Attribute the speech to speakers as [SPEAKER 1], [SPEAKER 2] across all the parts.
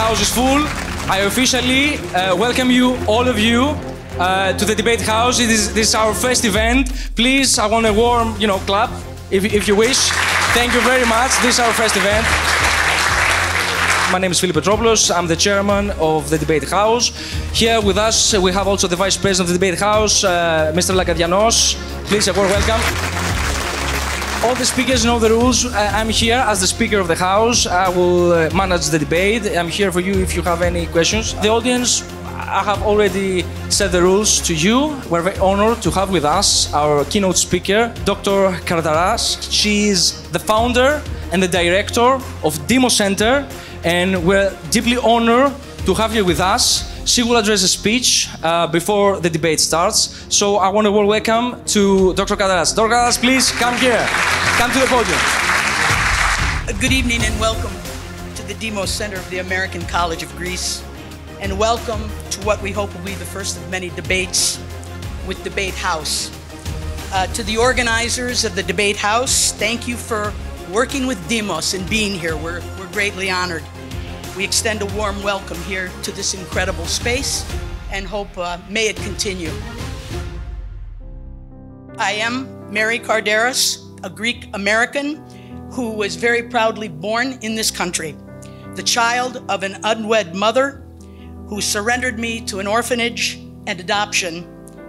[SPEAKER 1] house is full. I officially welcome you, all of you, to the debate house. This is our first event. Please, I want a warm, clap, if you wish. Thank you very much. This is our first event. My name is Φίλιππος Κουτσοδημητρόπουλος. I'm the chairman of the debate house. Here with us, we have also the vice president of the debate house, Mr. Lagadianos. Please, a warm welcome. All the speakers know the rules. I'm here as the speaker of the house. I will manage the debate. I'm here for you if you have any questions. The audience, I have already said the rules to you. We're very honored to have with us our keynote speaker, Dr. Cardaras. She is the founder and the director of Demos Center, and we're deeply honored to have you with us. She will address a speech before the debate starts. So I want to welcome to Dr. Cardaras. Dr. Cardaras, please come here. Come to the podium.
[SPEAKER 2] Good evening and welcome to the Demos Center of the American College of Greece. And welcome to what we hope will be the first of many debates with Debate House. To the organizers of the Debate House, thank you for working with Demos and being here. We're greatly honored. We extend a warm welcome here to this incredible space and hope may it continue. I am Mary Cardaras, a Greek American who was very proudly born in this country, the child of an unwed mother who surrendered me to an orphanage and adoption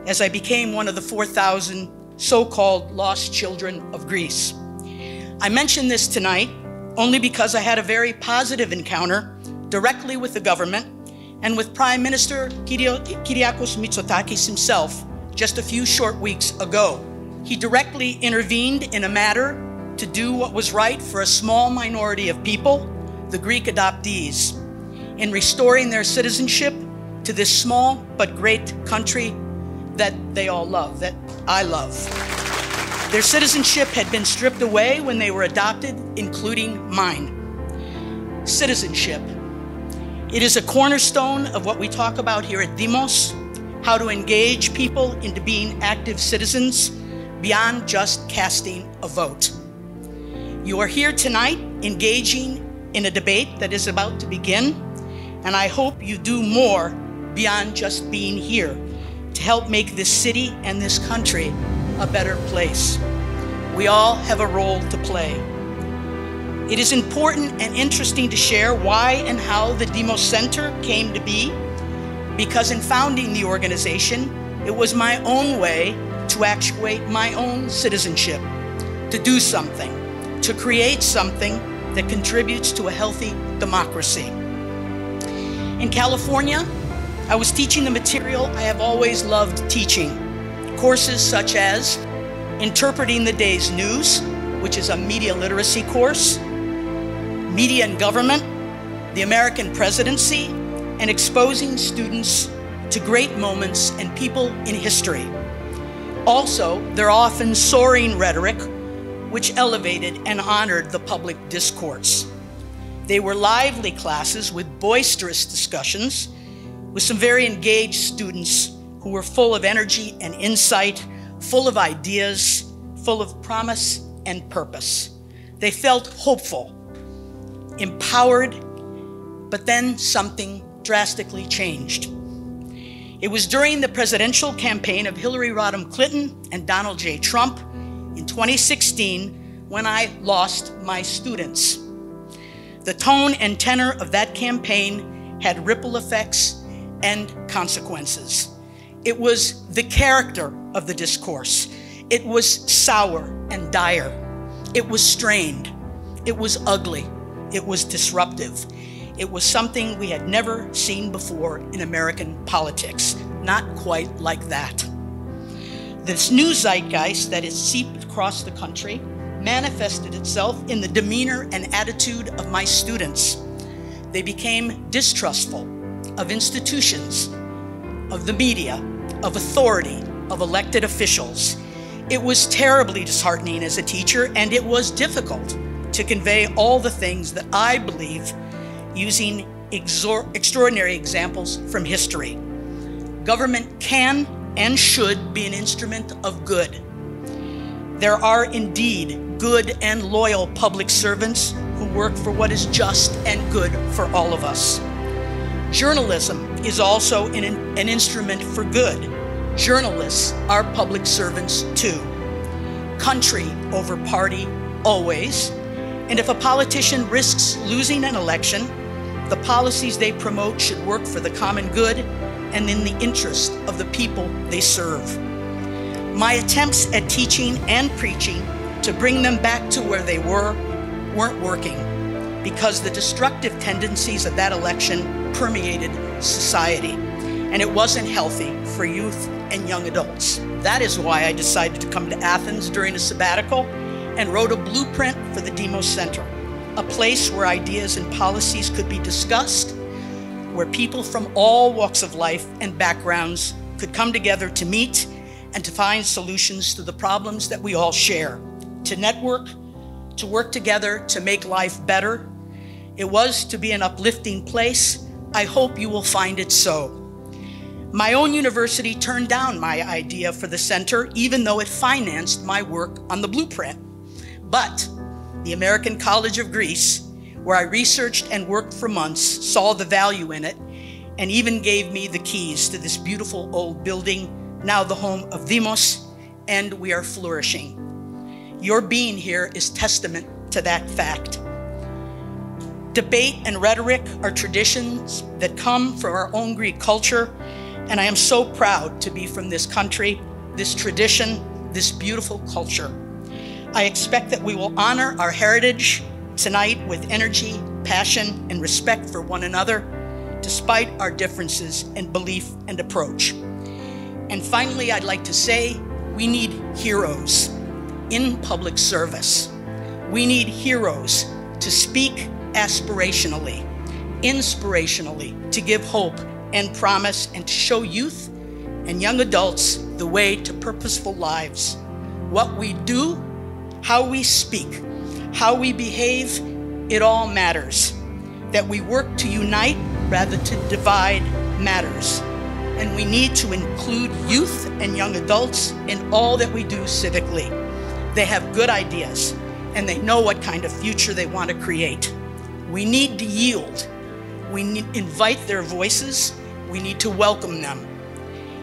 [SPEAKER 2] as I became one of the 4,000 so-called lost children of Greece. I mention this tonight only because I had a very positive encounter directly with the government and with Prime Minister Kyriakos Mitsotakis himself just a few short weeks ago. He directly intervened in a matter to do what was right for a small minority of people, the Greek adoptees, in restoring their citizenship to this small but great country that they all love, that I love. Their citizenship had been stripped away when they were adopted, including mine. Citizenship. It is a cornerstone of what we talk about here at Demos, how to engage people into being active citizens beyond just casting a vote. You are here tonight engaging in a debate that is about to begin, and I hope you do more beyond just being here to help make this city and this country a better place. We all have a role to play. It is important and interesting to share why and how the Demos Center came to be, because in founding the organization, it was my own way to actuate my own citizenship, to do something, to create something that contributes to a healthy democracy. In California, I was teaching the material I have always loved teaching, courses such as Interpreting the Day's News, which is a media literacy course, Media and Government, the American Presidency, and exposing students to great moments and people in history. Also, their often soaring rhetoric, which elevated and honored the public discourse. They were lively classes with boisterous discussions, with some very engaged students who were full of energy and insight, full of ideas, full of promise and purpose. They felt hopeful, empowered, but then something drastically changed. It was during the presidential campaign of Hillary Rodham Clinton and Donald J. Trump in 2016 when I lost my students. The tone and tenor of that campaign had ripple effects and consequences. It was the character of the discourse. It was sour and dire. It was strained. It was ugly. It was disruptive. It was something we had never seen before in American politics. Not quite like that. This new zeitgeist that has seeped across the country manifested itself in the demeanor and attitude of my students. They became distrustful of institutions, of the media, of authority, of elected officials. It was terribly disheartening as a teacher, and it was difficult to convey all the things that I believe using extraordinary examples from history. Government can and should be an instrument of good. There are indeed good and loyal public servants who work for what is just and good for all of us. Journalism is also an instrument for good. Journalists are public servants too. Country over party, always. And if a politician risks losing an election, the policies they promote should work for the common good and in the interest of the people they serve. My attempts at teaching and preaching to bring them back to where they weren't working because the destructive tendencies of that election permeated society, and it wasn't healthy for youth and young adults. That is why I decided to come to Athens during a sabbatical and wrote a blueprint for the Demos Center, a place where ideas and policies could be discussed, where people from all walks of life and backgrounds could come together to meet and to find solutions to the problems that we all share, to network, to work together to make life better. It was to be an uplifting place. I hope you will find it so. My own university turned down my idea for the center, even though it financed my work on the blueprint. But the American College of Greece, where I researched and worked for months, saw the value in it and even gave me the keys to this beautiful old building, now the home of Demos, and we are flourishing. Your being here is testament to that fact. Debate and rhetoric are traditions that come from our own Greek culture, and I am so proud to be from this country, this tradition, this beautiful culture. I expect that we will honor our heritage tonight with energy, passion, and respect for one another, despite our differences in belief and approach. And finally, I'd like to say, we need heroes in public service. We need heroes to speak aspirationally, inspirationally, to give hope and promise and to show youth and young adults the way to purposeful lives. What we do, how we speak, how we behave, it all matters. That we work to unite rather to divide matters. And we need to include youth and young adults in all that we do civically. They have good ideas and they know what kind of future they want to create. We need to yield. We need to invite their voices. We need to welcome them.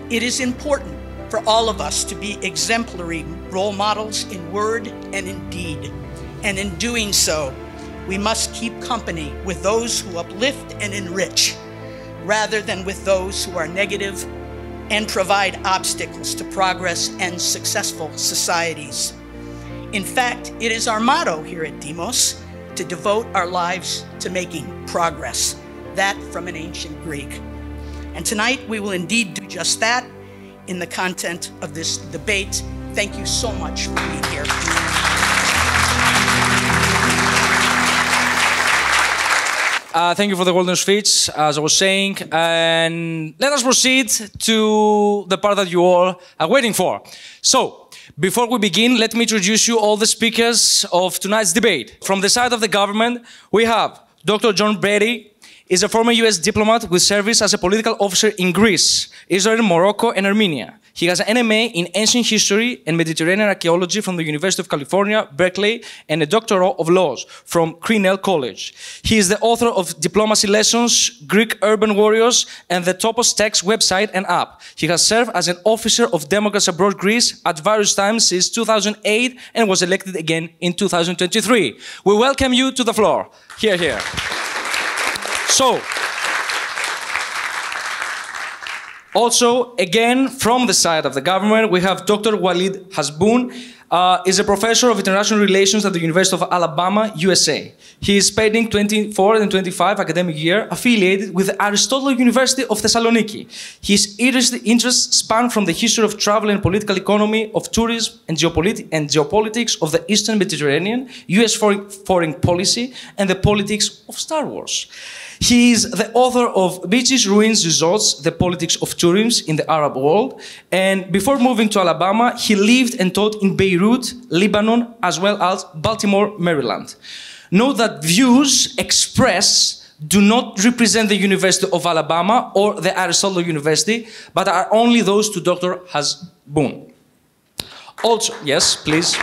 [SPEAKER 2] It is important for all of us to be exemplary role models in word and in deed. And in doing so, we must keep company with those who uplift and enrich, rather than with those who are negative and provide obstacles to progress and successful societies. In fact, it is our motto here at Demos to devote our lives to making progress, that from an ancient Greek. And tonight we will indeed do just that in the content of this debate. Thank you so much for being here.
[SPEAKER 1] Thank you for the golden speech, as I was saying. And let us proceed to the part that you all are waiting for. So, before we begin, let me introduce you all the speakers of tonight's debate. From the side of the government, we have Dr. John Brady. Is a former U.S. diplomat with service as a political officer in Greece, Israel, Morocco, and Armenia. He has an MA in Ancient History and Mediterranean Archaeology from the University of California, Berkeley, and a Doctorate of Laws from Grinnell College. He is the author of Diplomacy Lessons, Greek Urban Warriors, and the Topos Text website and app. He has served as an officer of Democrats Abroad Greece at various times since 2008 and was elected again in 2023. We welcome you to the floor. Here, here. So, also, again, from the side of the government, we have Dr. Waleed Hazbun, is a professor of international relations at the University of Alabama, U.S.A. He is spending 24 and 25 academic year affiliated with the Aristotle University of Thessaloniki. His interests span from the history of travel and political economy, of tourism and geopolitics of the Eastern Mediterranean, U.S. foreign policy, and the politics of Star Wars. He is the author of Beaches, Ruins, Resorts, The Politics of Tourism in the Arab World. And before moving to Alabama, he lived and taught in Beirut, Lebanon, as well as Baltimore, Maryland. Note that views expressed do not represent the University of Alabama or the Aristotle University, but are only those to Dr. Hazbun. Also, yes, please.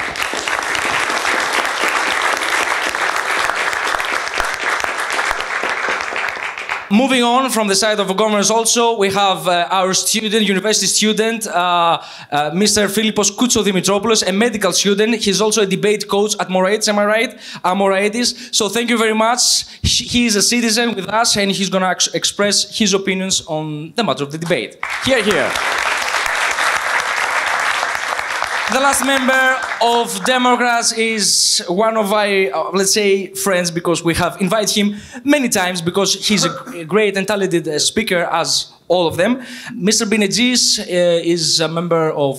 [SPEAKER 1] Moving on from the side of governors also, we have our student, university student, Mr. Φίλιππος Κουτσοδημητρόπουλος, a medical student. He's also a debate coach at Moraitis, am I right? Moraitis. So thank you very much. He is a citizen with us and he's going to express his opinions on the matter of the debate. Here, here. The last member of Democrats is one of my, let's say, friends, because we have invited him many times because he's a great and talented speaker, as all of them. Mr. Binitzis is a member of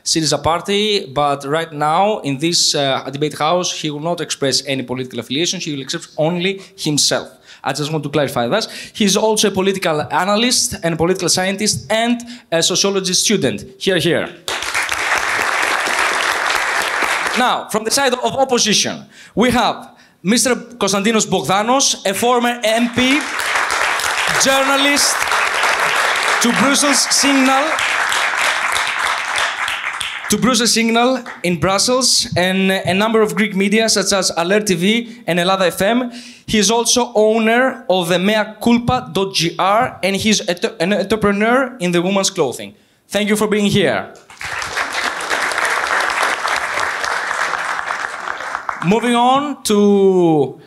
[SPEAKER 1] ΣΥΡΙΖΑ party, but right now in this debate house, he will not express any political affiliation. He will express only himself. I just want to clarify that. He's also a political analyst and political scientist and a sociology student. Here, here. Now, from the side of opposition, we have Mr. Konstantinos Bogdanos, a former MP, journalist to Brussels Signal in Brussels, and a number of Greek media such as Alert TV and Ελλάδα FM. He is also owner of the meaculpa.gr, and he's an entrepreneur in the women's clothing. Thank you for being here. Moving on to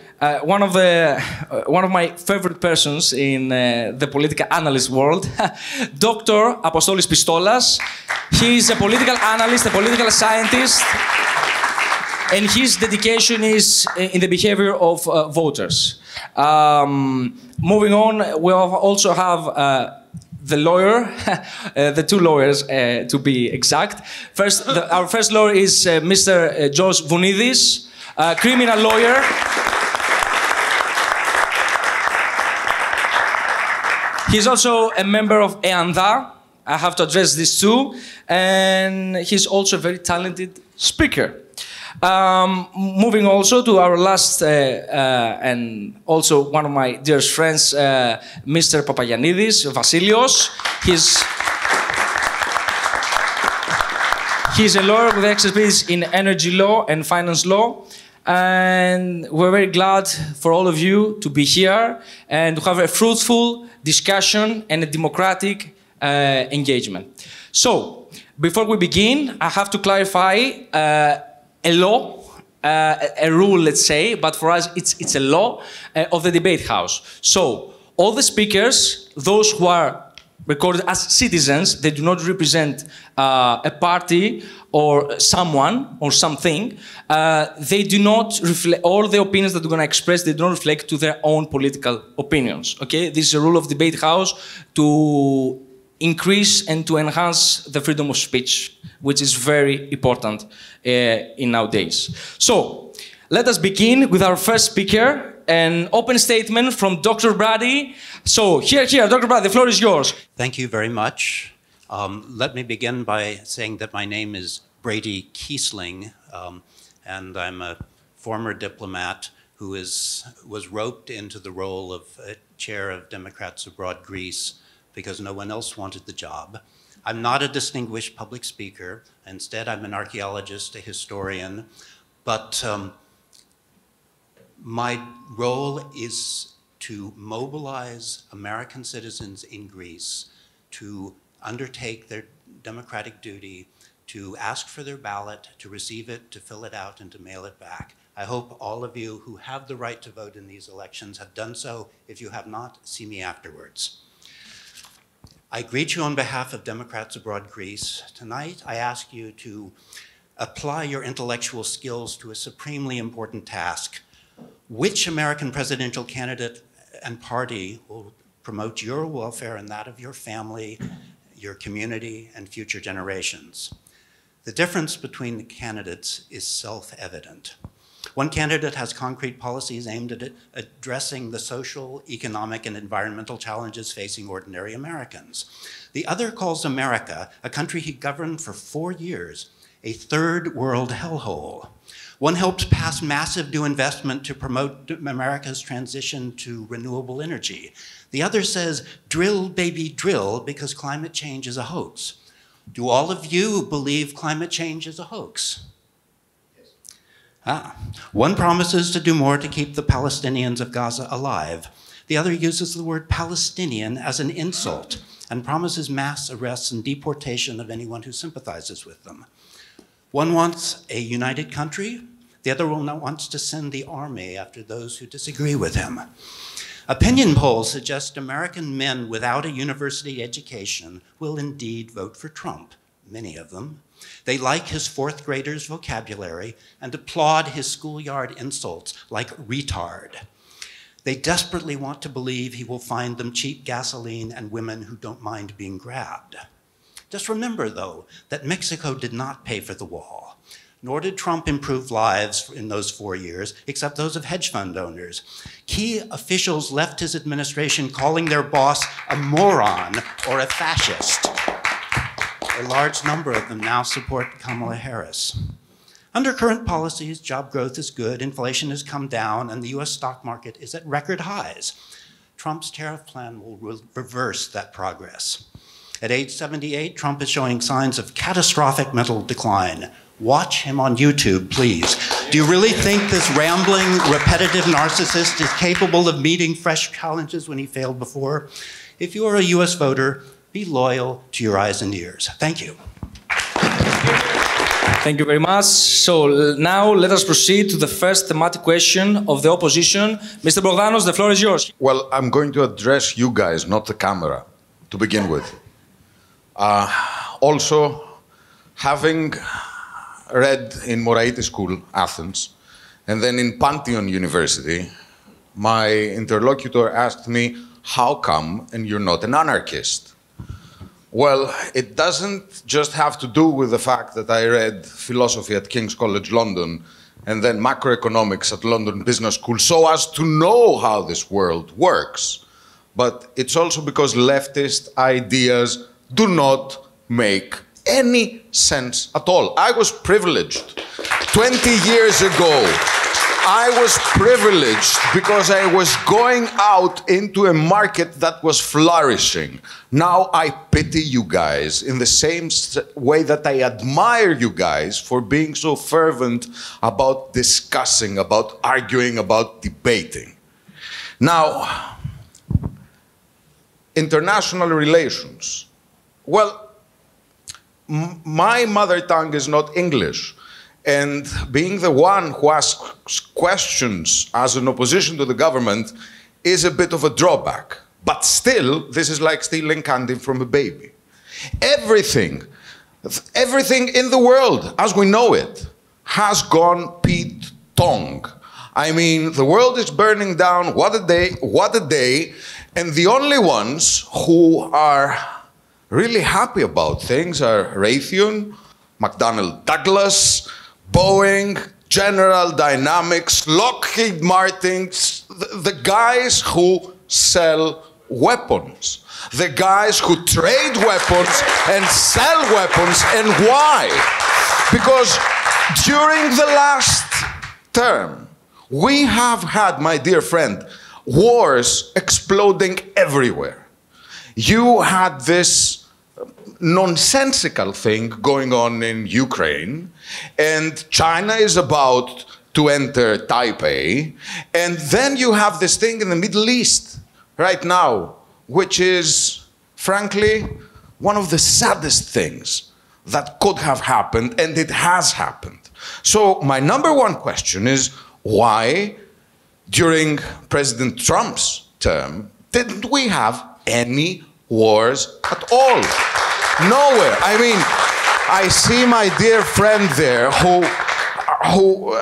[SPEAKER 1] one of my favorite persons in the political analyst world, Dr.Πιστόλας. He is a political analyst, a political scientist, and his dedication is in the behavior of voters. Moving on, we also have the lawyer, the two lawyers to be exact. First, our first lawyer is Mr. George Vounidis, a criminal lawyer. He's also a member of EMMY. I have to address this too. And he's also a very talented speaker. Moving also to our last and also one of my dearest friends, Mr. K'Pαπαγιαννίδης, Vasilios. He's a lawyer with expertise in energy law and finance law. And we're very glad for all of you to be here and to have a fruitful discussion and a democratic engagement. So, before we begin, I have to clarify a law, a rule, let's say, but for us it's a law of the debate house. So, all the speakers, those who are recorded as citizens, they do not represent a party or someone or something. They do not reflect, all the opinions that they're going to express, they do not reflect to their own political opinions. Okay, this is a rule of the debate house to increase and to enhance the freedom of speech, which is very important in nowadays. So, let us begin with our first speaker, an open statement from Dr. Brady. So, here, Dr. Brady, the floor is yours.
[SPEAKER 3] Thank you very much. Let me begin by saying that my name is Brady Keisling, and I'm a former diplomat who was roped into the role of chair of Democrats Abroad Greece because no one else wanted the job. I'm not a distinguished public speaker. Instead, I'm an archaeologist, a historian, but my role is to mobilize American citizens in Greece to undertake their democratic duty, to ask for their ballot, to receive it, to fill it out, and to mail it back. I hope all of you who have the right to vote in these elections have done so. If you have not, see me afterwards. I greet you on behalf of Democrats Abroad Greece. Tonight, I ask you to apply your intellectual skills to a supremely important task. Which American presidential candidate and party will promote your welfare and that of your family, your community, and future generations? The difference between the candidates is self-evident. One candidate has concrete policies aimed at addressing the social, economic, and environmental challenges facing ordinary Americans. The other calls America, a country he governed for 4 years, a third world hellhole. One helped pass massive new investment to promote America's transition to renewable energy. The other says, drill, baby, drill, because climate change is a hoax. Do all of you believe climate change is a hoax? Yes. One promises to do more to keep the Palestinians of Gaza alive. The other uses the word Palestinian as an insult and promises mass arrests and deportation of anyone who sympathizes with them. One wants a united country. The other one wants to send the army after those who disagree with him. Opinion polls suggest American men without a university education will indeed vote for Trump, many of them. They like his fourth graders' vocabulary and applaud his schoolyard insults like retard. They desperately want to believe he will find them cheap gasoline and women who don't mind being grabbed. Just remember, though, that Mexico did not pay for the wall, nor did Trump improve lives in those 4 years, except those of hedge fund owners. Key officials left his administration calling their boss a moron or a fascist. A large number of them now support Kamala Harris. Under current policies, job growth is good, inflation has come down, and the US stock market is at record highs. Trump's tariff plan will reverse that progress. At age 78, Trump is showing signs of catastrophic mental decline. Watch him on YouTube, please. Do you really think this rambling, repetitive narcissist is capable of meeting fresh challenges when he failed before? If you are a US voter, be loyal to your eyes and ears. Thank you.
[SPEAKER 1] Thank you very much. So now let us proceed to the first thematic question of the opposition. Mr. Bogdanos, the floor is yours.
[SPEAKER 4] Well, I'm going to address you guys, not the camera, to begin with. Also, having read in Moraiti School, Athens, and then in Pantheon University, my interlocutor asked me, how come and you're not an anarchist? Well, it doesn't just have to do with the fact that I read philosophy at King's College London and then macroeconomics at London Business School so as to know how this world works. But it's also because leftist ideas do not make any sense at all. I was privileged 20 years ago. I was privileged because I was going out into a market that was flourishing. Now I pity you guys in the same way that I admire you guys for being so fervent about discussing, about arguing, about debating. Now, international relations. Well, my mother tongue is not English. And being the one who asks questions as an opposition to the government is a bit of a drawback. But still, this is like stealing candy from a baby. Everything in the world, as we know it, has gone Pete Tong. I mean, the world is burning down. What a day, what a day. And the only ones who are really happy about things are Raytheon, McDonnell Douglas, Boeing, General Dynamics, Lockheed Martin, the guys who sell weapons, the guys who trade weapons and sell weapons. And why? Because during the last term, we have had, my dear friend, wars exploding everywhere. You had this nonsensical thing going on in Ukraine, and China is about to enter Taipei, and then you have this thing in the Middle East right now, which is, frankly, one of the saddest things that could have happened, and it has happened. So my number one question is, why, during President Trump's term, didn't we have any wars at all? Nowhere. I mean, I see my dear friend there who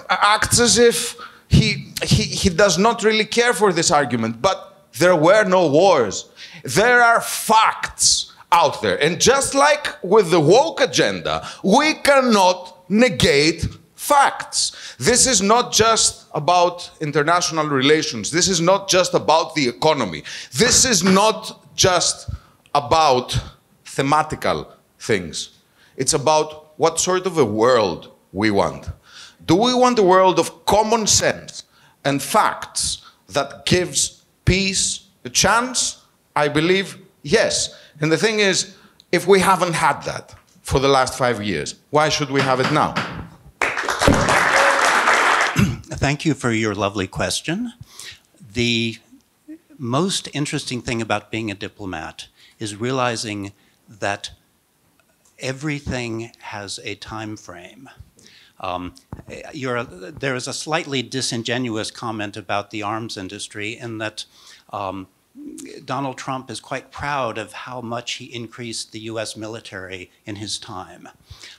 [SPEAKER 4] acts as if he does not really care for this argument, but there were no wars. There are facts out there. And just like with the woke agenda, we cannot negate facts. This is not just about international relations. This is not just about the economy. This is not just about thematical things. It's about what sort of a world we want. Do we want a world of common sense and facts that gives peace a chance? I believe yes. And the thing is, if we haven't had that for the last 5 years, why should we have it now?
[SPEAKER 3] Thank you for your lovely question. The most interesting thing about being a diplomat is realizing that everything has a time frame. There is a slightly disingenuous comment about the arms industry in that Donald Trump is quite proud of how much he increased the US military in his time.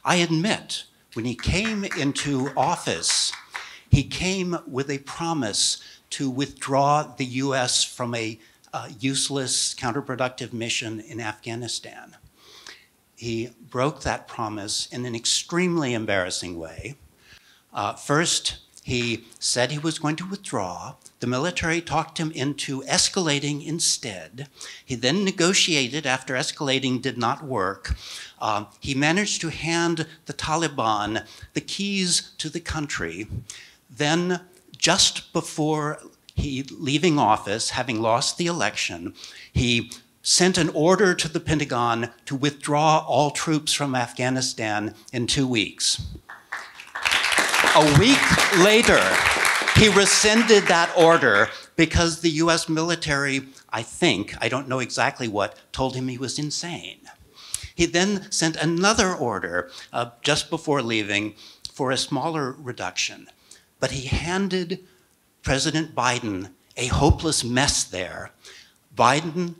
[SPEAKER 3] I admit, when he came into office, he came with a promise to withdraw the US from a useless, counterproductive mission in Afghanistan. He broke that promise in an extremely embarrassing way. First, he said he was going to withdraw. The military talked him into escalating instead. He then negotiated after escalating did not work. He managed to hand the Taliban the keys to the country. Then, just before leaving office, having lost the election, he sent an order to the Pentagon to withdraw all troops from Afghanistan in 2 weeks. A week later, he rescinded that order because the US military, I think, I don't know exactly what, told him he was insane. He then sent another order just before leaving for a smaller reduction. But he handed President Biden a hopeless mess there. Biden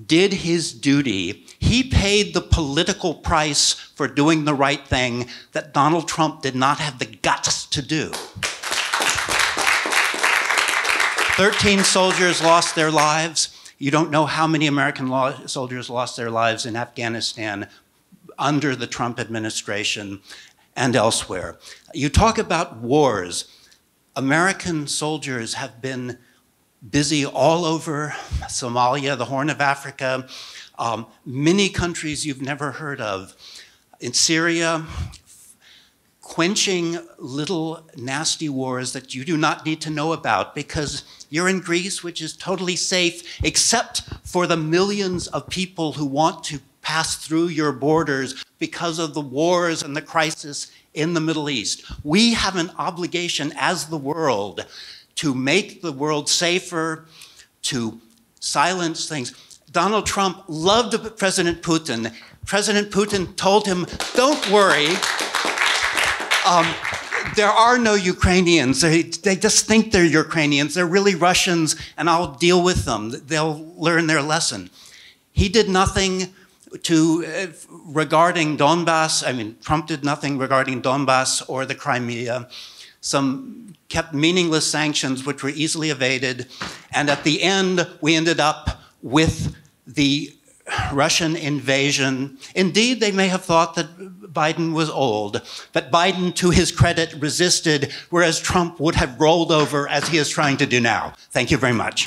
[SPEAKER 3] did his duty. He paid the political price for doing the right thing that Donald Trump did not have the guts to do. 13 soldiers lost their lives. You don't know how many American soldiers lost their lives in Afghanistan under the Trump administration and elsewhere. You talk about wars. American soldiers have been busy all over Somalia, the Horn of Africa, many countries you've never heard of. In Syria, quenching little nasty wars that you do not need to know about because you're in Greece, which is totally safe, except for the millions of people who want to pass through your borders because of the wars and the crisis in the Middle East. We have an obligation as the world to make the world safer, to silence things. Donald Trump loved President Putin. President Putin told him, don't worry, there are no Ukrainians. They just think they're Ukrainians. They're really Russians, and I'll deal with them. They'll learn their lesson. He did nothing regarding Donbass. I mean, Trump did nothing regarding Donbass or the Crimea. Some kept meaningless sanctions which were easily evaded. And at the end, we ended up with the Russian invasion. Indeed, they may have thought that Biden was old, but Biden, to his credit, resisted, whereas Trump would have rolled over as he is trying to do now. Thank you very much.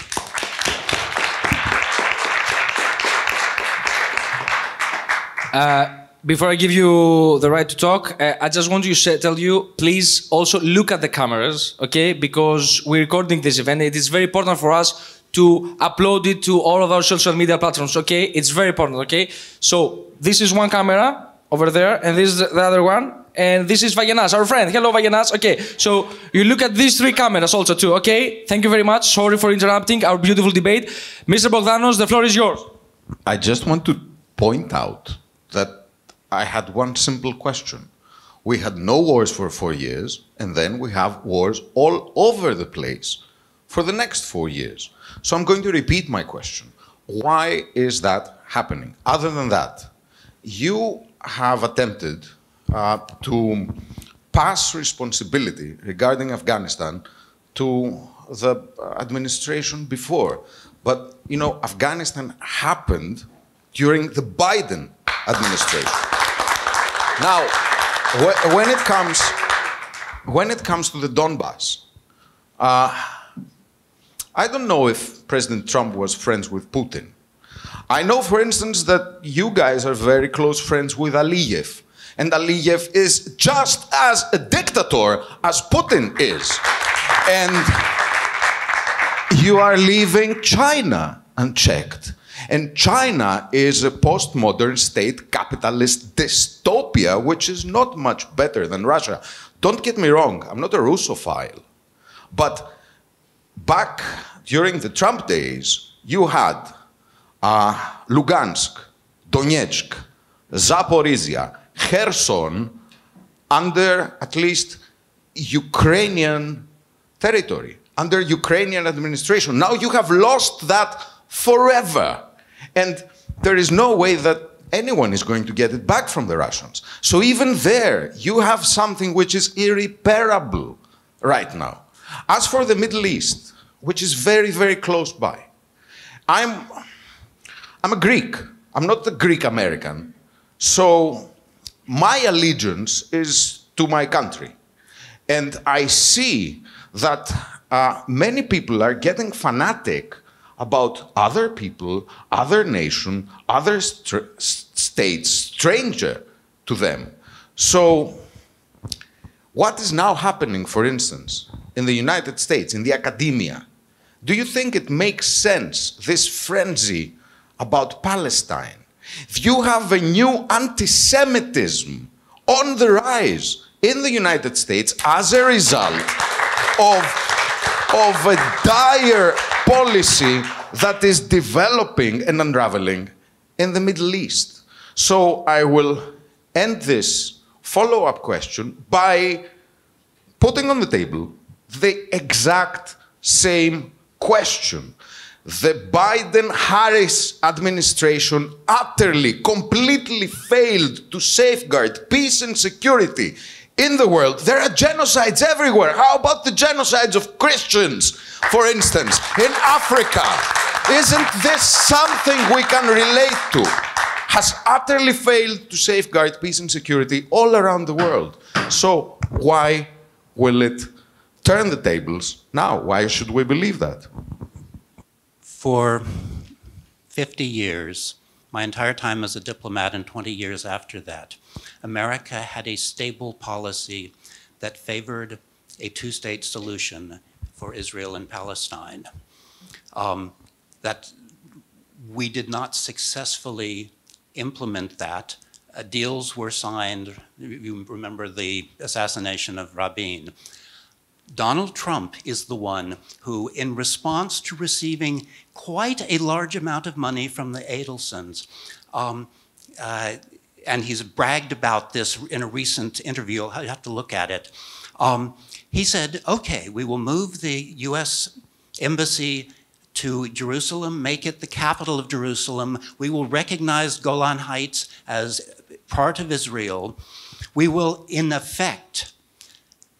[SPEAKER 1] Before I give you the right to talk, I just want to tell you, please also look at the cameras, okay? Because we're recording this event. It is very important for us to upload it to all of our social media platforms, okay? It's very important, okay? So this is one camera over there, and this is the other one, and this is Vagenas, our friend. Hello, Vagenas. Okay, so you look at these three cameras also too, okay? Thank you very much. Sorry for interrupting our beautiful debate. Mr. Bogdanos, the floor is yours.
[SPEAKER 4] I just want to point out that I had one simple question. We had no wars for 4 years, and then we have wars all over the place for the next 4 years. So I'm going to repeat my question. Why is that happening? Other than that, you have attempted to pass responsibility regarding Afghanistan to the administration before. But, you know, Afghanistan happened during the Biden administration. Now, when it comes to the Donbass, I don't know if President Trump was friends with Putin. I know, for instance, that you guys are very close friends with Aliyev. And Aliyev is just as a dictator as Putin is. And you are leaving China unchecked. And China is a postmodern state capitalist dystopia, which is not much better than Russia. Don't get me wrong, I'm not a Russophile. But back during the Trump days, you had Lugansk, Donetsk, Zaporizhia, Kherson under at least Ukrainian territory, under Ukrainian administration. Now you have lost that forever. And there is no way that anyone is going to get it back from the Russians. So even there, you have something which is irreparable right now. As for the Middle East, which is very, very close by, I'm a Greek. I'm not a Greek American. So my allegiance is to my country. And I see that many people are getting fanatic about other people, other nation, other states, stranger to them. So what is now happening, for instance, in the United States, in the academia? Do you think it makes sense, this frenzy about Palestine? You have a new anti-Semitism on the rise in the United States as a result of a dire policy that is developing and unraveling in the Middle East. So I will end this follow-up question by putting on the table the exact same question. The Biden-Harris administration utterly, completely failed to safeguard peace and security in the world. There are genocides everywhere. How about the genocides of Christians, for instance, in Africa? Isn't this something we can relate to? Has utterly failed to safeguard peace and security all around the world. So why will it turn the tables now? Why should we believe that?
[SPEAKER 3] For 50 years, my entire time as a diplomat and 20 years after that, America had a stable policy that favored a two-state solution for Israel and Palestine. That we did not successfully implement that. Deals were signed. You remember the assassination of Rabin. Donald Trump is the one who, in response to receiving quite a large amount of money from the Adelsons, and he's bragged about this in a recent interview, I'll have to look at it. He said, okay, we will move the U.S. embassy to Jerusalem, make it the capital of Jerusalem. We will recognize Golan Heights as part of Israel. We will, in effect,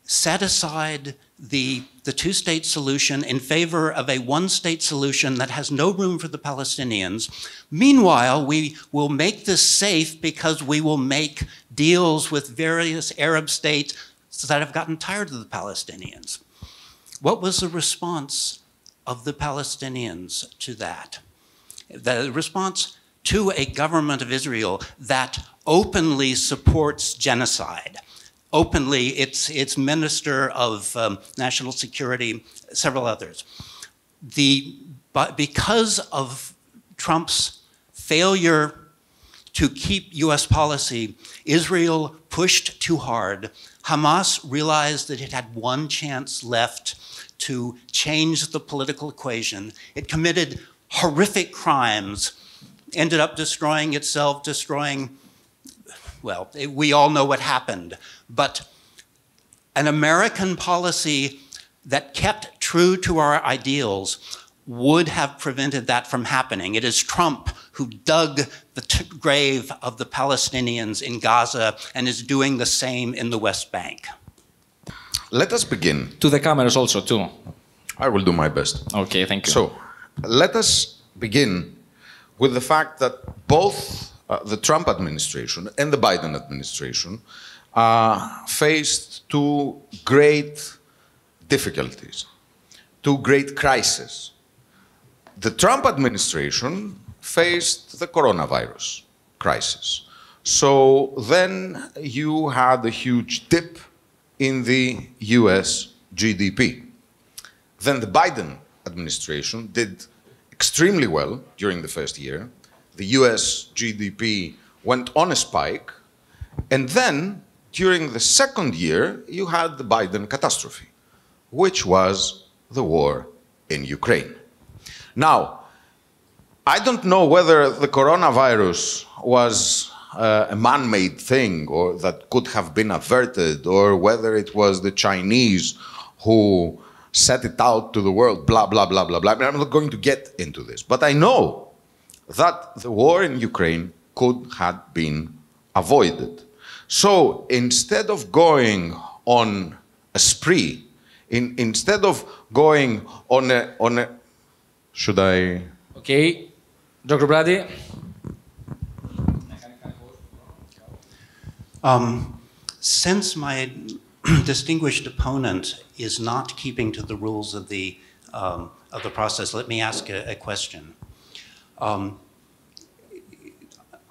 [SPEAKER 3] set aside the two-state solution in favor of a one-state solution that has no room for the Palestinians. Meanwhile, we will make this safe because we will make deals with various Arab states that have gotten tired of the Palestinians. What was the response of the Palestinians to that? The response to a government of Israel that openly supports genocide. Openly, its Minister of National Security, several others. Because of Trump's failure to keep US policy, Israel pushed too hard. Hamas realized that it had one chance left to change the political equation. It committed horrific crimes, ended up destroying itself, well, we all know what happened. But an American policy that kept true to our ideals would have prevented that from happening. It is Trump who dug the grave of the Palestinians in Gaza and is doing the same in the West Bank.
[SPEAKER 4] Let us begin.
[SPEAKER 1] To the cameras also, too.
[SPEAKER 4] I will do my best.
[SPEAKER 1] Okay, thank you.
[SPEAKER 4] So, let us begin with the fact that both the Trump administration and the Biden administration faced two great difficulties, two great crises. The Trump administration faced the coronavirus crisis. So then you had a huge dip in the US GDP. Then the Biden administration did extremely well during the first year. The US GDP went on a spike. And then during the second year, you had the Biden catastrophe, which was the war in Ukraine. Now, I don't know whether the coronavirus was a man-made thing or that could have been averted, or whether it was the Chinese who set it out to the world, blah, blah, blah, blah, blah. I mean, I'm not going to get into this. But I know that the war in Ukraine could have been avoided. So instead of going on a spree, instead of going on a should I?
[SPEAKER 1] Okay, Dr. Brady.
[SPEAKER 3] Since my distinguished opponent is not keeping to the rules of the process, let me ask a question.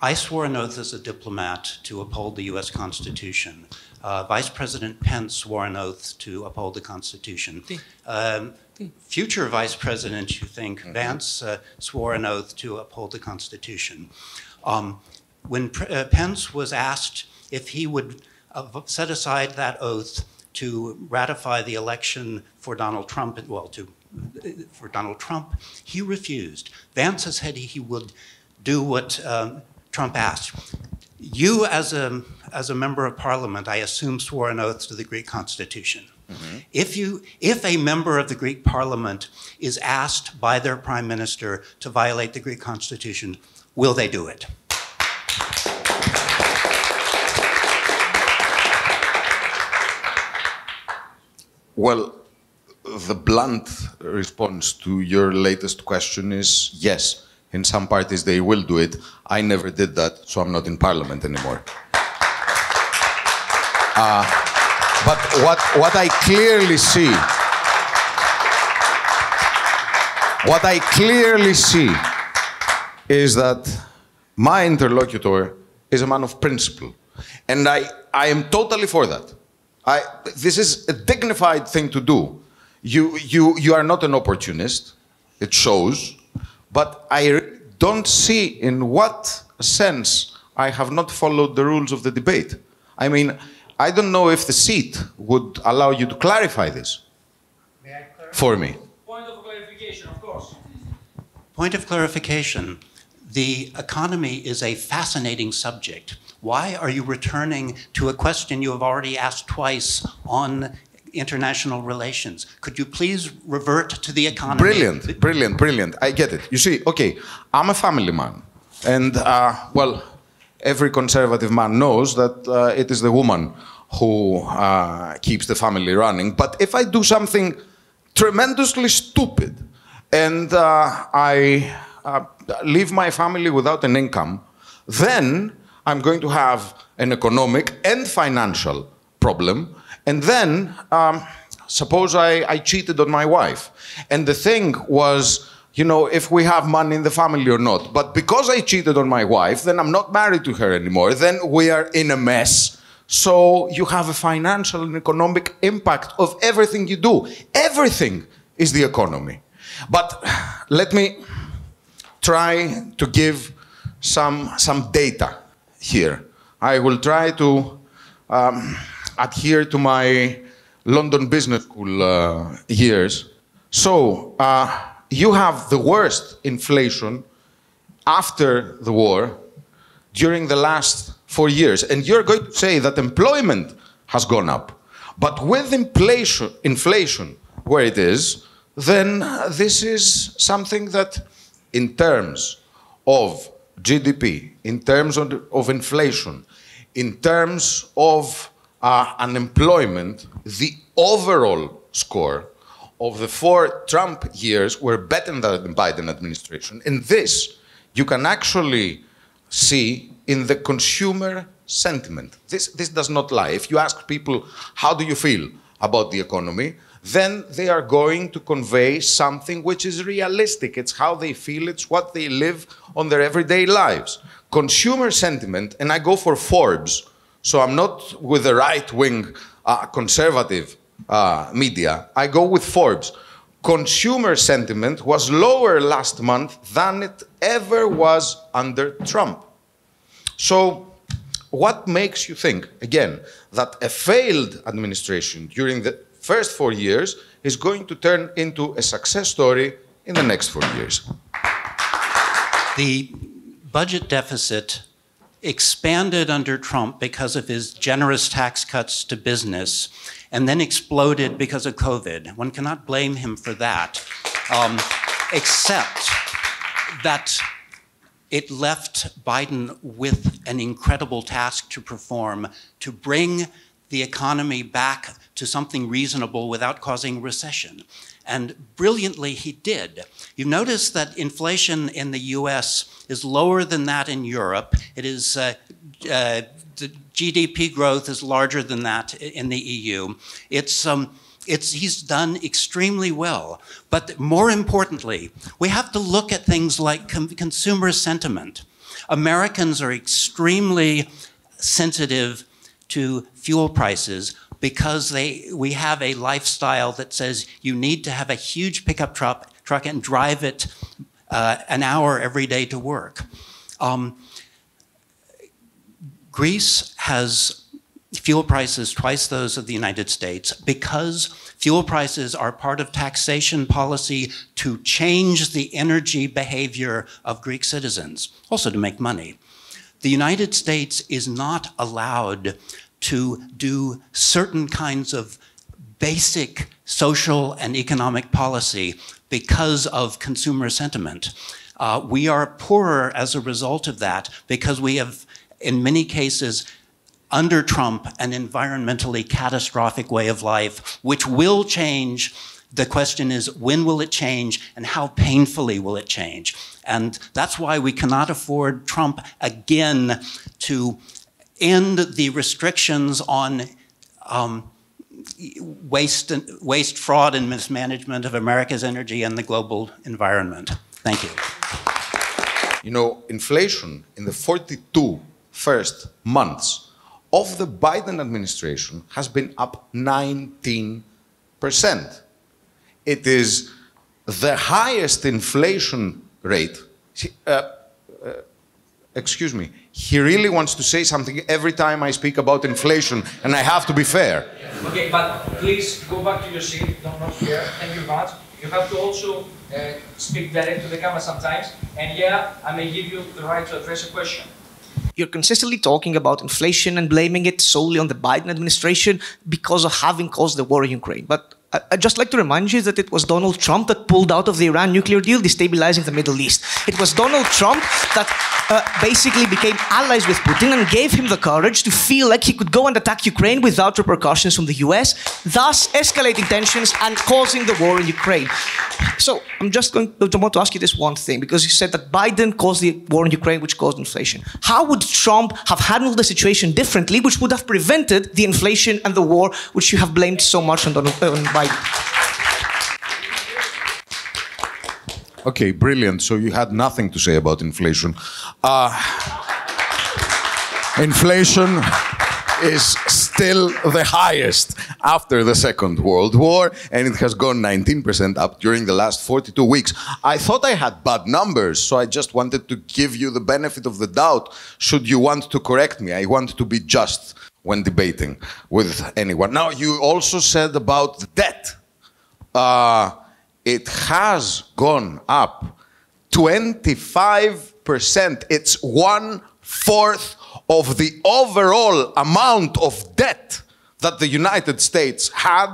[SPEAKER 3] I swore an oath as a diplomat to uphold the U.S. Constitution. Vice President Pence swore an oath to uphold the Constitution. Future Vice President, you think, Vance swore an oath to uphold the Constitution. When Pence was asked if he would set aside that oath to ratify the election for Donald Trump, for Donald Trump, he refused. Vance has said he would do what Trump asked. You, as a member of Parliament, I assume, swore an oath to the Greek Constitution. Mm-hmm. If a member of the Greek Parliament is asked by their Prime Minister to violate the Greek Constitution, will they do it?
[SPEAKER 4] Well, the blunt response to your latest question is yes. In some parties, they will do it. I never did that, so I'm not in Parliament anymore. But what I clearly see, is that my interlocutor is a man of principle, and I am totally for that. This is a dignified thing to do. You are not an opportunist. It shows. But I don't see in what sense I have not followed the rules of the debate. I mean, I don't know if the seat would allow you to clarify this for me.
[SPEAKER 1] Point of clarification, of course.
[SPEAKER 3] Point of clarification. The economy is a fascinating subject. Why are you returning to a question you have already asked twice on international relations? Could you please revert to the economy?
[SPEAKER 4] Brilliant, brilliant, brilliant. I get it. You see, okay, I'm a family man. And, well, every conservative man knows that it is the woman who keeps the family running. But if I do something tremendously stupid and I leave my family without an income, then I'm going to have an economic and financial problem. And then, suppose I cheated on my wife. And the thing was, you know, if we have money in the family or not. But because I cheated on my wife, then I'm not married to her anymore. Then we are in a mess. So you have a financial and economic impact of everything you do. Everything is the economy. But let me try to give some data here. I will try to adhere to my London Business School years. So you have the worst inflation after the war during the last 4 years. And you're going to say that employment has gone up. But with inflation where it is, then this is something that in terms of GDP, in terms of inflation, in terms of unemployment, the overall score of the 4 Trump years were better than the Biden administration. And this you can actually see in the consumer sentiment. This does not lie. If you ask people, how do you feel about the economy, then they are going to convey something which is realistic. It's how they feel, it's what they live on their everyday lives. Consumer sentiment, and I go for Forbes, so I'm not with the right-wing conservative media, I go with Forbes. Consumer sentiment was lower last month than it ever was under Trump. So what makes you think, again, that a failed administration during the first 4 years is going to turn into a success story in the next 4 years.
[SPEAKER 3] The budget deficit expanded under Trump because of his generous tax cuts to business, and then exploded because of COVID. One cannot blame him for that, except that it left Biden with an incredible task to perform, to bring the economy back to something reasonable without causing recession. And brilliantly, he did. You notice that inflation in the US is lower than that in Europe. It is, the GDP growth is larger than that in the EU. He's done extremely well. But more importantly, we have to look at things like consumer sentiment. Americans are extremely sensitive to fuel prices because we have a lifestyle that says you need to have a huge pickup truck and drive it an hour every day to work. Greece has fuel prices twice those of the United States because fuel prices are part of taxation policy to change the energy behavior of Greek citizens, also to make money. The United States is not allowed to do certain kinds of basic social and economic policy because of consumer sentiment. We are poorer as a result of that because we have, in many cases, under Trump, an environmentally catastrophic way of life, which will change. The question is, when will it change and how painfully will it change? And that's why we cannot afford Trump again to end the restrictions on waste, fraud, and mismanagement of America's energy and the global environment. Thank you.
[SPEAKER 4] You know, inflation in the 42 first months of the Biden administration has been up 19%. It is the highest inflation rate. Excuse me, he really wants to say something every time I speak about inflation, and I have to be fair.
[SPEAKER 1] Okay, but please go back to your seat, don't not here. Thank you very much. You have to also speak direct to the camera sometimes, and yeah, I may give you the right to address a question.
[SPEAKER 5] You're consistently talking about inflation and blaming it solely on the Biden administration because of having caused the war in Ukraine. But I'd just like to remind you that it was Donald Trump that pulled out of the Iran nuclear deal, destabilizing the Middle East. It was Donald Trump that basically became allies with Putin and gave him the courage to feel like he could go and attack Ukraine without repercussions from the US, thus escalating tensions and causing the war in Ukraine. So I'm just going to want to ask you this one thing, because you said that Biden caused the war in Ukraine, which caused inflation. How would Trump have handled the situation differently, which would have prevented the inflation and the war, which you have blamed so much on Biden?
[SPEAKER 4] Okay, brilliant. So you had nothing to say about inflation. Inflation is still the highest after the Second World War, and it has gone 19% up during the last 42 weeks. I thought I had bad numbers, so I just wanted to give you the benefit of the doubt, should you want to correct me. I want to be just when debating with anyone. Now, you also said about the debt. It has gone up 25%. It's 1/4 of the overall amount of debt that the United States had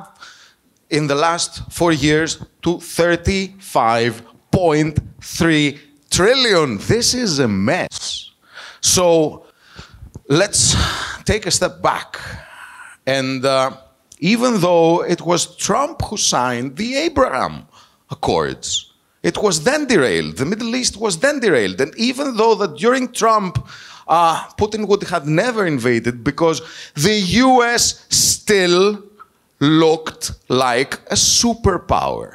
[SPEAKER 4] in the last 4 years to 35.3 trillion. This is a mess. So let's take a step back. And even though it was Trump who signed the Abraham Accords, it was then derailed. The Middle East was then derailed. And even though that during Trump, Putin would have never invaded because the US still looked like a superpower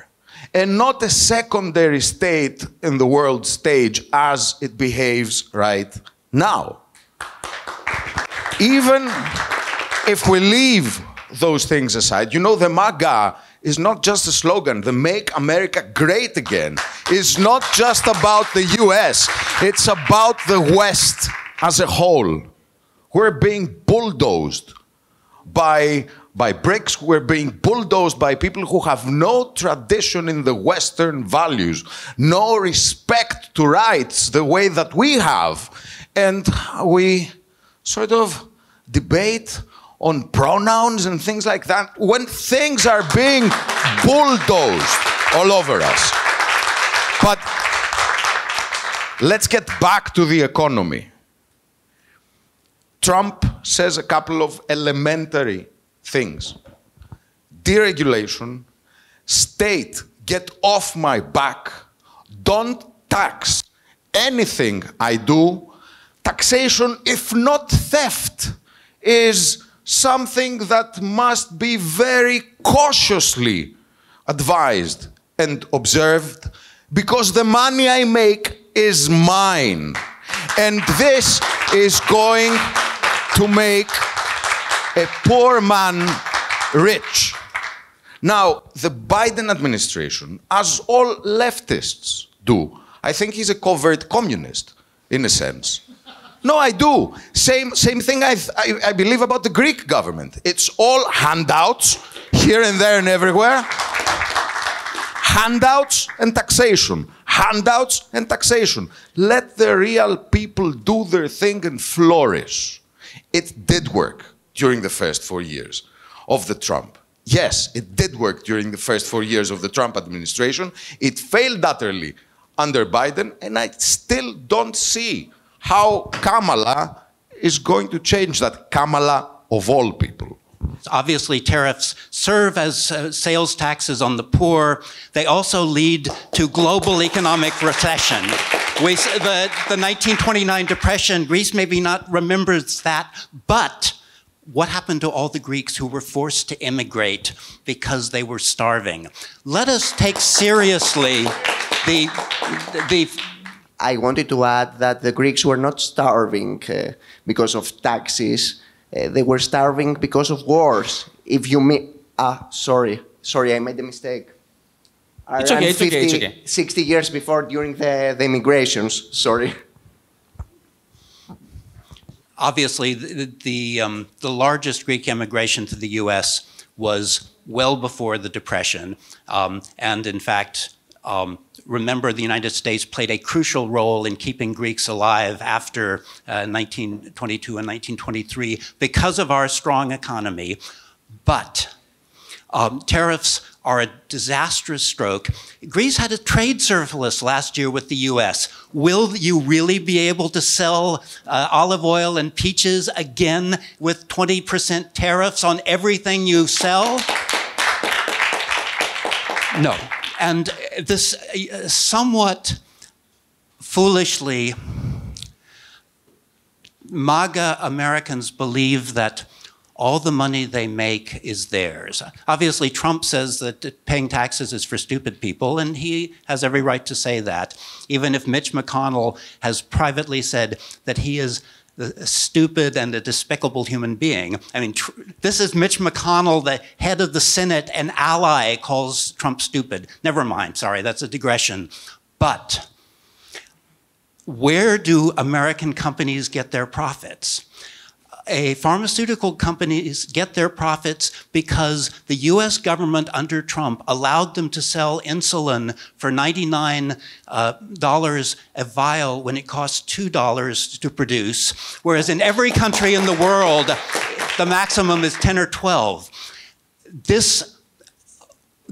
[SPEAKER 4] and not a secondary state in the world stage as it behaves right now. Even if we leave those things aside, you know, the MAGA is not just a slogan. The Make America Great Again is not just about the US. It's about the West as a whole. We're being bulldozed by by bricks. We're being bulldozed by people who have no tradition in the Western values, no respect to rights the way that we have. And we sort of debate on pronouns and things like that when things are being bulldozed all over us. But let's get back to the economy. Trump says a couple of elementary things. Deregulation, state, get off my back, don't tax anything I do. Taxation, if not theft, is something that must be very cautiously advised and observed, because the money I make is mine. And this is going to make a poor man rich. Now, the Biden administration, as all leftists do, I think he's a covert communist, in a sense. No, I do. Same thing I believe about the Greek government. It's all handouts, here and there and everywhere. Handouts and taxation. Handouts and taxation. Let the real people do their thing and flourish. It did work during the first 4 years of the Trump. Yes, it did work during the first 4 years of the Trump administration. It failed utterly under Biden, and I still don't see how Kamala is going to change that. Kamala of all people.
[SPEAKER 3] Obviously, tariffs serve as sales taxes on the poor. They also lead to global economic recession. The 1929 depression, Greece maybe not remembers that, but what happened to all the Greeks who were forced to immigrate because they were starving? Let us take seriously the
[SPEAKER 6] I wanted to add that the Greeks were not starving because of taxes. They were starving because of wars. If you mean... sorry, I made a mistake.
[SPEAKER 1] It's okay.
[SPEAKER 6] 60 years before, during the immigrations, sorry.
[SPEAKER 3] Obviously, the largest Greek immigration to the U.S. was well before the Depression. And in fact, remember, the United States played a crucial role in keeping Greeks alive after 1922 and 1923 because of our strong economy. But tariffs are a disastrous stroke. Greece had a trade surplus last year with the US. Will you really be able to sell olive oil and peaches again with 20% tariffs on everything you sell? No. And this somewhat foolishly, MAGA Americans believe that all the money they make is theirs. Obviously, Trump says that paying taxes is for stupid people, and he has every right to say that, even if Mitch McConnell has privately said that he is a stupid and a despicable human being. I mean, this is Mitch McConnell, the head of the Senate, an ally, calls Trump stupid. Never mind, sorry, that's a digression. But where do American companies get their profits? Pharmaceutical companies get their profits because the US government under Trump allowed them to sell insulin for $99 a vial when it costs $2 to produce, whereas in every country in the world, the maximum is 10 or 12. This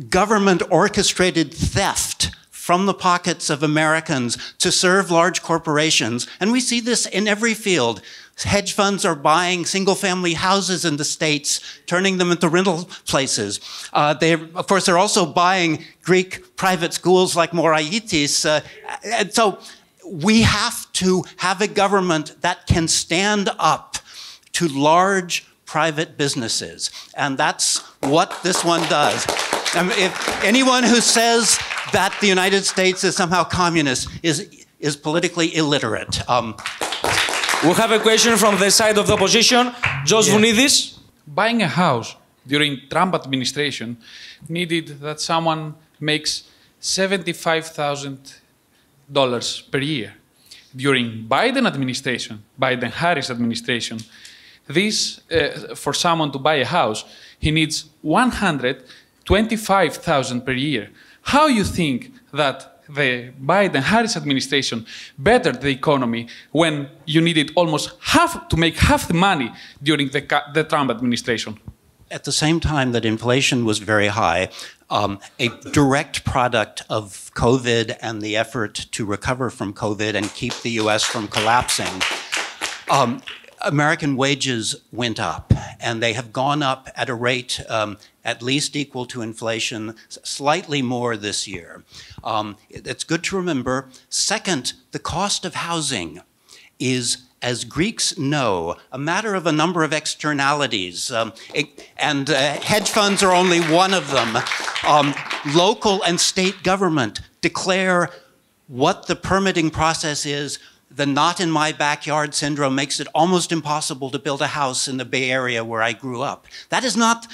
[SPEAKER 3] government-orchestrated theft from the pockets of Americans to serve large corporations, and we see this in every field. Hedge funds are buying single-family houses in the States, turning them into rental places. Of course, they're also buying Greek private schools like Moraitis. And so we have to have a government that can stand up to large private businesses. And that's what this one does. If anyone who says that the United States is somehow communist is politically illiterate.
[SPEAKER 1] We have a question from the side of the opposition. Josh Vounidis.
[SPEAKER 7] Buying a house during Trump administration needed that someone makes $75,000 per year. During Biden administration, Biden-Harris administration, This, for someone to buy a house, he needs $125,000 per year. How you think that the Biden-Harris administration bettered the economy when you needed almost half to make half the money during the Trump administration?
[SPEAKER 3] At the same time that inflation was very high, a direct product of COVID and the effort to recover from COVID and keep the US from collapsing, American wages went up, and they have gone up at a rate at least equal to inflation, slightly more this year. It's good to remember. Second, the cost of housing is, as Greeks know, a matter of a number of externalities, and hedge funds are only one of them. Local and state government declare what the permitting process is. The not in my backyard syndrome makes it almost impossible to build a house in the Bay Area where I grew up. That is not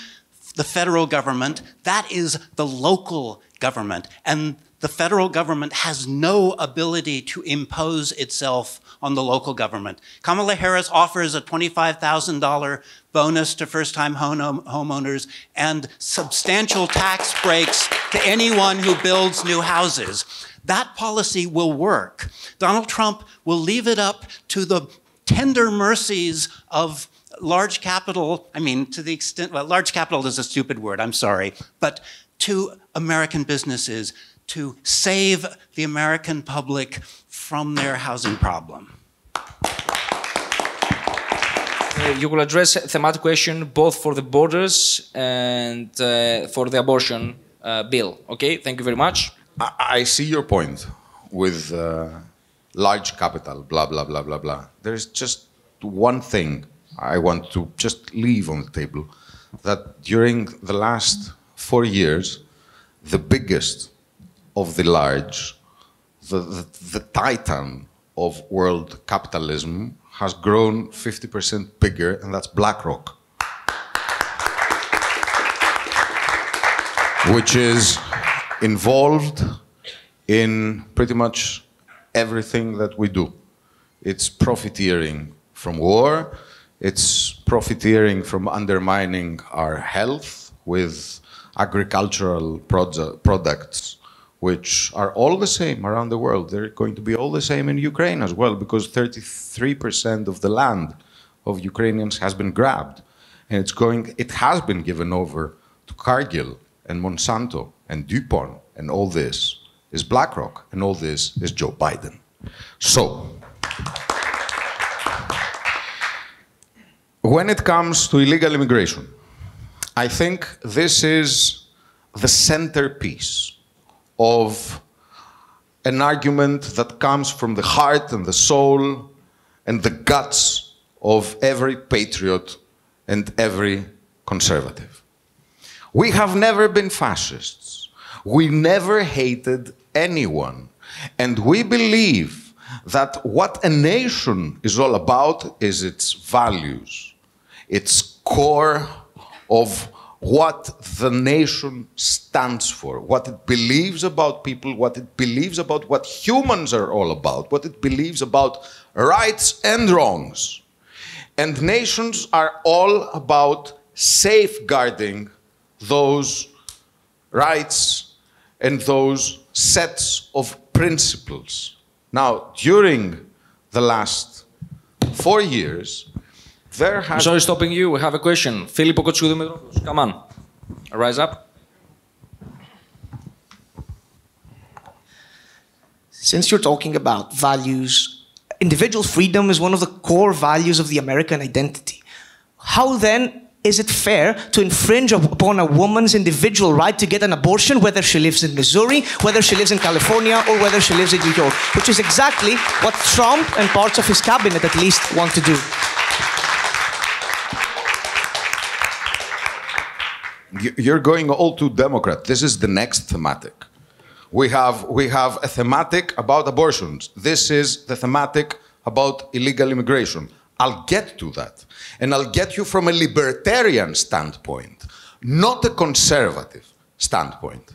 [SPEAKER 3] the federal government, that is the local government. And the federal government has no ability to impose itself on the local government. Kamala Harris offers a $25,000 bonus to first-time homeowners and substantial tax breaks to anyone who builds new houses. That policy will work. Donald Trump will leave it up to the tender mercies of large capital. I mean, to the extent, well, large capital is a stupid word, I'm sorry, but to American businesses to save the American public from their housing problem.
[SPEAKER 1] You will address a thematic question both for the borders and for the abortion bill. Okay, thank you very much.
[SPEAKER 4] I see your point with large capital, blah, blah, blah, blah, blah. There's just one thing I want to just leave on the table, that during the last 4 years, the biggest of the large, the titan of world capitalism has grown 50% bigger, and that's BlackRock. Which is involved in pretty much everything that we do. It's profiteering from war, it's profiteering from undermining our health with agricultural products, which are all the same around the world. They're going to be all the same in Ukraine as well, because 33% of the land of Ukrainians has been grabbed. And it has been given over to Cargill and Monsanto and DuPont, and all this is BlackRock, and all this is Joe Biden. So, when it comes to illegal immigration, I think this is the centerpiece of an argument that comes from the heart and the soul and the guts of every patriot and every conservative. We have never been fascists. We never hated anyone. And we believe that what a nation is all about is its values, its core of what the nation stands for, what it believes about people, what it believes about what humans are all about, what it believes about rights and wrongs. And nations are all about safeguarding those rights and those sets of principles. Now, during the last 4 years, there has...
[SPEAKER 1] Sorry, stopping you. We have a question. Φίλιππος Κουτσοδημητρόπουλος, come on. Rise up.
[SPEAKER 5] Since you're talking about values, individual freedom is one of the core values of the American identity. How then is it fair to infringe upon a woman's individual right to get an abortion, whether she lives in Missouri, whether she lives in California, or whether she lives in New York, which is exactly what Trump and parts of his cabinet at least want to do?
[SPEAKER 4] You're going all too Democrat. This is the next thematic. We have a thematic about abortions. This is the thematic about illegal immigration. I'll get to that. And I'll get you from a libertarian standpoint, not a conservative standpoint.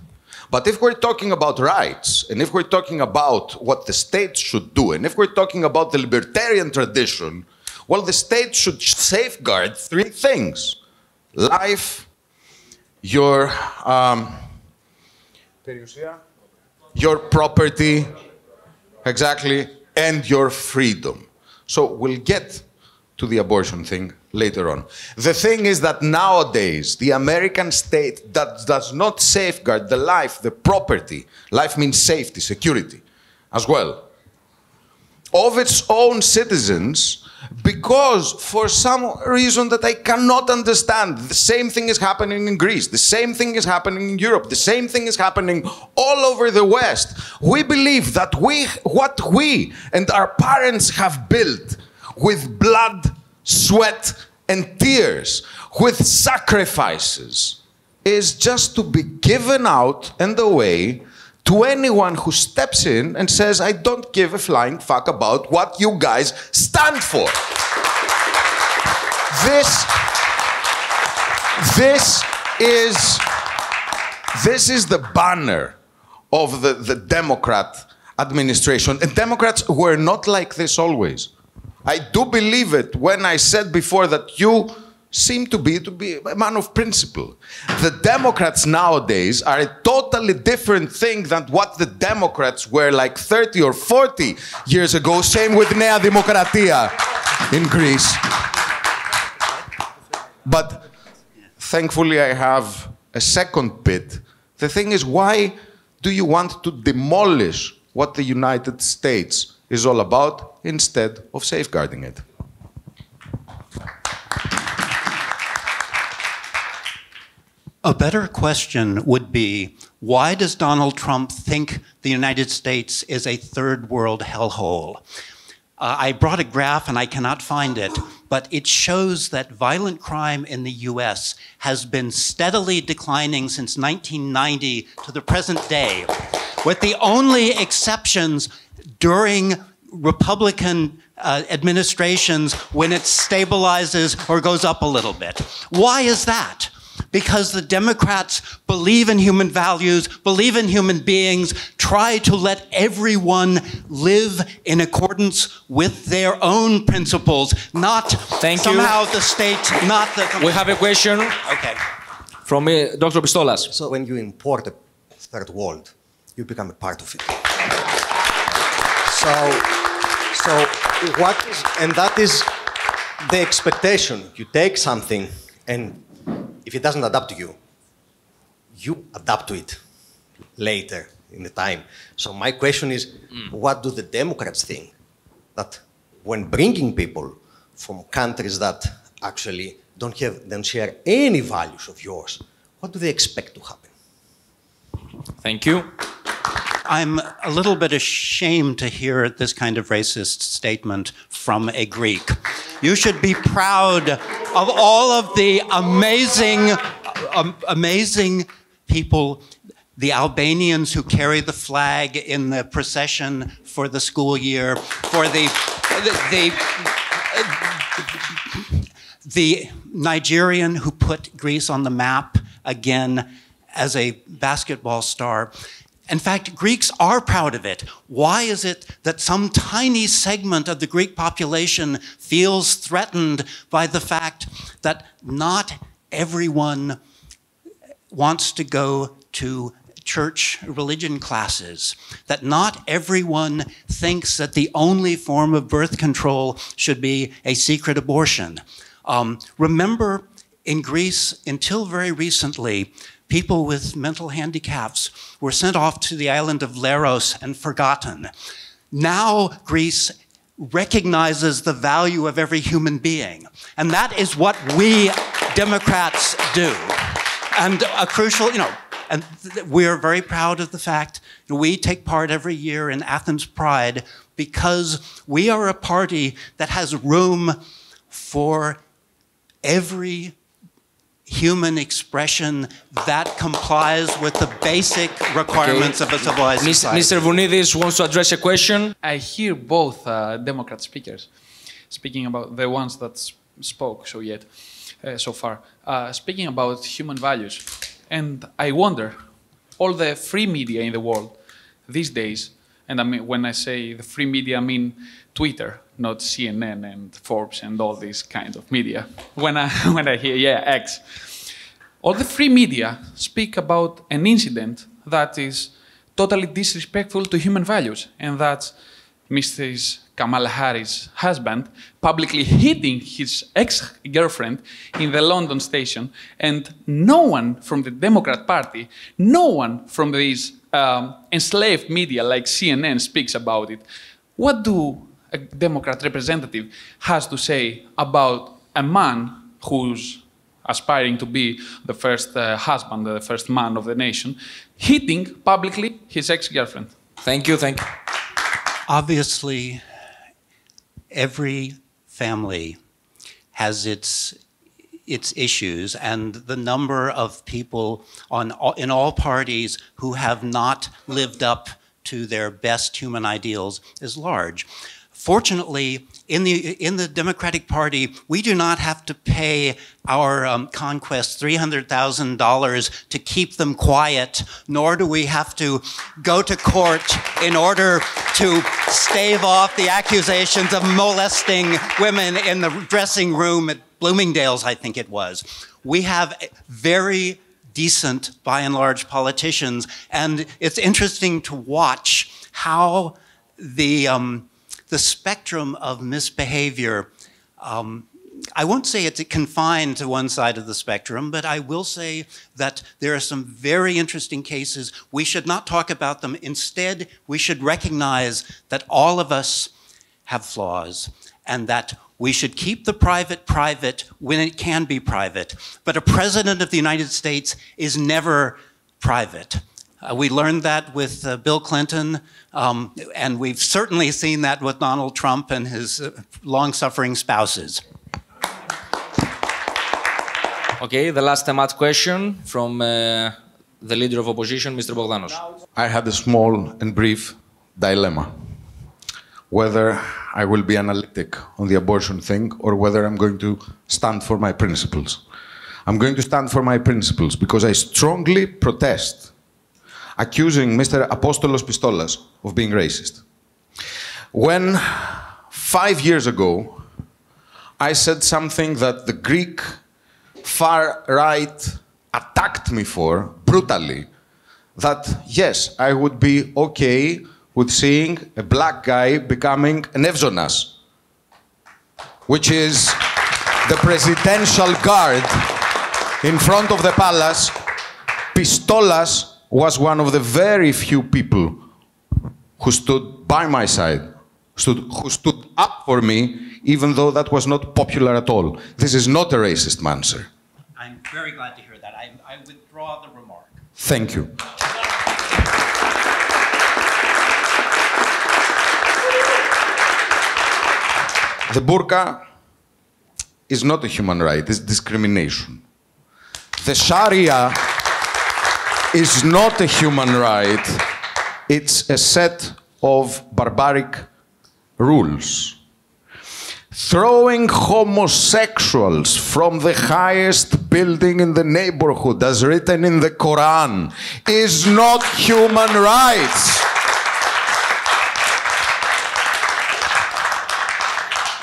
[SPEAKER 4] But if we're talking about rights, and if we're talking about what the states should do, and if we're talking about the libertarian tradition, Well, the state should safeguard three things: life, your property, exactly, and your freedom. So we'll get to the abortion thing later on. The thing is that nowadays, the American state does not safeguard the life, the property, life means safety, security, as well, of its own citizens, because for some reason that I cannot understand, the same thing is happening in Greece, the same thing is happening in Europe, the same thing is happening all over the West. We believe that what we and our parents have built with blood, sweat, and tears, with sacrifices, is just to be given out and away to anyone who steps in and says, I don't give a flying fuck about what you guys stand for. This is the banner of the Democrat administration. And Democrats were not like this always. I do believe it when I said before that you seem to be a man of principle. The Democrats nowadays are a totally different thing than what the Democrats were like 30 or 40 years ago. Same with Nea Demokratia in Greece. But thankfully I have a second bit. The thing is, why do you want to demolish what the United States is all about instead of safeguarding it?
[SPEAKER 3] A better question would be, why does Donald Trump think the United States is a third world hellhole? I brought a graph and I cannot find it, but it shows that violent crime in the US has been steadily declining since 1990 to the present day, with the only exceptions during Republican administrations when it stabilizes or goes up a little bit. Why is that? Because the Democrats believe in human values, believe in human beings, try to let everyone live in accordance with their own principles, not somehow the state, not the...
[SPEAKER 1] We have a question from Dr.Πιστόλας.
[SPEAKER 8] So when you import a third world, you become a part of it. So what is, and that is the expectation. You take something and if it doesn't adapt to you, you adapt to it later in the time. So my question is, what do the Democrats think? That when bringing people from countries that actually don't share any values of yours, what do they expect to happen?
[SPEAKER 1] Thank you.
[SPEAKER 3] I'm a little bit ashamed to hear this kind of racist statement from a Greek. You should be proud of all of the amazing people, the Albanians who carry the flag in the procession for the school year, for the Nigerian who put Greece on the map again as a basketball star. In fact, Greeks are proud of it. Why is it that some tiny segment of the Greek population feels threatened by the fact that not everyone wants to go to church religion classes, that not everyone thinks that the only form of birth control should be a secret abortion? Remember, in Greece, until very recently, people with mental handicaps were sent off to the island of Leros and forgotten. Now Greece recognizes the value of every human being. And that is what we Democrats do. And a crucial, and we're very proud of the fact that we take part every year in Athens Pride because we are a party that has room for every human expression that complies with the basic requirements of a civilized society.
[SPEAKER 1] Mr. Vounidis wants to address a question.
[SPEAKER 7] I hear both Democrat speakers speaking about the ones that spoke so far, speaking about human values. And I wonder, all the free media in the world these days, and I mean, when I say the free media, I mean Twitter, not CNN and Forbes and all these kinds of media. When I hear, yeah, X. All the free media speak about an incident that is totally disrespectful to human values, and that's Mrs. Kamala Harris' husband publicly hitting his ex-girlfriend in the London station, and no one from the Democrat Party, no one from these enslaved media like CNN speaks about it. What do a Democrat representative has to say about a man who's aspiring to be the first husband, the first man of the nation, hitting publicly his ex-girlfriend?
[SPEAKER 1] Thank you, thank you.
[SPEAKER 3] Obviously, every family has its issues, and the number of people in all parties who have not lived up to their best human ideals is large. Fortunately, in the Democratic Party, we do not have to pay our conquests $300,000 to keep them quiet, nor do we have to go to court in order to stave off the accusations of molesting women in the dressing room at Bloomingdale's, I think it was. We have very decent, by and large, politicians, and it's interesting to watch how the spectrum of misbehavior, I won't say it's confined to one side of the spectrum, but I will say that there are some very interesting cases. We should not talk about them. Instead, we should recognize that all of us have flaws, and that we should keep the private private when it can be private. But a president of the United States is never private. We learned that with Bill Clinton, and we've certainly seen that with Donald Trump and his long-suffering spouses.
[SPEAKER 1] Okay, the last match question from the leader of opposition, Mr. Bogdanos.
[SPEAKER 4] I had a small and brief dilemma. Whether I will be analytic on the abortion thing or whether I'm going to stand for my principles. I'm going to stand for my principles because I strongly protest accusing Mr. Dr.Πιστόλας of being racist. When 5 years ago, I said something that the Greek far-right attacked me for brutally, that yes, I would be okay with seeing a black guy becoming an Evzonas, which is the presidential guard in front of the palace. Πιστόλας was one of the very few people who stood by my side, who stood up for me, even though that was not popular at all. This is not a racist man, sir.
[SPEAKER 3] I'm very glad to hear that. I withdraw the remark.
[SPEAKER 4] Thank you. The burqa is not a human right, it's discrimination. The Sharia is not a human right, it's a set of barbaric rules. Throwing homosexuals from the highest building in the neighborhood, as written in the Quran, is not human rights.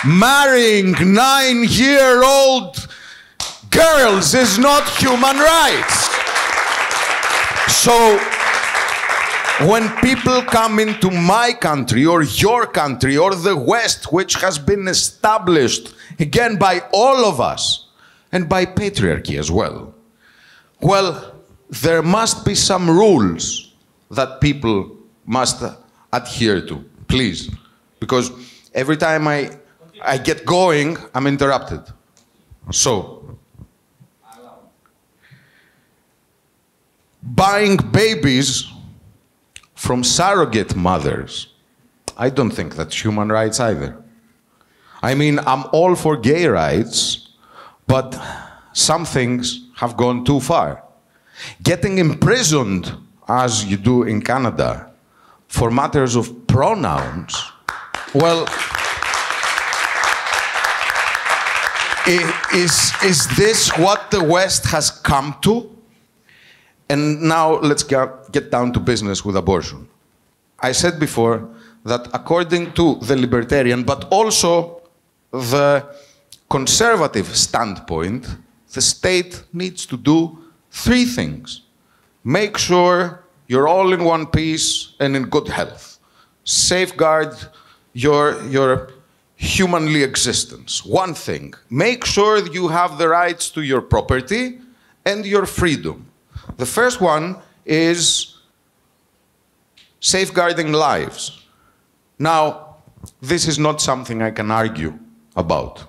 [SPEAKER 4] Marrying 9-year-old girls is not human rights. So, when people come into my country or your country or the West, which has been established, again, by all of us, and by patriarchy as well, well, there must be some rules that people must adhere to, please. Because every time I get going, I'm interrupted. So, buying babies from surrogate mothers, I don't think that's human rights either. I mean, I'm all for gay rights, but some things have gone too far. Getting imprisoned, as you do in Canada, for matters of pronouns, well, is this what the West has come to? And now let's get down to business with abortion. I said before that according to the libertarian, but also the conservative standpoint, the state needs to do three things. Make sure you're all in one piece and in good health. Safeguard your humanly existence. One thing. Make sure you have the rights to your property and your freedom. The first one is safeguarding lives. Now, this is not something I can argue about.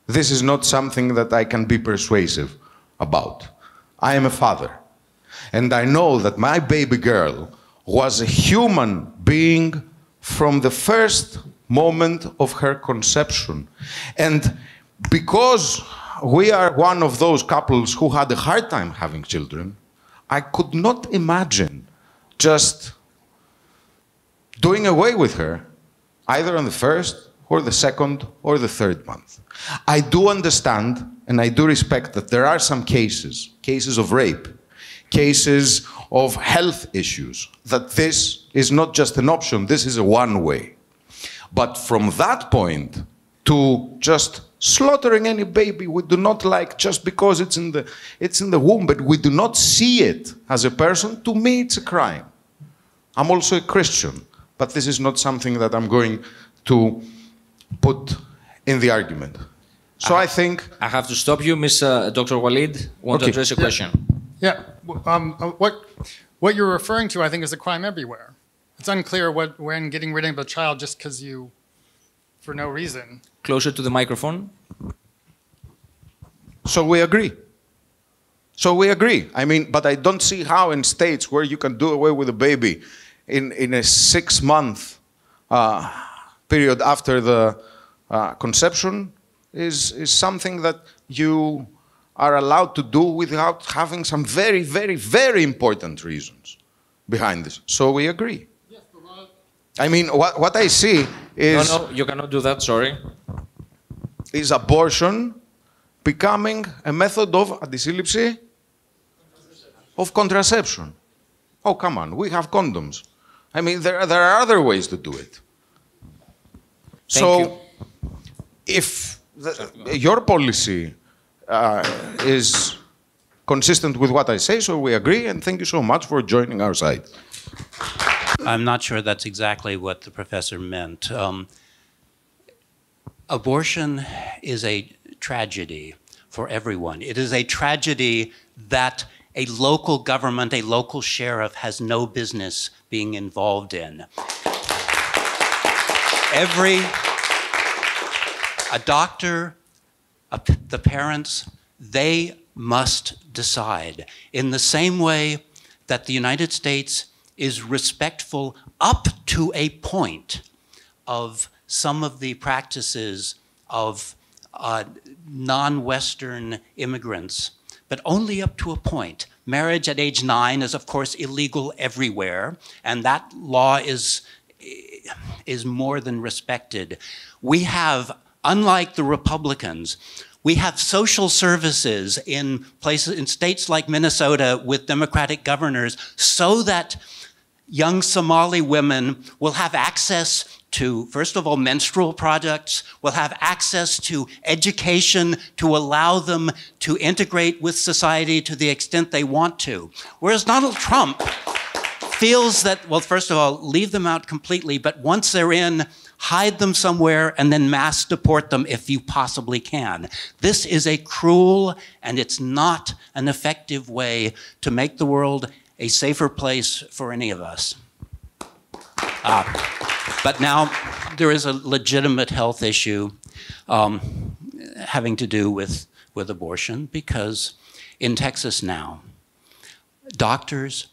[SPEAKER 4] This is not something that I can be persuasive about. I am a father. And I know that my baby girl was a human being from the first moment of her conception. And because we are one of those couples who had a hard time having children, I could not imagine just doing away with her, either on the first or the second or the third month. I do understand and I do respect that there are some cases of rape, cases of health issues, that this is not just an option, this is a one way. But from that point to just slaughtering any baby we do not like just because it's in the womb, but we do not see it as a person, to me it's a crime. I'm also a Christian, but this is not something that I'm going to put in the argument. So I think...
[SPEAKER 1] I have to stop you, Dr. Waleed. Want to address a question?
[SPEAKER 9] Yeah. What you're referring to, I think, is a crime everywhere. It's unclear when getting rid of a child just because you, for no reason.
[SPEAKER 1] Closer to the microphone.
[SPEAKER 4] So we agree. So we agree. I mean, but I don't see how in states where you can do away with a baby in a 6-month period after the conception is something that you are allowed to do without having some very, very, very important reasons behind this. So we agree. Yes, I mean, what I see is...
[SPEAKER 1] No, you cannot do that, sorry.
[SPEAKER 4] Is abortion becoming a method of αντισύλληψη? Of contraception. Oh, come on, we have condoms. I mean, there are other ways to do it. So, if your policy is consistent with what I say, so we agree, and thank you so much for joining our side.
[SPEAKER 3] I'm not sure that's exactly what the professor meant. Abortion is a tragedy for everyone. It is a tragedy that a local government, a local sheriff has no business being involved in. A doctor, the parents, they must decide. In the same way that the United States is respectful up to a point of some of the practices of non-Western immigrants, but only up to a point. Marriage at age 9 is, of course, illegal everywhere, and that law is more than respected. We have, unlike the Republicans, we have social services in states like Minnesota with Democratic governors so that young Somali women will have access to, first of all, menstrual products, will have access to education to allow them to integrate with society to the extent they want to. Whereas Donald Trump feels that, well, first of all, leave them out completely, but once they're in, hide them somewhere and then mass deport them if you possibly can. This is a cruel and it's not an effective way to make the world a safer place for any of us. But now there is a legitimate health issue having to do with abortion, because in Texas now, doctors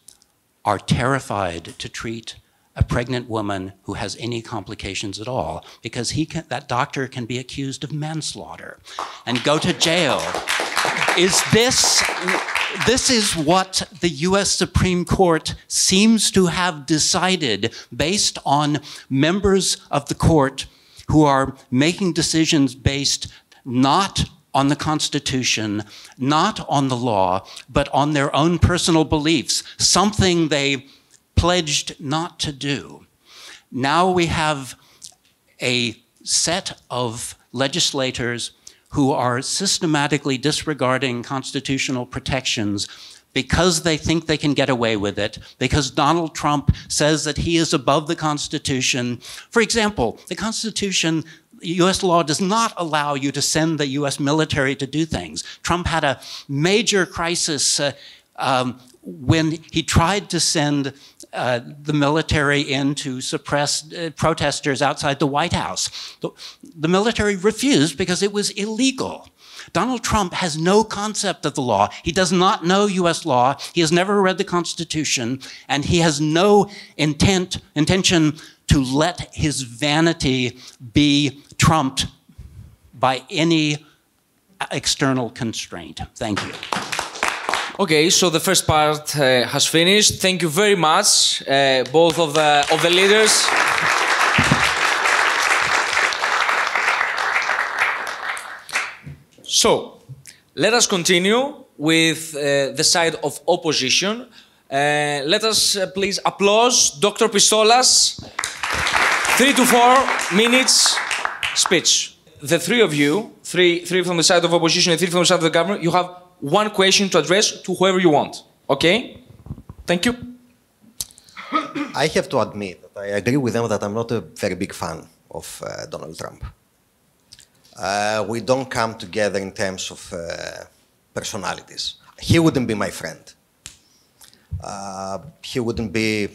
[SPEAKER 3] are terrified to treat a pregnant woman who has any complications at all, because that doctor can be accused of manslaughter and go to jail. This is what the U.S. Supreme Court seems to have decided based on members of the court who are making decisions based not on the Constitution, not on the law, but on their own personal beliefs, something they pledged not to do. now we have a set of legislators who are systematically disregarding constitutional protections because they think they can get away with it, because Donald Trump says that he is above the Constitution. For example, the Constitution, U.S. law does not allow you to send the U.S. military to do things. Trump had a major crisis when he tried to send the military in to suppress protesters outside the White House. The military refused because it was illegal. Donald Trump has no concept of the law. He does not know U.S. law. He has never read the Constitution, and he has no intention to let his vanity be trumped by any external constraint. Thank you.
[SPEAKER 1] Okay, so the first part has finished. Thank you very much, both of the leaders. So, let us continue with the side of opposition. Let us please applaud Dr.Πιστόλας. 3 to 4 minutes speech. The three of you, three from the side of opposition and 3 from the side of the government, you have one question to address to whoever you want. Okay? Thank you.
[SPEAKER 8] I have to admit that I agree with them that I'm not a very big fan of Donald Trump. We don't come together in terms of personalities. He wouldn't be my friend. He wouldn't be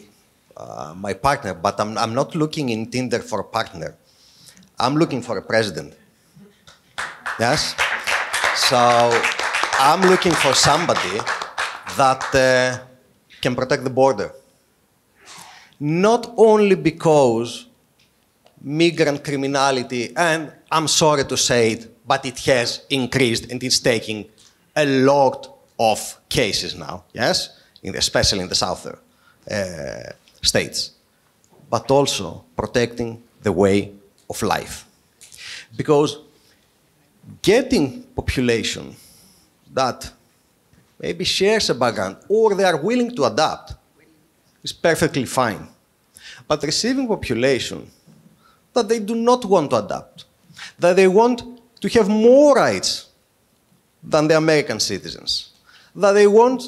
[SPEAKER 8] my partner, but I'm not looking in Tinder for a partner. I'm looking for a president. Yes? So I'm looking for somebody that can protect the border. Not only because migrant criminality, and I'm sorry to say it, but it has increased and it's taking a lot of cases now, yes? Especially in the southern states, but also protecting the way of life. Because getting population that maybe shares a background or they are willing to adapt is perfectly fine. But receiving population that they do not want to adapt, that they want to have more rights than the American citizens, that they want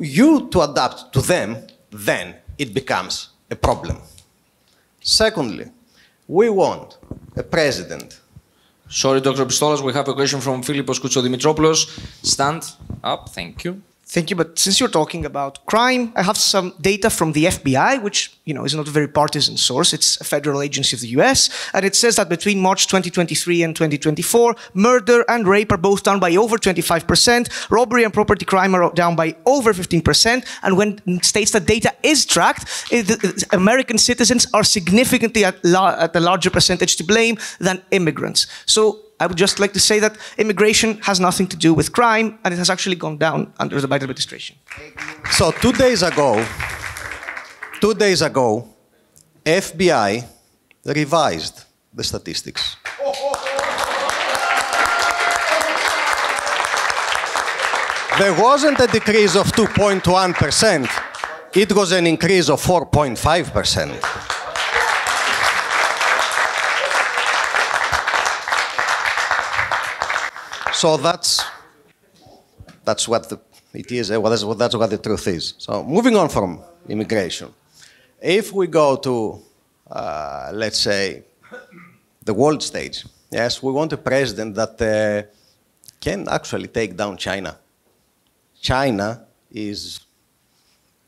[SPEAKER 8] you to adapt to them, then it becomes a problem. Secondly, we want a president.
[SPEAKER 1] Sorry, Dr. Πιστόλας, we have a question from Φίλιππος Κουτσοδημητρόπουλος. Stand up, thank you.
[SPEAKER 5] Thank you, but since you're talking about crime, I have some data from the FBI, which, is not a very partisan source. It's a federal agency of the US, and it says that between March 2023 and 2024, murder and rape are both down by over 25%, robbery and property crime are down by over 15%, and when states that data is tracked, American citizens are significantly at a larger percentage to blame than immigrants. So I would just like to say that immigration has nothing to do with crime, and it has actually gone down under the Biden administration.
[SPEAKER 8] So 2 days ago, FBI revised the statistics. There wasn't a decrease of 2.1%. It was an increase of 4.5%. So that's what it is. That's what the truth is. So moving on from immigration, if we go to, let's say, the world stage, yes, we want a president that can actually take down China. China is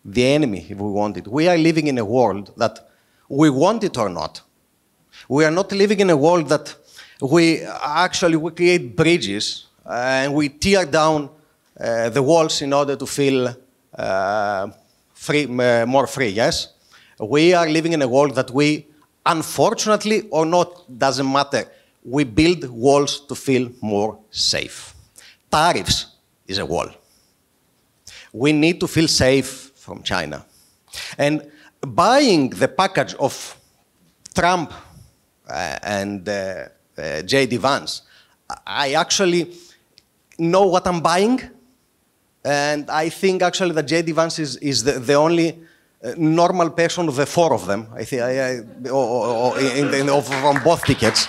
[SPEAKER 8] the enemy, if we want it. We are living in a world that we want it or not. We are not living in a world that we create bridges and we tear down the walls in order to feel more free, yes? We are living in a world that we, unfortunately or not, doesn't matter, we build walls to feel more safe. Tariffs is a wall. We need to feel safe from China. And buying the package of Trump and J.D. Vance, I actually know what I'm buying, and I think actually that J.D. Vance is the only normal person, the four of them, I think, from both tickets.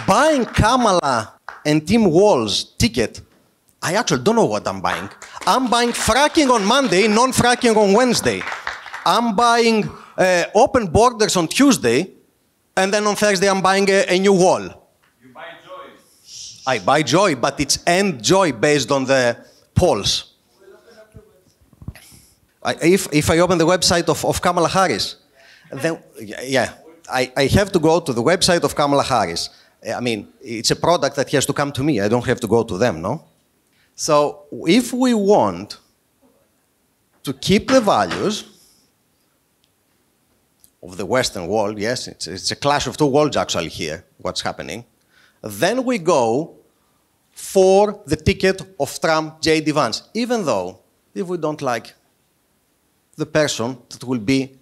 [SPEAKER 8] Buying Kamala and Tim Walz's ticket, I actually don't know what I'm buying. I'm buying fracking on Monday, non-fracking on Wednesday. I'm buying open borders on Tuesday, and then on Thursday I'm buying a new wall.
[SPEAKER 7] You buy joy.
[SPEAKER 8] I buy joy, but it's end joy based on the polls. If I open the website of Kamala Harris, then, yeah, I have to go to the website of Kamala Harris. I mean, it's a product that has to come to me. I don't have to go to them, no? So if we want to keep the values of the Western world, yes, it's a clash of two worlds actually here, what's happening, then we go for the ticket of Trump, J.D. Vance, even though if we don't like the person that will be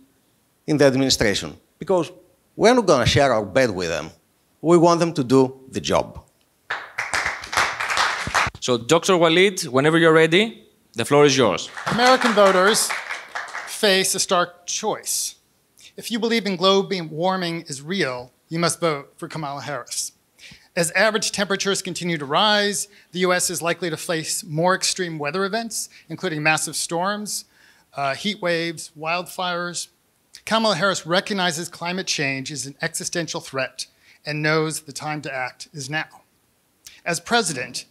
[SPEAKER 8] in the administration, because we're not going to share our bed with them. We want them to do the job.
[SPEAKER 1] So, Dr. Waleed, whenever you're ready, the floor is yours.
[SPEAKER 9] American voters face a stark choice. If you believe in global warming is real, you must vote for Kamala Harris. As average temperatures continue to rise, the U.S. is likely to face more extreme weather events, including massive storms, heat waves, wildfires. Kamala Harris recognizes climate change is an existential threat and knows the time to act is now. As president,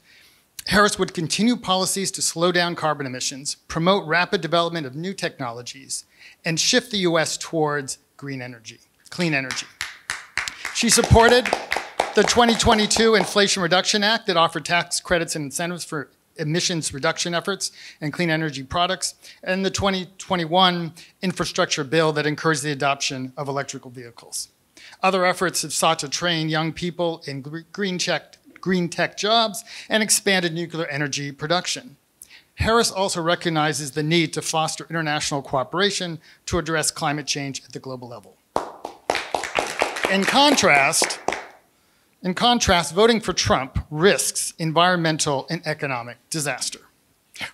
[SPEAKER 9] Harris would continue policies to slow down carbon emissions, promote rapid development of new technologies, and shift the U.S. towards clean energy. She supported the 2022 Inflation Reduction Act that offered tax credits and incentives for emissions reduction efforts and clean energy products, and the 2021 infrastructure bill that encouraged the adoption of electrical vehicles. Other efforts have sought to train young people in green tech jobs and expanded nuclear energy production. Harris also recognizes the need to foster international cooperation to address climate change at the global level. In contrast, voting for Trump risks environmental and economic disaster.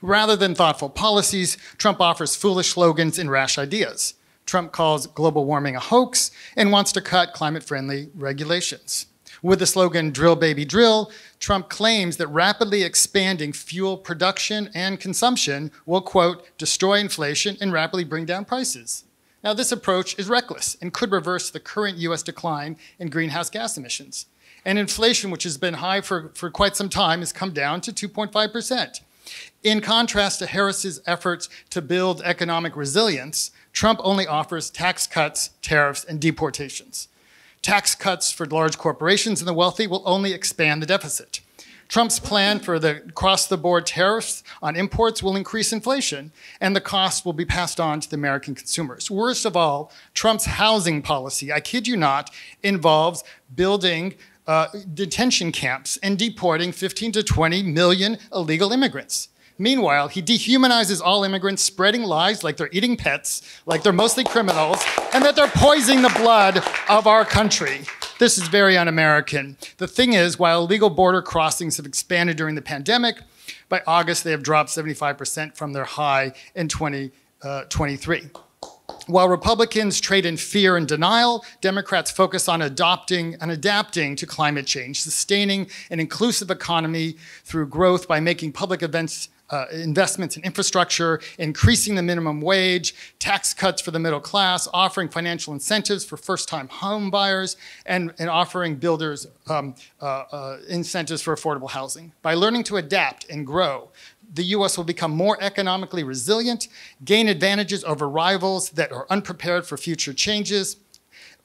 [SPEAKER 9] Rather than thoughtful policies, Trump offers foolish slogans and rash ideas. Trump calls global warming a hoax and wants to cut climate-friendly regulations. With the slogan, "Drill, baby, drill," Trump claims that rapidly expanding fuel production and consumption will, quote, "destroy inflation and rapidly bring down prices." Now, this approach is reckless and could reverse the current U.S. decline in greenhouse gas emissions. And inflation, which has been high for quite some time, has come down to 2.5%. In contrast to Harris's efforts to build economic resilience, Trump only offers tax cuts, tariffs, and deportations. Tax cuts for large corporations and the wealthy will only expand the deficit. Trump's plan for the across-the-board tariffs on imports will increase inflation, and the cost will be passed on to the American consumers. Worst of all, Trump's housing policy, I kid you not, involves building detention camps and deporting 15 to 20 million illegal immigrants. Meanwhile, he dehumanizes all immigrants, spreading lies like they're eating pets, like they're mostly criminals, and that they're poisoning the blood of our country. This is very un-American. The thing is, while illegal border crossings have expanded during the pandemic, by August they have dropped 75% from their high in 2023. While Republicans trade in fear and denial, Democrats focus on adapting to climate change, sustaining an inclusive economy through growth by making public investments in infrastructure, increasing the minimum wage, tax cuts for the middle class, offering financial incentives for first-time home buyers, and offering builders incentives for affordable housing. By learning to adapt and grow, the U.S. will become more economically resilient, gain advantages over rivals that are unprepared for future changes.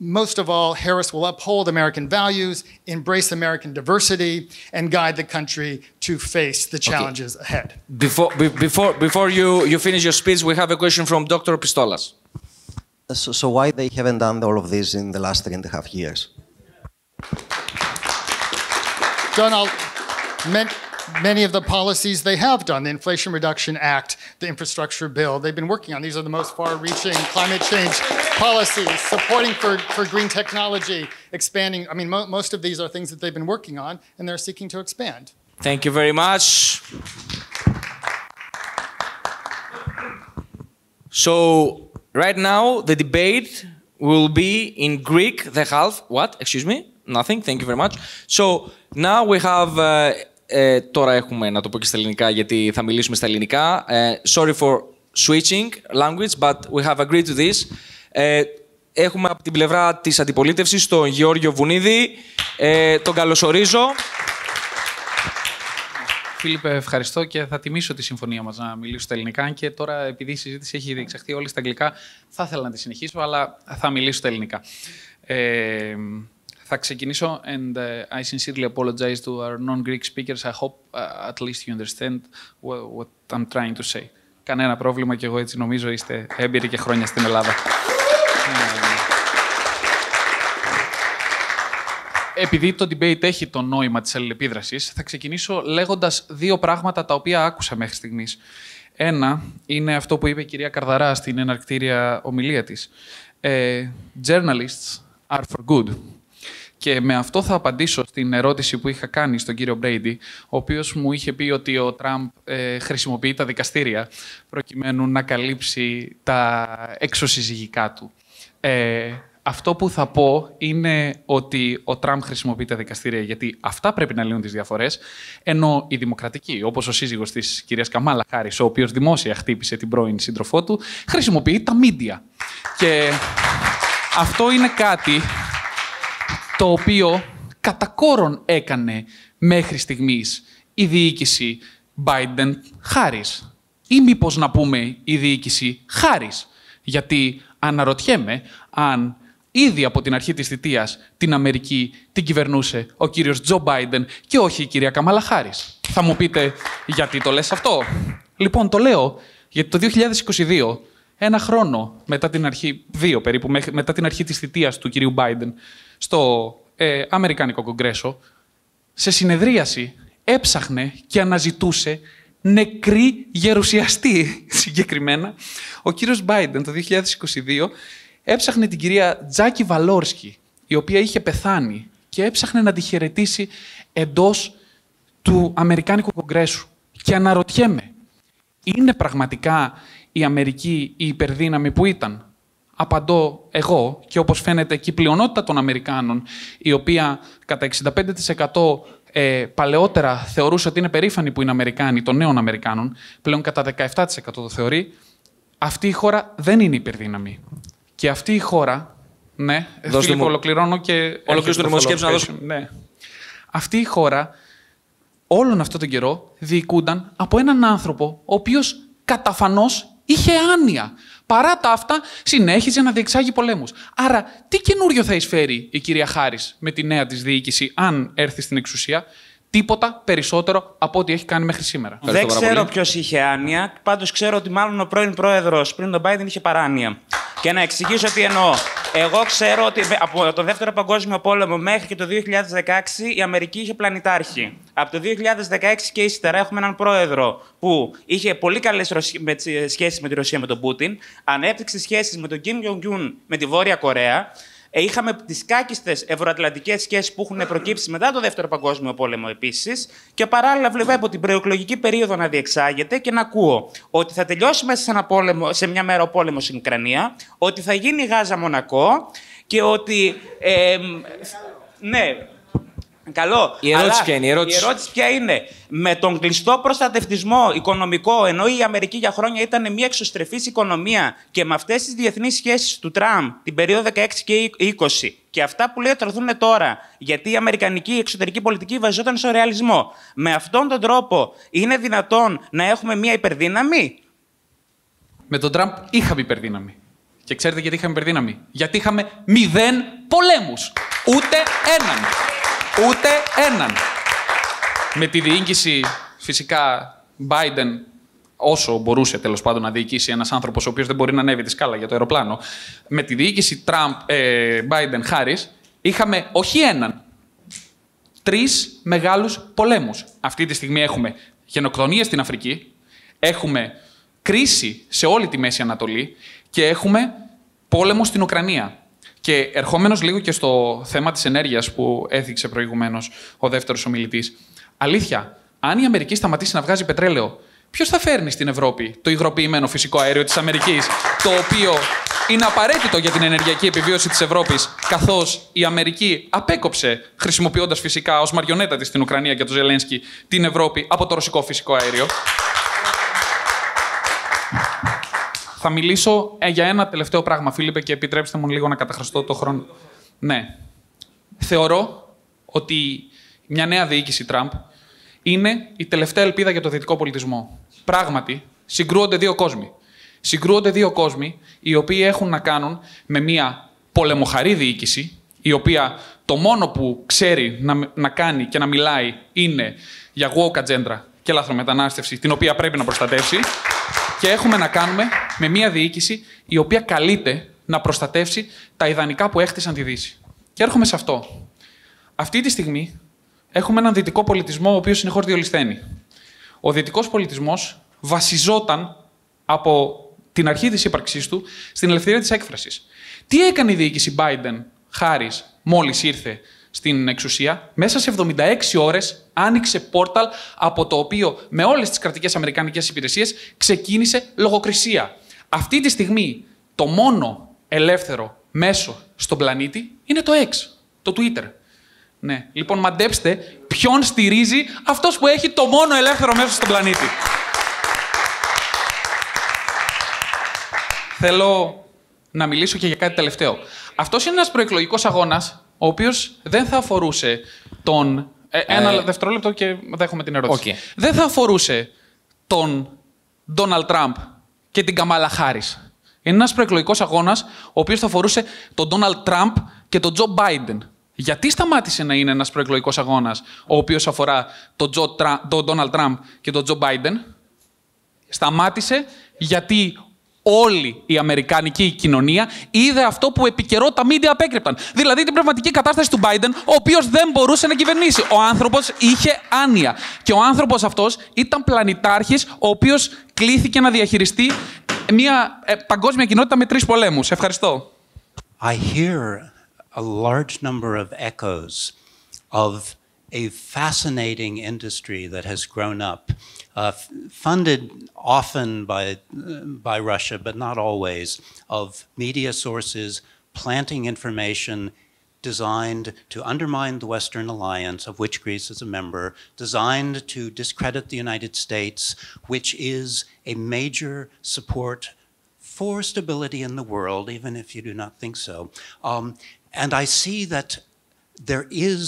[SPEAKER 9] Most of all, Harris will uphold American values, embrace American diversity, and guide the country to face the challenges ahead.
[SPEAKER 1] Before you finish your speech, we have a question from Dr.Πιστόλας.
[SPEAKER 8] So why they haven't done all of this in the last 3.5 years?
[SPEAKER 9] Donald, many of the policies they have done, the Inflation Reduction Act, the infrastructure bill, they've been working on. These are the most far-reaching climate change policies, supporting for green technology, expanding. I mean, most of these are things that they've been working on, and they're seeking to expand.
[SPEAKER 1] Thank you very much. So right now the debate will be in Greek, the half. What? Excuse me? Nothing. Thank you very much. So now we have... τώρα έχουμε να το πω και στα ελληνικά γιατί θα μιλήσουμε στα ελληνικά. Sorry for switching language, but we have agreed to this. Έχουμε από την πλευρά της αντιπολίτευσης τον Γεώργιο Βουνίδη. Τον καλωσορίζω.
[SPEAKER 7] Φίλιππε, ευχαριστώ και θα τιμήσω τη συμφωνία μας να μιλήσω στα ελληνικά. Αν και τώρα, επειδή η συζήτηση έχει διεξαχθεί όλη στα αγγλικά, θα ήθελα να τη συνεχίσω, αλλά θα μιλήσω στα ελληνικά. Θα ξεκινήσω and I sincerely apologize to our non-Greek speakers. I hope at least you understand what I'm trying to say. Κανένα πρόβλημα και εγώ έτσι νομίζω είστε έμπειροι και χρόνια στην Ελλάδα. Επειδή το debate έχει το νόημα της αλληλεπίδρασης, θα ξεκινήσω λέγοντας δύο πράγματα τα οποία άκουσα μέχρι στιγμής. Ένα είναι αυτό που είπε η κυρία Καρδαρά στην εναρκτήρια ομιλία της. Journalists are for good. Και με αυτό θα απαντήσω στην ερώτηση που είχα κάνει στον κύριο Brady, ο οποίος μου είχε πει ότι ο Τραμπ χρησιμοποιεί τα δικαστήρια προκειμένου να καλύψει τα εξωσυζυγικά του. Αυτό που θα πω είναι ότι ο Τραμπ χρησιμοποιεί τα δικαστήρια γιατί αυτά πρέπει να λύνουν τις διαφορές, ενώ οι Δημοκρατικοί, όπως ο σύζυγος της κυρίας Καμάλα Χάρις, ο οποίος δημόσια χτύπησε την πρώην σύντροφό του, χρησιμοποιεί τα μίντια. Και αυτό είναι κάτι το οποίο κατά κόρον έκανε μέχρι στιγμής η διοίκηση Biden-Harris. Ή μήπως να πούμε η διοίκηση Harris. Γιατί αναρωτιέμαι αν ήδη από την αρχή της θητείας την Αμερική την κυβερνούσε ο κύριος Τζο Μπάιντεν και όχι η κυρία Καμάλα Χάρις. Θα μου πείτε γιατί το λες αυτό. Λοιπόν, το λέω γιατί το 2022, ένα χρόνο μετά την αρχή, δύο περίπου, μετά την αρχή της θητείας του κυρίου Μπάιντεν στο Αμερικανικό Κογκρέσο, σε συνεδρίαση έψαχνε και αναζητούσε νεκρή γερουσιαστή συγκεκριμένα. Ο κύριος Μπάιντεν το 2022 έψαχνε την κυρία Τζάκι Βαλόρσκι, η οποία είχε πεθάνει και έψαχνε να τη χαιρετήσει εντός του Αμερικάνικου Κογκρέσου. Και αναρωτιέμαι, είναι πραγματικά η Αμερική η υπερδύναμη που ήταν? Απαντώ εγώ και όπως φαίνεται και η πλειονότητα των Αμερικάνων, η οποία κατά 65% παλαιότερα θεωρούσε ότι είναι περήφανοι που είναι Αμερικάνοι, των νέων Αμερικάνων, πλέον κατά 17% το θεωρεί, αυτή η χώρα δεν είναι υπερδύναμη. Και αυτή η χώρα, ναι, Φίλιππο, ολοκληρώνω και...
[SPEAKER 1] Ολοκληρώσω το δημοσκέψη να δώσω.
[SPEAKER 7] Ναι. Αυτή η χώρα, όλον αυτόν τον καιρό, διοικούνταν από έναν άνθρωπο, ο οποίος καταφανώς είχε άνοια. Παρά τα αυτά, συνέχιζε να διεξάγει πολέμους. Άρα, τι καινούριο θα εισφέρει η κυρία Χάρις με τη νέα της διοίκηση, αν έρθει στην εξουσία? Τίποτα περισσότερο από ό,τι έχει κάνει μέχρι σήμερα.
[SPEAKER 10] Δεν ξέρω ποιος είχε άνοια. Πάντως ξέρω ότι μάλλον ο πρώην πρόεδρος πριν τον Biden είχε παράνοια. Και να εξηγήσω τι εννοώ. Εγώ ξέρω ότι από το Δεύτερο Παγκόσμιο Πόλεμο μέχρι και το 2016 η Αμερική είχε πλανητάρχη. Από το 2016 και ύστερα έχουμε έναν πρόεδρο που είχε πολύ καλές σχέσεις με τη Ρωσία, με τον Πούτιν, ανέπτυξε σχέσεις με τον Κιμ Ιονγκ-Ουν με τη Βόρεια Κορέα. Είχαμε τις κάκιστες ευρωατλαντικές σχέσεις που έχουν προκύψει μετά το Δεύτερο Παγκόσμιο Πόλεμο επίσης. Και παράλληλα βλέπω την προεκλογική περίοδο να διεξάγεται και να ακούω ότι θα τελειώσει μέσα σε μια μέρα ο πόλεμος στην Ουκρανία, ότι θα γίνει Γάζα Μονακό και ότι. Ναι. Καλό.
[SPEAKER 1] Η ερώτηση ποια είναι?
[SPEAKER 10] Η ερώτηση ποια είναι? Με τον κλειστό προστατευτισμό οικονομικό, ενώ η Αμερική για χρόνια ήταν μια εξωστρεφής οικονομία, και με αυτές τις διεθνείς σχέσεις του Τραμπ την περίοδο 16 και 20 και αυτά που λέει ότι έρθουν τώρα, γιατί η αμερικανική εξωτερική πολιτική βασιζόταν στο ρεαλισμό, με αυτόν τον τρόπο είναι δυνατόν να έχουμε μια υπερδύναμη?
[SPEAKER 7] Με τον Τραμπ είχαμε υπερδύναμη. Και ξέρετε γιατί είχαμε υπερδύναμη? Γιατί είχαμε 0 πολέμους. Ούτε έναν. Ούτε έναν. Με τη διοίκηση, φυσικά, Biden, όσο μπορούσε τέλος πάντων να διοικήσει ένας άνθρωπος ο οποίος δεν μπορεί να ανέβει τη σκάλα για το αεροπλάνο, με τη διοίκηση Biden-Harris, είχαμε όχι έναν, 3 μεγάλους πολέμους. Αυτή τη στιγμή έχουμε γενοκτονίες στην Αφρική, έχουμε κρίση σε όλη τη Μέση Ανατολή και έχουμε πόλεμο στην Ουκρανία. Και ερχόμενος λίγο και στο θέμα της ενέργειας που έθιξε προηγουμένως ο δεύτερος ομιλητής. Αλήθεια, αν η Αμερική σταματήσει να βγάζει πετρέλαιο, ποιος θα φέρνει στην Ευρώπη το υγροποιημένο φυσικό αέριο της Αμερικής, το οποίο είναι απαραίτητο για την ενεργειακή επιβίωση της Ευρώπης, καθώς η Αμερική απέκοψε, χρησιμοποιώντας φυσικά ως μαριονέτα της στην Ουκρανία και τον Ζελένσκι, την Ευρώπη από το ρωσικό φυσικό αέριο. Θα μιλήσω για ένα τελευταίο πράγμα, Φίλιππε, και επιτρέψτε μου λίγο να καταχραστώ το χρόνο. Ναι. Θεωρώ ότι μια νέα διοίκηση Τραμπ είναι η τελευταία ελπίδα για το δυτικό πολιτισμό. Πράγματι, συγκρούονται δύο κόσμοι. Συγκρούονται δύο κόσμοι οι οποίοι έχουν να κάνουν με μια πολεμοχαρή διοίκηση, η οποία το μόνο που ξέρει να κάνει και να μιλάει είναι για woke agenda και λαθρομετανάστευση, την οποία πρέπει να προστατεύσει. Και έχουμε να κάνουμε με μια διοίκηση η οποία καλείται να προστατεύσει τα ιδανικά που έχτισαν τη Δύση. Και έρχομαι σε αυτό. Αυτή τη στιγμή έχουμε έναν δυτικό πολιτισμό ο οποίος συνεχώς διολυσθένει. Ο δυτικός πολιτισμός βασιζόταν από την αρχή της ύπαρξής του στην ελευθερία της έκφρασης. Τι έκανε η διοίκηση Biden-Harris μόλις ήρθε στην εξουσία? Μέσα σε 76 ώρες άνοιξε πόρταλ από το οποίο με όλες τις κρατικές αμερικανικές υπηρεσίες ξεκίνησε λογοκρισία. Αυτή τη στιγμή το μόνο ελεύθερο μέσο στον πλανήτη είναι το X, το Twitter. Ναι. Λοιπόν, μαντέψτε ποιον στηρίζει αυτός που έχει το μόνο ελεύθερο μέσο στον πλανήτη. Θέλω να μιλήσω και για κάτι τελευταίο. Αυτός είναι ένας προεκλογικός αγώνας, ο οποίος δεν θα αφορούσε τον... Ένα δευτερόλεπτο και δέχομαι την ερώτηση. Okay. Δεν θα αφορούσε τον Ντόναλντ Τραμπ και την Καμάλα Χάρις. Είναι ένας προεκλογικός αγώνας, ο οποίος θα αφορούσε τον Ντόναλντ Τραμπ και τον Τζο Μπάιντεν. Γιατί σταμάτησε να είναι ένας προεκλογικός αγώνας, ο οποίος αφορά τον Ντόναλντ Τραμπ και τον Τζο Μπάιντεν? Σταμάτησε γιατί όλη η αμερικανική κοινωνία είδε αυτό που επικαιρό τα μίντια απέκρυπταν. Δηλαδή την πνευματική κατάσταση του Biden, ο οποίος δεν μπορούσε να κυβερνήσει. Ο άνθρωπος είχε άνοια. Και ο άνθρωπος αυτός ήταν πλανητάρχης, ο οποίος κλήθηκε να διαχειριστεί μια παγκόσμια κοινότητα με 3 πολέμους. Ευχαριστώ.
[SPEAKER 3] I hear a large number of echoes of a fascinating industry that has grown up, funded often by Russia, but not always, of media sources planting information designed to undermine the Western alliance, of which Greece is a member, designed to discredit the United States, which is a major support for stability in the world, even if you do not think so. And I see that there is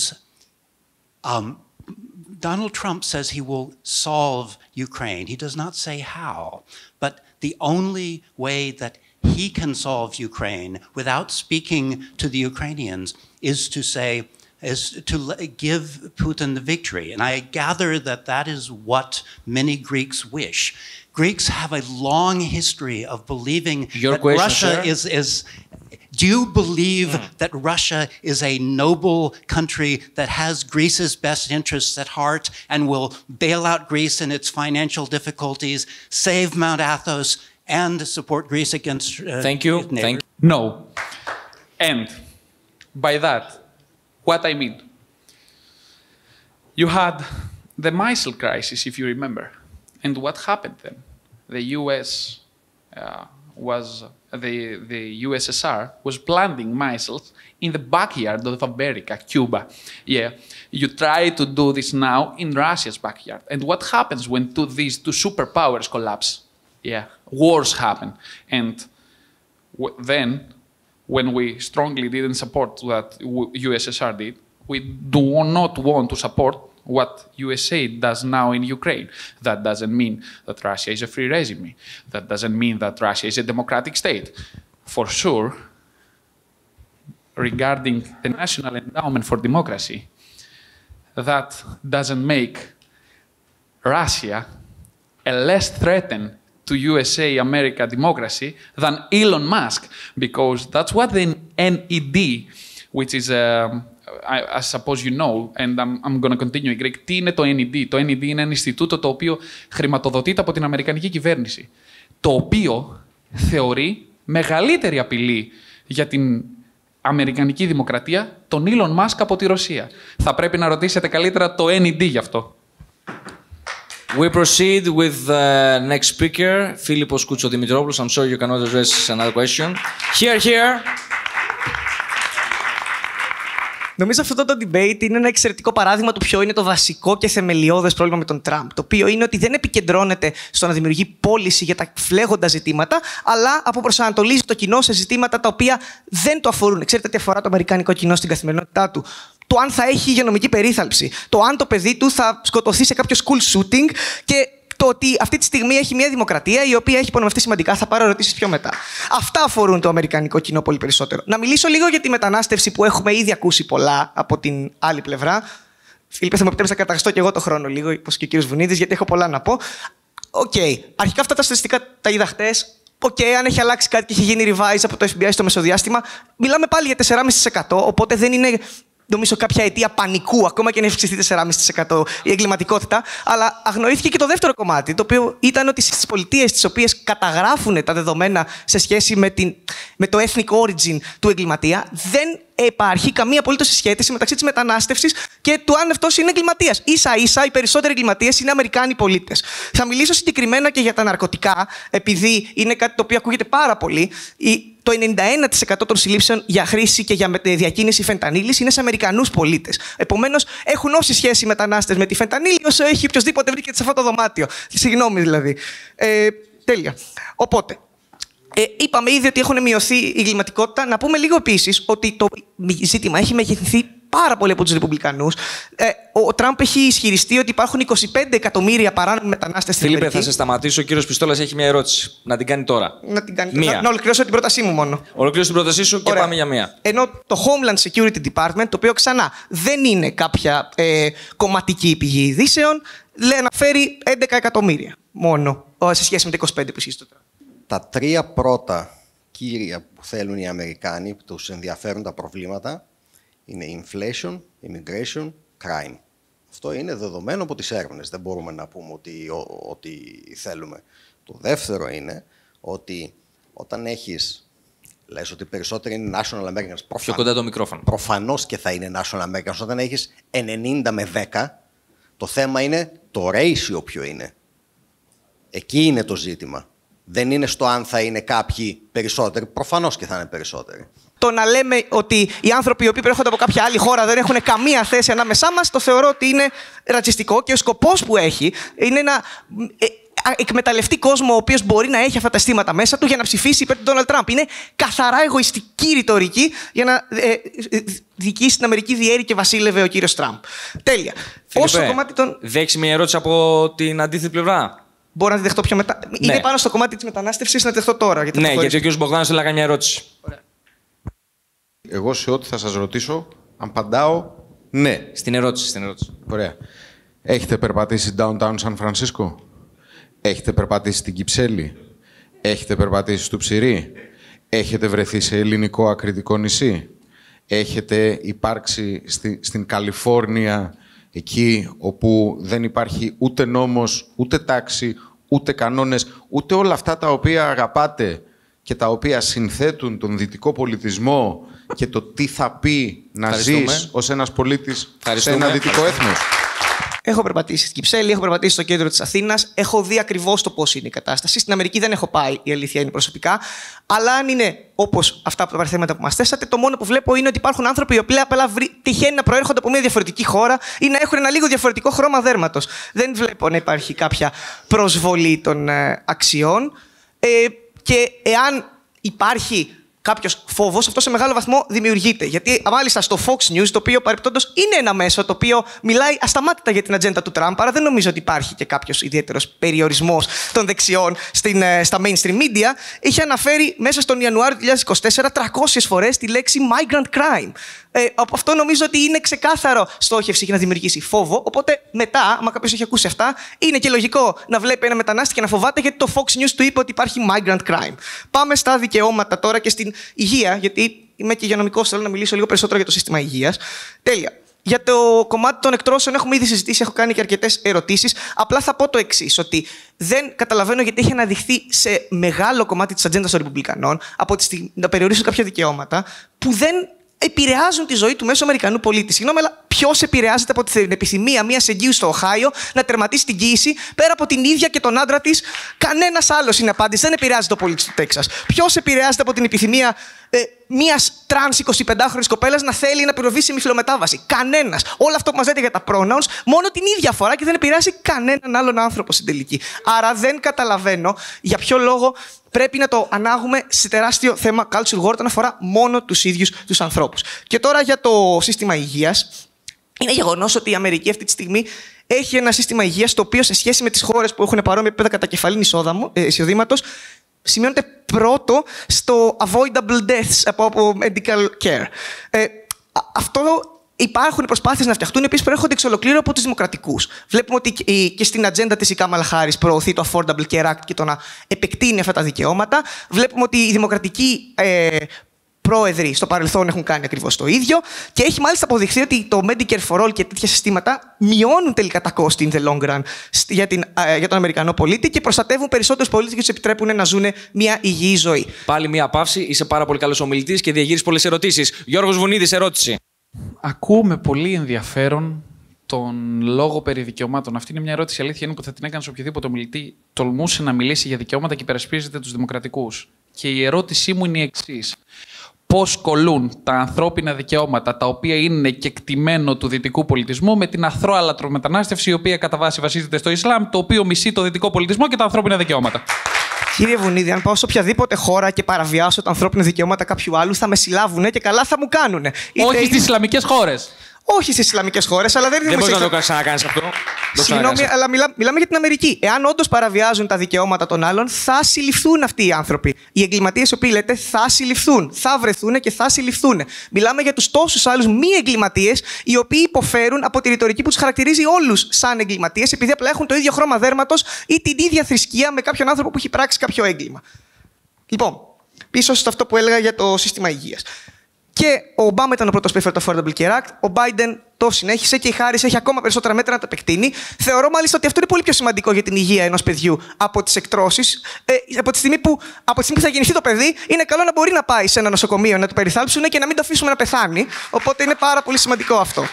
[SPEAKER 3] Donald Trump says he will solve Ukraine. He does not say how, but the only way that he can solve Ukraine without speaking to the Ukrainians is to give Putin the victory. And I gather that that is what many Greeks wish. Greeks have a long history of believing that Russia is Do you believe that Russia is a noble country that has Greece's best interests at heart and will bail out Greece in its financial difficulties, save Mount Athos, and support Greece against
[SPEAKER 1] Thank you.
[SPEAKER 7] No. And by that, what I mean, you had the missile crisis, if you remember. And what happened then? The U.S. The U.S.A. was planting missiles in the backyard of America, Cuba. Yeah, you try to do this now in Russia's backyard. And what happens when these two superpowers collapse? Yeah, wars happen. And then, when we strongly didn't support what USSR did, we do not want to support what USA does now in Ukraine. That doesn't mean that Russia is a free regime. That doesn't mean that Russia is a democratic state. For sure, regarding the National Endowment for Democracy, that doesn't make Russia a less threatened to USA, America democracy than Elon Musk, because that's what the NED, which is I suppose you know, and I'm going to continue in Greek. Τι είναι το NED? Το NED είναι ένα Ινστιτούτο το οποίο χρηματοδοτείται από την Αμερικανική κυβέρνηση, το οποίο θεωρεί μεγαλύτερη απειλή για την Αμερικανική δημοκρατία τον Elon Musk από τη Ρωσία. Θα πρέπει να ρωτήσετε καλύτερα το NED γι' αυτό.
[SPEAKER 1] We proceed with the next speaker, Φίλιππος Κουτσοδημητρόπουλος. I'm sure you cannot address another question. Here.
[SPEAKER 5] Νομίζω αυτό το debate είναι ένα εξαιρετικό παράδειγμα του ποιο είναι το βασικό και θεμελιώδες πρόβλημα με τον Τραμπ. Το οποίο είναι ότι δεν επικεντρώνεται στο να δημιουργεί πώληση για τα φλέγοντα ζητήματα, αλλά αποπροσανατολίζει το κοινό σε ζητήματα τα οποία δεν το αφορούν. Ξέρετε τι αφορά το αμερικάνικο κοινό στην καθημερινότητά του? Το αν θα έχει υγειονομική περίθαλψη, το αν το παιδί του θα σκοτωθεί σε κάποιο school shooting και το ότι αυτή τη στιγμή έχει μια δημοκρατία η οποία έχει υπονομευτεί σημαντικά. Θα πάρω ερωτήσεις πιο μετά. Αυτά αφορούν το αμερικανικό κοινό πολύ περισσότερο. Να μιλήσω λίγο για τη μετανάστευση που έχουμε ήδη ακούσει πολλά από την άλλη πλευρά. Φίλιππε, θα μου επιτρέψει να καταγραφώ και εγώ το χρόνο λίγο, όπως και ο κύριος Βουνίδης, γιατί έχω πολλά να πω. Αρχικά αυτά τα στατιστικά τα είδα χτες. Αν έχει αλλάξει κάτι και έχει γίνει revise από το FBI στο μεσοδιάστημα, μιλάμε πάλι για 4,5%. Οπότε δεν είναι, νομίζω, κάποια αιτία πανικού, ακόμα και αν έχει αυξηθεί 4,5% η εγκληματικότητα. Αλλά αγνοήθηκε και το δεύτερο κομμάτι, το οποίο ήταν ότι στις πολιτείες τις οποίες καταγράφουν τα δεδομένα σε σχέση με το ethnic origin του εγκληματία, δεν υπάρχει καμία απολύτως συσχέτιση μεταξύ της μετανάστευσης και του αν αυτός είναι εγκληματίας. Ίσα-ίσα οι περισσότεροι εγκληματίες είναι Αμερικάνοι πολίτες. Θα μιλήσω συγκεκριμένα και για τα ναρκωτικά, επειδή είναι κάτι το οποίο ακούγεται πάρα πολύ. Το 91% των συλλήψεων για χρήση και για διακίνηση φεντανίλης είναι σε Αμερικανούς πολίτες. Επομένως, έχουν όση σχέση οι μετανάστες με τη φεντανίλη όσο έχει οποιοδήποτε βρήκε σε αυτό το δωμάτιο. Συγγνώμη δηλαδή. Τέλεια. Οπότε, είπαμε ήδη ότι έχουν μειωθεί η εγκληματικότητα. Να πούμε λίγο επίσης ότι το ζήτημα έχει μεγεθυνθεί πάρα πολύ από τους Ρεπουμπλικανούς. Ο Τραμπ έχει ισχυριστεί ότι υπάρχουν 25 εκατομμύρια παράνομοι μετανάστες στην Αμερική.
[SPEAKER 1] Φίλιππε, θα σε σταματήσω. Ο κύριος Πιστόλας έχει μια ερώτηση. Να την κάνει τώρα.
[SPEAKER 5] Να ολοκληρώσω την πρότασή μου μόνο.
[SPEAKER 1] Ολοκλήρωσε την πρότασή σου και πάμε για μία.
[SPEAKER 5] Ενώ το Homeland Security Department, το οποίο ξανά δεν είναι κάποια κομματική πηγή ειδήσεων, αναφέρει 11 εκατομμύρια μόνο σε σχέση με τα 25 που ισχύει στο Τραμπ.
[SPEAKER 8] Τα τρία πρώτα κύρια που θέλουν οι Αμερικάνοι, που τους ενδιαφέρουν τα προβλήματα, είναι inflation, immigration, crime. Αυτό είναι δεδομένο από τις έρευνες. Δεν μπορούμε να πούμε ότι θέλουμε. Το δεύτερο είναι ότι όταν έχεις, λες ότι περισσότεροι είναι national Americans.
[SPEAKER 1] Πιο κοντά το μικρόφωνο.
[SPEAKER 8] Προφανώς και θα είναι national Americans. Όταν έχεις 90 με 10, το θέμα είναι το ratio ποιο είναι. Εκεί είναι το ζήτημα. Δεν είναι στο αν θα είναι κάποιοι περισσότεροι. Προφανώς και θα είναι περισσότεροι.
[SPEAKER 5] Το να λέμε ότι οι άνθρωποι οι οποίοι προέρχονται από κάποια άλλη χώρα δεν έχουν καμία θέση ανάμεσά μας, το θεωρώ ότι είναι ρατσιστικό και ο σκοπός που έχει είναι να εκμεταλλευτεί κόσμο ο οποίος μπορεί να έχει αυτά τα αισθήματα μέσα του για να ψηφίσει υπέρ του Ντόναλντ Τραμπ. Είναι καθαρά εγωιστική ρητορική για να διοικήσει την Αμερική διέρη και βασίλευε ο κύριος Τραμπ. Τέλεια.
[SPEAKER 1] Φίλιππε, δέχεις μια ερώτηση από την αντίθετη πλευρά?
[SPEAKER 5] Μπορώ να τη δεχτώ πιο μετά. Ναι. Είναι πάνω στο κομμάτι της μετανάστευσης, να τη δεχτώ τώρα.
[SPEAKER 1] Γιατί ο κ. Μπογδάνος θέλει να κάνει μια ερώτηση.
[SPEAKER 5] Ωραία.
[SPEAKER 4] Εγώ σε ό,τι θα σας ρωτήσω, απαντάω ναι.
[SPEAKER 1] Στην ερώτηση.
[SPEAKER 4] Ωραία. Έχετε περπατήσει downtown Σαν Φρανσίσκο? Έχετε περπατήσει στην Κυψέλη? Έχετε περπατήσει στο Ψηρή? Έχετε βρεθεί σε ελληνικό ακριτικό νησί? Έχετε υπάρξει στην Καλιφόρνια, εκεί όπου δεν υπάρχει ούτε νόμος, ούτε τάξη, ούτε κανόνες, ούτε όλα αυτά τα οποία αγαπάτε και τα οποία συνθέτουν τον δυτικό πολιτισμό και το τι θα πει να ζεις ως ένας πολίτης σε ένα δυτικό έθνος?
[SPEAKER 5] Έχω περπατήσει στην Κυψέλη, έχω περπατήσει στο κέντρο της Αθήνας, έχω δει ακριβώς το πώς είναι η κατάσταση. Στην Αμερική δεν έχω πάει, η αλήθεια είναι προσωπικά. Αλλά αν είναι όπως αυτά τα θέματα που μας θέσατε, το μόνο που βλέπω είναι ότι υπάρχουν άνθρωποι οι οποίοι απλά τυχαίνει να προέρχονται από μια διαφορετική χώρα ή να έχουν ένα λίγο διαφορετικό χρώμα δέρματος. Δεν βλέπω να υπάρχει κάποια προσβολή των αξιών. Και εάν υπάρχει κάποιος φόβος, αυτό σε μεγάλο βαθμό δημιουργείται. Γιατί μάλιστα στο Fox News, το οποίο παρεπτόντως είναι ένα μέσο το οποίο μιλάει ασταμάτητα για την ατζέντα του Τραμπ, άρα δεν νομίζω ότι υπάρχει και κάποιος ιδιαίτερος περιορισμός των δεξιών στα mainstream media, είχε αναφέρει μέσα στον Ιανουάριο 2024 300 φορές τη λέξη migrant crime. Από αυτό νομίζω ότι είναι ξεκάθαρο στόχευση για να δημιουργήσει φόβο. Οπότε μετά, άμα κάποιος έχει ακούσει αυτά, είναι και λογικό να βλέπει ένα μετανάστη και να φοβάται γιατί το Fox News του είπε ότι υπάρχει migrant crime. Πάμε στα δικαιώματα τώρα και στην υγεία, γιατί είμαι και υγειονομικός, θέλω να μιλήσω λίγο περισσότερο για το σύστημα υγείας. Τέλεια. Για το κομμάτι των εκτρώσεων έχουμε ήδη συζητήσει, έχω κάνει και αρκετές ερωτήσεις. Απλά θα πω το εξής, ότι δεν καταλαβαίνω γιατί έχει αναδειχθεί σε μεγάλο κομμάτι της ατζέντας των Ρεπουμπλικανών από τη στιγμή να περιορίσουν κάποια δικαιώματα που δεν επηρεάζουν τη ζωή του μέσου Αμερικανού πολίτη. Συγγνώμη, αλλά ποιος επηρεάζεται από την επιθυμία μιας εγγύου στο Οχάιο να τερματίσει την κοίηση πέρα από την ίδια και τον άντρα της? Κανένας άλλος είναι απάντηση. Δεν επηρεάζεται ο πολίτης του Τέξας. Ποιος επηρεάζεται από την επιθυμία μιας τρανς 25χρονης κοπέλας να θέλει να προβεί σε μυφιλομετάβαση? Κανένας. Όλο αυτό που μας λέτε για τα pronouns, μόνο την ίδια αφορά και δεν επηρεάζει κανέναν άλλον άνθρωπο στην τελική. Άρα δεν καταλαβαίνω για ποιο λόγο πρέπει να το ανάγουμε σε τεράστιο θέμα culture war όταν αφορά μόνο τους ίδιους τους ανθρώπους. Και τώρα για το σύστημα υγείας. Είναι γεγονός ότι η Αμερική αυτή τη στιγμή έχει ένα σύστημα υγείας το οποίο σε σχέση με τις χώρες που έχουν παρόμοια επίπεδα κατακεφαλήν εισοδήματος σημειώνεται πρώτο στο avoidable deaths από medical care. Αυτό υπάρχουν προσπάθειες να φτιαχτούν, οι οποίες προέρχονται εξ ολοκλήρου από τους Δημοκρατικούς. Βλέπουμε ότι και στην ατζέντα της η Κάμαλα Χάρις προωθεί το Affordable Care Act και το να επεκτείνει αυτά τα δικαιώματα. Βλέπουμε ότι οι δημοκρατικοί πρόεδροι στο παρελθόν έχουν κάνει ακριβώς το ίδιο και έχει μάλιστα αποδειχθεί ότι το Medicare for All και τέτοια συστήματα μειώνουν τελικά τα κόστη in the long run για τον Αμερικανό πολίτη και προστατεύουν περισσότερους πολίτες και τους επιτρέπουν να ζουν μια υγιή ζωή.
[SPEAKER 1] Πάλι μια παύση. Είσαι πάρα πολύ καλός ομιλητής και διαγείρεις πολλές ερωτήσεις. Γιώργος Βουνίδης, ερώτηση.
[SPEAKER 7] Ακούμε πολύ ενδιαφέρον τον λόγο περί δικαιωμάτων. Αυτή είναι μια ερώτηση, αλήθεια είναι, που θα την έκανε σε οποιοδήποτε ομιλητή τολμούσε να μιλήσει για δικαιώματα και υπερασπίζεται τους δημοκρατικούς. Και η ερώτησή μου είναι η εξής. Πώς κολλούν τα ανθρώπινα δικαιώματα, τα οποία είναι κεκτημένο του δυτικού πολιτισμού, με την αθρώα λατρομετανάστευση, η οποία κατά βάση βασίζεται στο Ισλάμ, το οποίο μισεί το δυτικό πολιτισμό και τα ανθρώπινα δικαιώματα?
[SPEAKER 5] Κύριε Βουνίδη, αν πάω σε οποιαδήποτε χώρα και παραβιάσω τα ανθρώπινα δικαιώματα κάποιου άλλου, θα με συλλάβουνε και καλά θα μου κάνουνε.
[SPEAKER 7] Όχι στις Ισλαμικές χώρες.
[SPEAKER 5] Όχι στις Ισλαμικές χώρες, αλλά δεν
[SPEAKER 1] μπορείς να το ξανακάνεις αυτό.
[SPEAKER 5] Συγγνώμη, αλλά μιλάμε για την Αμερική. Εάν όντως παραβιάζουν τα δικαιώματα των άλλων, θα συλληφθούν αυτοί οι άνθρωποι. Οι εγκληματίες, οι οποίοι λέτε, θα συλληφθούν. Θα βρεθούν και θα συλληφθούν. Μιλάμε για τους τόσους άλλους μη εγκληματίες, οι οποίοι υποφέρουν από τη ρητορική που τους χαρακτηρίζει όλους σαν εγκληματίες, επειδή απλά έχουν το ίδιο χρώμα δέρματος ή την ίδια θρησκεία με κάποιον άνθρωπο που έχει πράξει κάποιο έγκλημα. Λοιπόν, πίσω σε αυτό που έλεγα για το σύστημα υγείας. Και ο Ομπάμα ήταν ο πρώτος που έφερε το Affordable Care Act. Ο Biden το συνέχισε και η Χάρις έχει ακόμα περισσότερα μέτρα να τα επεκτείνει. Θεωρώ μάλιστα ότι αυτό είναι πολύ πιο σημαντικό για την υγεία ενός παιδιού από τις εκτρώσεις. Από τη στιγμή που θα γεννηθεί το παιδί, είναι καλό να μπορεί να πάει σε ένα νοσοκομείο να το περιθάλψουν και να μην το αφήσουμε να πεθάνει. Οπότε είναι πάρα πολύ σημαντικό αυτό.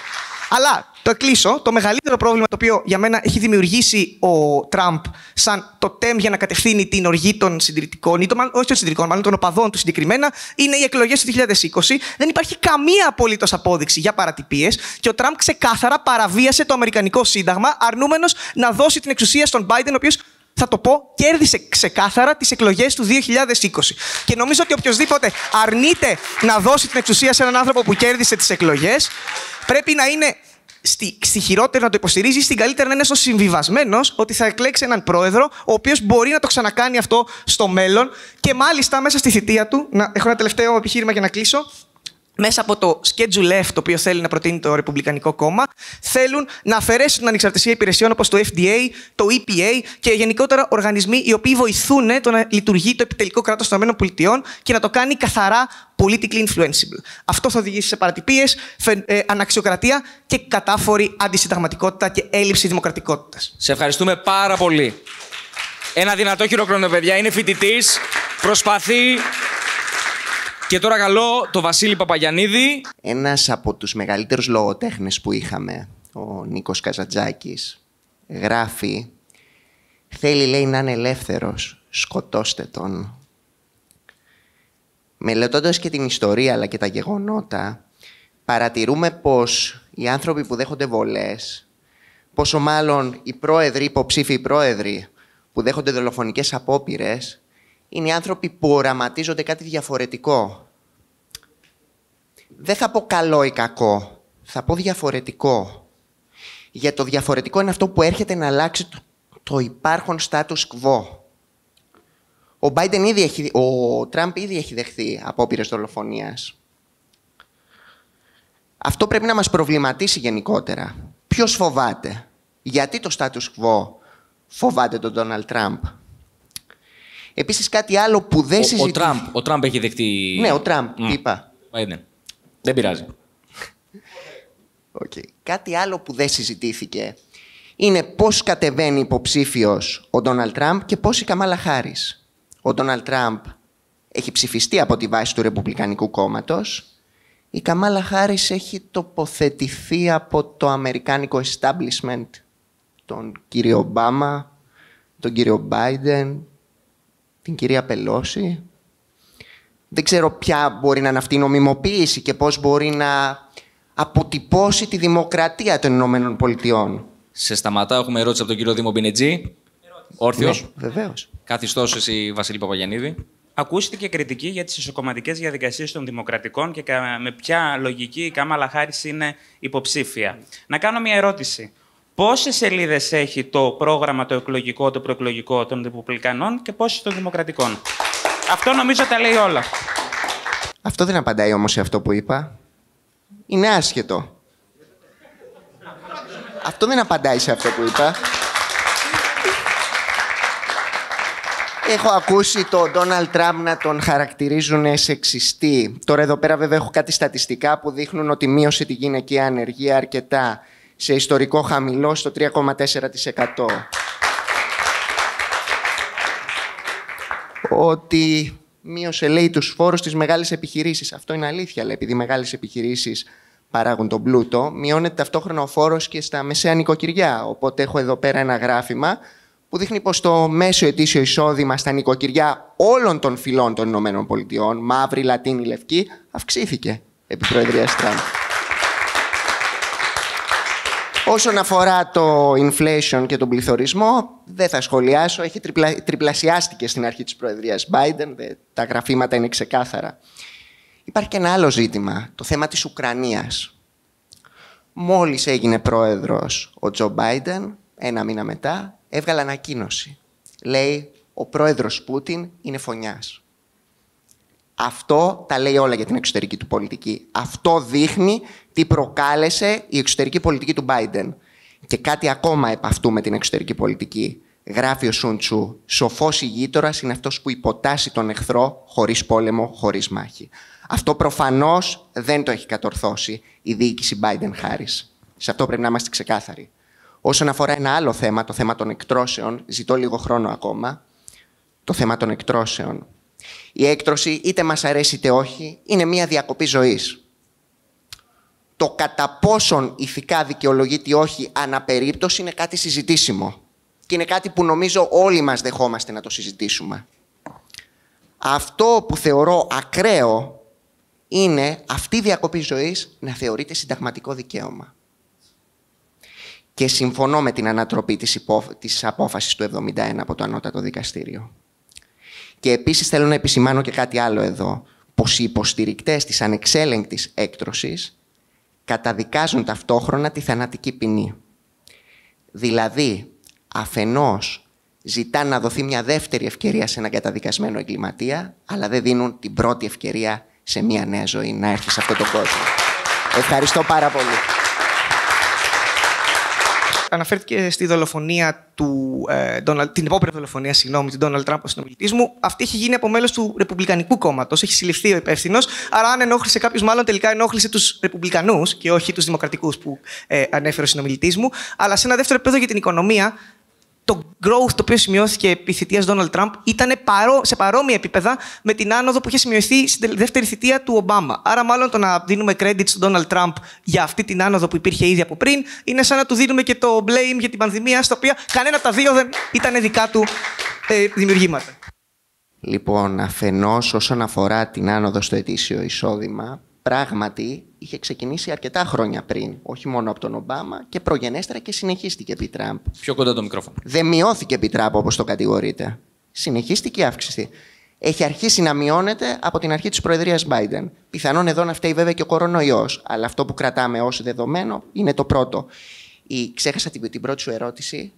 [SPEAKER 5] Αλλά το κλείσω. Το μεγαλύτερο πρόβλημα το οποίο για μένα έχει δημιουργήσει ο Τραμπ σαν το τέμ για να κατευθύνει την οργή των συντηρητικών, όχι των συντηρητικών, μάλλον των οπαδών του συγκεκριμένα, είναι οι εκλογές του 2020. Δεν υπάρχει καμία απολύτως απόδειξη για παρατυπίες και ο Τραμπ ξεκάθαρα παραβίασε το Αμερικανικό Σύνταγμα, αρνούμενος να δώσει την εξουσία στον Biden, ο οποίος, θα το πω, κέρδισε ξεκάθαρα τις εκλογές του 2020. Και νομίζω ότι οποιοδήποτε αρνείται να δώσει την εξουσία σε έναν άνθρωπο που κέρδισε τις εκλογές, πρέπει να είναι στη χειρότερη να το υποστηρίζει, στην καλύτερη να είναι στο συμβιβασμένος ότι θα εκλέξει έναν πρόεδρο, ο οποίος μπορεί να το ξανακάνει αυτό στο μέλλον και μάλιστα μέσα στη θητεία του. Έχω ένα τελευταίο επιχείρημα για να κλείσω. Μέσα από το Schedule F, το οποίο θέλει να προτείνει το Ρεπουμπλικανικό κόμμα, θέλουν να αφαιρέσουν την ανεξαρτησία υπηρεσιών όπως το FDA, το EPA και γενικότερα οργανισμοί οι οποίοι βοηθούν το να λειτουργεί το επιτελικό κράτος των ΗΠΑ και να το κάνει καθαρά politically influenceable. Αυτό θα οδηγήσει σε παρατυπίες, αναξιοκρατία και κατάφορη αντισυνταγματικότητα και έλλειψη δημοκρατικότητας.
[SPEAKER 1] Σε ευχαριστούμε πάρα πολύ. Ένα δυνατό χειροκρότημα, παιδιά. Είναι φοιτητής, προσπαθεί. Και τώρα καλώ το Βασίλη Παπαγιαννίδη.
[SPEAKER 6] Ένας από τους μεγαλύτερους λογοτέχνες που είχαμε, ο Νίκος Καζαντζάκης, γράφει «Θέλει, λέει, να είναι ελεύθερος, σκοτώστε τον». Μελετώντας και την ιστορία αλλά και τα γεγονότα, παρατηρούμε πως οι άνθρωποι που δέχονται βολές, πόσο μάλλον οι πρόεδροι, υποψήφιοι πρόεδροι που δέχονται δολοφονικές απόπειρες, είναι οι άνθρωποι που οραματίζονται κάτι διαφορετικό. Δεν θα πω καλό ή κακό, θα πω διαφορετικό. Γιατί το διαφορετικό είναι αυτό που έρχεται να αλλάξει το υπάρχον status quo. Ο Τραμπ ήδη έχει δεχθεί απόπειρες δολοφονίας. Αυτό πρέπει να μας προβληματίσει γενικότερα. Ποιος φοβάται? Γιατί το status quo φοβάται τον Ντόναλντ Τραμπ? Επίσης κάτι άλλο που δεν συζητήθηκε...
[SPEAKER 1] Ο Τραμπ έχει δεχτεί...
[SPEAKER 6] Ναι, ο Τραμπ, είπα.
[SPEAKER 1] Δεν πειράζει.
[SPEAKER 6] Okay. Κάτι άλλο που δεν συζητήθηκε είναι πώς κατεβαίνει υποψήφιος ο Ντόναλντ Τραμπ και πώς η Καμάλα Χάρις. Ο Ντόναλντ Τραμπ έχει ψηφιστεί από τη βάση του Ρεπουμπλικανικού κόμματος Η Καμάλα Χάρις έχει τοποθετηθεί από το αμερικάνικο establishment, τον κύριο Ομπάμα, τον κύριο Μπάιντεν, την κυρία Πελώση. Δεν ξέρω ποια μπορεί να είναι αυτή η νομιμοποίηση και πώς μπορεί να αποτυπώσει τη δημοκρατία των Ηνωμένων Πολιτειών.
[SPEAKER 11] Σε σταματάω, έχουμε ερώτηση από τον κύριο Δήμο Μπινετζή. Όρθιος.
[SPEAKER 6] Ναι, βεβαίως.
[SPEAKER 11] Καθιστός εσύ, Βασίλη Παπαγιαννίδη.
[SPEAKER 10] Ακούστηκε κριτική για τις ισοκομματικές διαδικασίες των Δημοκρατικών και με ποια λογική η Καμάλα Χάρις είναι υποψήφια. Να κάνω μια ερώτηση. Πόσες σελίδες έχει το πρόγραμμα το εκλογικό, το προεκλογικό των Ρεπουμπλικανών και πόσες των Δημοκρατικών? Αυτό νομίζω τα λέει όλα.
[SPEAKER 6] Αυτό δεν απαντάει όμως σε αυτό που είπα. Είναι άσχετο. Αυτό δεν απαντάει σε αυτό που είπα. Έχω ακούσει τον Ντόναλντ Τραμπ να τον χαρακτηρίζουν σεξιστή. Τώρα εδώ πέρα βέβαια έχω κάτι στατιστικά που δείχνουν ότι μείωσε τη γυναικεία ανεργία αρκετά. Σε ιστορικό χαμηλό στο 3,4%. Ότι μείωσε, λέει, τους φόρους στις μεγάλες επιχειρήσεις. Αυτό είναι αλήθεια, λέει, επειδή οι μεγάλες επιχειρήσεις παράγουν τον πλούτο, μειώνεται ταυτόχρονα ο φόρος και στα μεσαία νοικοκυριά. Οπότε έχω εδώ πέρα ένα γράφημα που δείχνει πως το μέσο ετήσιο εισόδημα στα νοικοκυριά όλων των φυλών των ΗΠΑ, μαύρη, λατίνη, λευκή, αυξήθηκε επί προεδρίας Τραμπ. Όσον αφορά το inflation και τον πληθωρισμό, δεν θα σχολιάσω. Έχει τριπλασιάστηκε στην αρχή της προεδρίας Biden. Τα γραφήματα είναι ξεκάθαρα. Υπάρχει και ένα άλλο ζήτημα, το θέμα της Ουκρανίας. Μόλις έγινε πρόεδρος ο Τζο Μπάιντεν, ένα μήνα μετά, έβγαλε ανακοίνωση. Λέει, ο πρόεδρος Πούτιν είναι φωνιάς. Αυτό τα λέει όλα για την εξωτερική του πολιτική. Αυτό δείχνει τι προκάλεσε η εξωτερική πολιτική του Biden. Και κάτι ακόμα επ' αυτού με την εξωτερική πολιτική. Γράφει ο Σουν Τσου, σοφός ηγείτορας είναι αυτός που υποτάσσει τον εχθρό χωρίς πόλεμο, χωρίς μάχη. Αυτό προφανώς δεν το έχει κατορθώσει η διοίκηση Biden-Harris. Σε αυτό πρέπει να είμαστε ξεκάθαροι. Όσον αφορά ένα άλλο θέμα, το θέμα των εκτρώσεων, ζητώ λίγο χρόνο ακόμα, το θέμα των εκτρώσεων. Η έκτρωση, είτε μας αρέσει είτε όχι, είναι μια διακοπή ζωής. Το κατά πόσον ηθικά δικαιολογείται ή όχι αναπερίπτωση είναι κάτι συζητήσιμο. Και είναι κάτι που νομίζω όλοι μας δεχόμαστε να το συζητήσουμε. Αυτό που θεωρώ ακραίο είναι αυτή η διακοπή ζωής να θεωρείται συνταγματικό δικαίωμα. Και συμφωνώ με την ανατροπή της απόφασης του 1971 από το Ανώτατο Δικαστήριο. Και επίσης θέλω να επισημάνω και κάτι άλλο εδώ, πως οι υποστηρικτές της ανεξέλεγκτης έκτρωσης καταδικάζουν ταυτόχρονα τη θανατική ποινή. Δηλαδή, αφενός ζητάνε να δοθεί μια δεύτερη ευκαιρία σε έναν καταδικασμένο εγκληματία, αλλά δεν δίνουν την πρώτη ευκαιρία σε μια νέα ζωή να έρθει σε αυτόν τον κόσμο. Ευχαριστώ πάρα πολύ.
[SPEAKER 5] Αναφέρθηκε στη δολοφονία του την υπόπειρα δολοφονία, του Ντόναλντ Τραμπ, ο συνομιλητής μου. Αυτή έχει γίνει από μέλος του Ρεπουμπλικανικού κόμματος. Έχει συλληφθεί ο υπεύθυνος. Άρα, αν ενόχλησε κάποιος, μάλλον τελικά ενόχλησε τους Ρεπουμπλικανούς και όχι τους Δημοκρατικούς που ανέφερε ο συνομιλητής μου. Αλλά σε ένα δεύτερο επίπεδο για την οικονομία, το growth το οποίο σημειώθηκε επί θητείας Donald Trump ήταν σε παρόμοια επίπεδα με την άνοδο που είχε σημειωθεί στην δεύτερη θητεία του Ομπάμα. Άρα, μάλλον το να δίνουμε credit στον Donald Trump για αυτή την άνοδο που υπήρχε ήδη από πριν είναι σαν να του δίνουμε και το blame για την πανδημία, στα οποία κανένα από τα δύο δεν ήταν δικά του δημιουργήματα.
[SPEAKER 6] Λοιπόν, αφενός όσον αφορά την άνοδο στο ετήσιο εισόδημα, πράγματι είχε ξεκινήσει αρκετά χρόνια πριν, όχι μόνο από τον Ομπάμα και προγενέστερα και συνεχίστηκε επί Τραμπ.
[SPEAKER 11] Πιο κοντά το μικρόφωνο.
[SPEAKER 6] Δεν μειώθηκε επί Τραμπ όπως το κατηγορείται. Συνεχίστηκε η αύξηση. Έχει αρχίσει να μειώνεται από την αρχή της προεδρίας Biden. Πιθανόν εδώ να φταίει βέβαια και ο κορονοϊός, αλλά αυτό που κρατάμε ως δεδομένο είναι το πρώτο. Ξέχασα την πρώτη σου ερώτηση.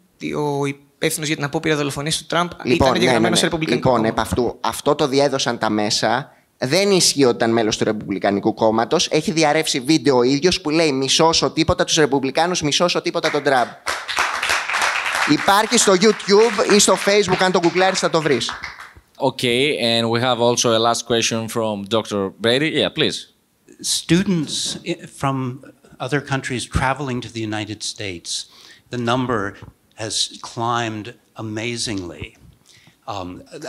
[SPEAKER 5] Ο υπεύθυνος για την απόπειρα δολοφονίας του Τραμπ ήταν εγγεγραμμένος σε Ρεπουμπλικανικό κόμμα.
[SPEAKER 6] επ' αυτού, αυτό το διέδωσαν τα μέσα. Δεν ισχύει ότι ήταν μέλος του Ρεπουμπλικανικού κόμματος. Έχει διαρρεύσει βίντεο ο ίδιος που λέει μισώσω τίποτα τους Ρεπουμπλικάνους, μισώσω τίποτα τον Τραμπ. Υπάρχει στο YouTube ή στο Facebook, αν το γκουγκλάρεις θα το βρεις.
[SPEAKER 11] Okay, and we have also a last question from Dr. Brady. Yeah, please.
[SPEAKER 3] Students from other countries traveling to the United States, the number has climbed amazingly.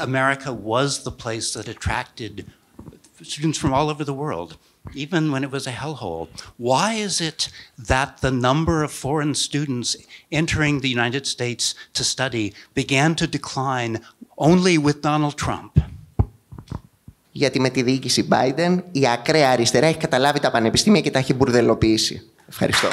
[SPEAKER 3] America was the place that attracted students from all over the world even when it was a hellhole. Why is it that the number of foreign students entering the United States to study began to decline only with Donald Trump?
[SPEAKER 6] Γιατί με τη διοίκηση Biden η ακραία αριστερά έχει καταλάβει τα πανεπιστήμια και τα έχει μπουρδελοποιήσει. Ευχαριστώ.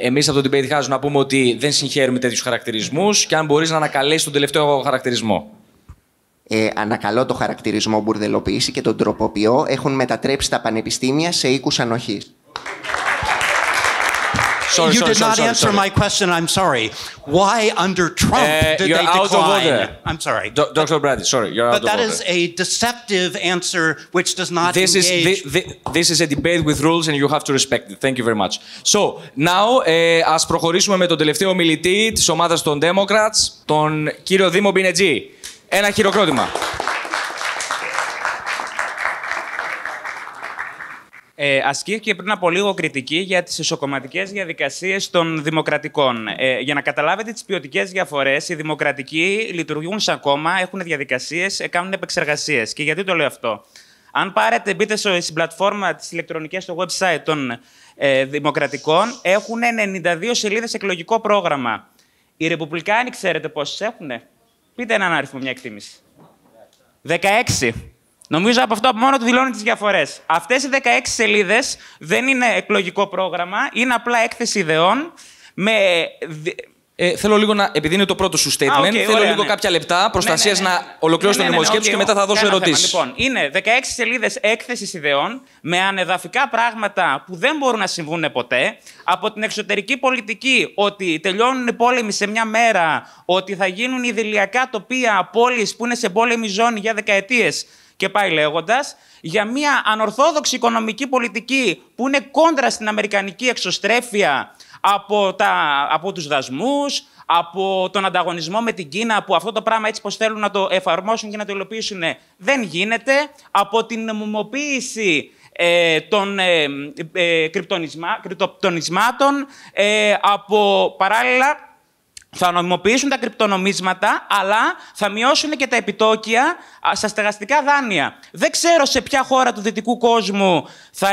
[SPEAKER 11] Εμείς από το Debate House να πούμε ότι δεν συγχαίρουμε τέτοιους χαρακτηρισμούς και αν μπορείς να ανακαλέσεις τον τελευταίο χαρακτηρισμό.
[SPEAKER 6] Ανακαλώ το χαρακτηρισμό μπουρδελοποίηση και τον τροποποιώ. Έχουν μετατρέψει τα πανεπιστήμια σε οίκους ανοχής.
[SPEAKER 3] You did not answer my question. I'm sorry. Why under Trump did they decline? I'm sorry.
[SPEAKER 11] Dr. Brady, sorry, you're out of order.
[SPEAKER 3] But that is a deceptive answer which does not engage.
[SPEAKER 11] This is a debate with rules and you have to respect it. Thank you very much. So, now, ας προχωρήσουμε με τον τελευταίο ομιλητή της ομάδας των Democrats, τον κύριο Δήμο Μπινετζή. Ένα χειροκρότημα.
[SPEAKER 10] Ασκήθηκε πριν από λίγο κριτική για τις ισοκομματικές διαδικασίες των Δημοκρατικών. Για να καταλάβετε τις ποιοτικές διαφορές, οι Δημοκρατικοί λειτουργούν σαν κόμμα, έχουν διαδικασίες, κάνουν επεξεργασίες. Και γιατί το λέω αυτό? Αν πάρετε, μπείτε στην πλατφόρμα της ηλεκτρονικής, στο website των Δημοκρατικών, έχουν 92 σελίδες εκλογικό πρόγραμμα. Οι Ρεπουμπλικάνοι, ξέρετε πόσες έχουνε? Πείτε έναν αριθμό, μια εκτίμηση. 16. Νομίζω από αυτό από μόνο του δηλώνει τις διαφορές. Αυτές οι 16 σελίδες δεν είναι εκλογικό πρόγραμμα, είναι απλά έκθεση ιδεών με...
[SPEAKER 11] Θέλω λίγο να, επειδή είναι το πρώτο σου statement, θέλω λίγο κάποια λεπτά προστασίας να ολοκληρώσω την δημοσκέψη και μετά θα δώσω ερωτήσεις.
[SPEAKER 10] Λοιπόν, είναι 16 σελίδες έκθεσης ιδεών με ανεδαφικά πράγματα που δεν μπορούν να συμβούν ποτέ. Από την εξωτερική πολιτική, ότι τελειώνουν οι πόλεμοι σε μια μέρα, ότι θα γίνουν ιδηλιακά τοπία πόλεις που είναι σε πόλεμη ζώνη για δεκαετίες. Και πάει λέγοντας, για μια ανορθόδοξη οικονομική πολιτική που είναι κόντρα στην αμερικανική εξωστρέφεια από τους δασμούς, από τον ανταγωνισμό με την Κίνα, που αυτό το πράγμα έτσι πως θέλουν να το εφαρμόσουν και να το υλοποιήσουν δεν γίνεται, από την νομιμοποίηση των κρυπτονισμάτων, από παράλληλα θα νομιμοποιήσουν τα κρυπτονομίσματα, αλλά θα μειώσουν και τα επιτόκια στα στεγαστικά δάνεια. Δεν ξέρω σε ποια χώρα του δυτικού κόσμου θα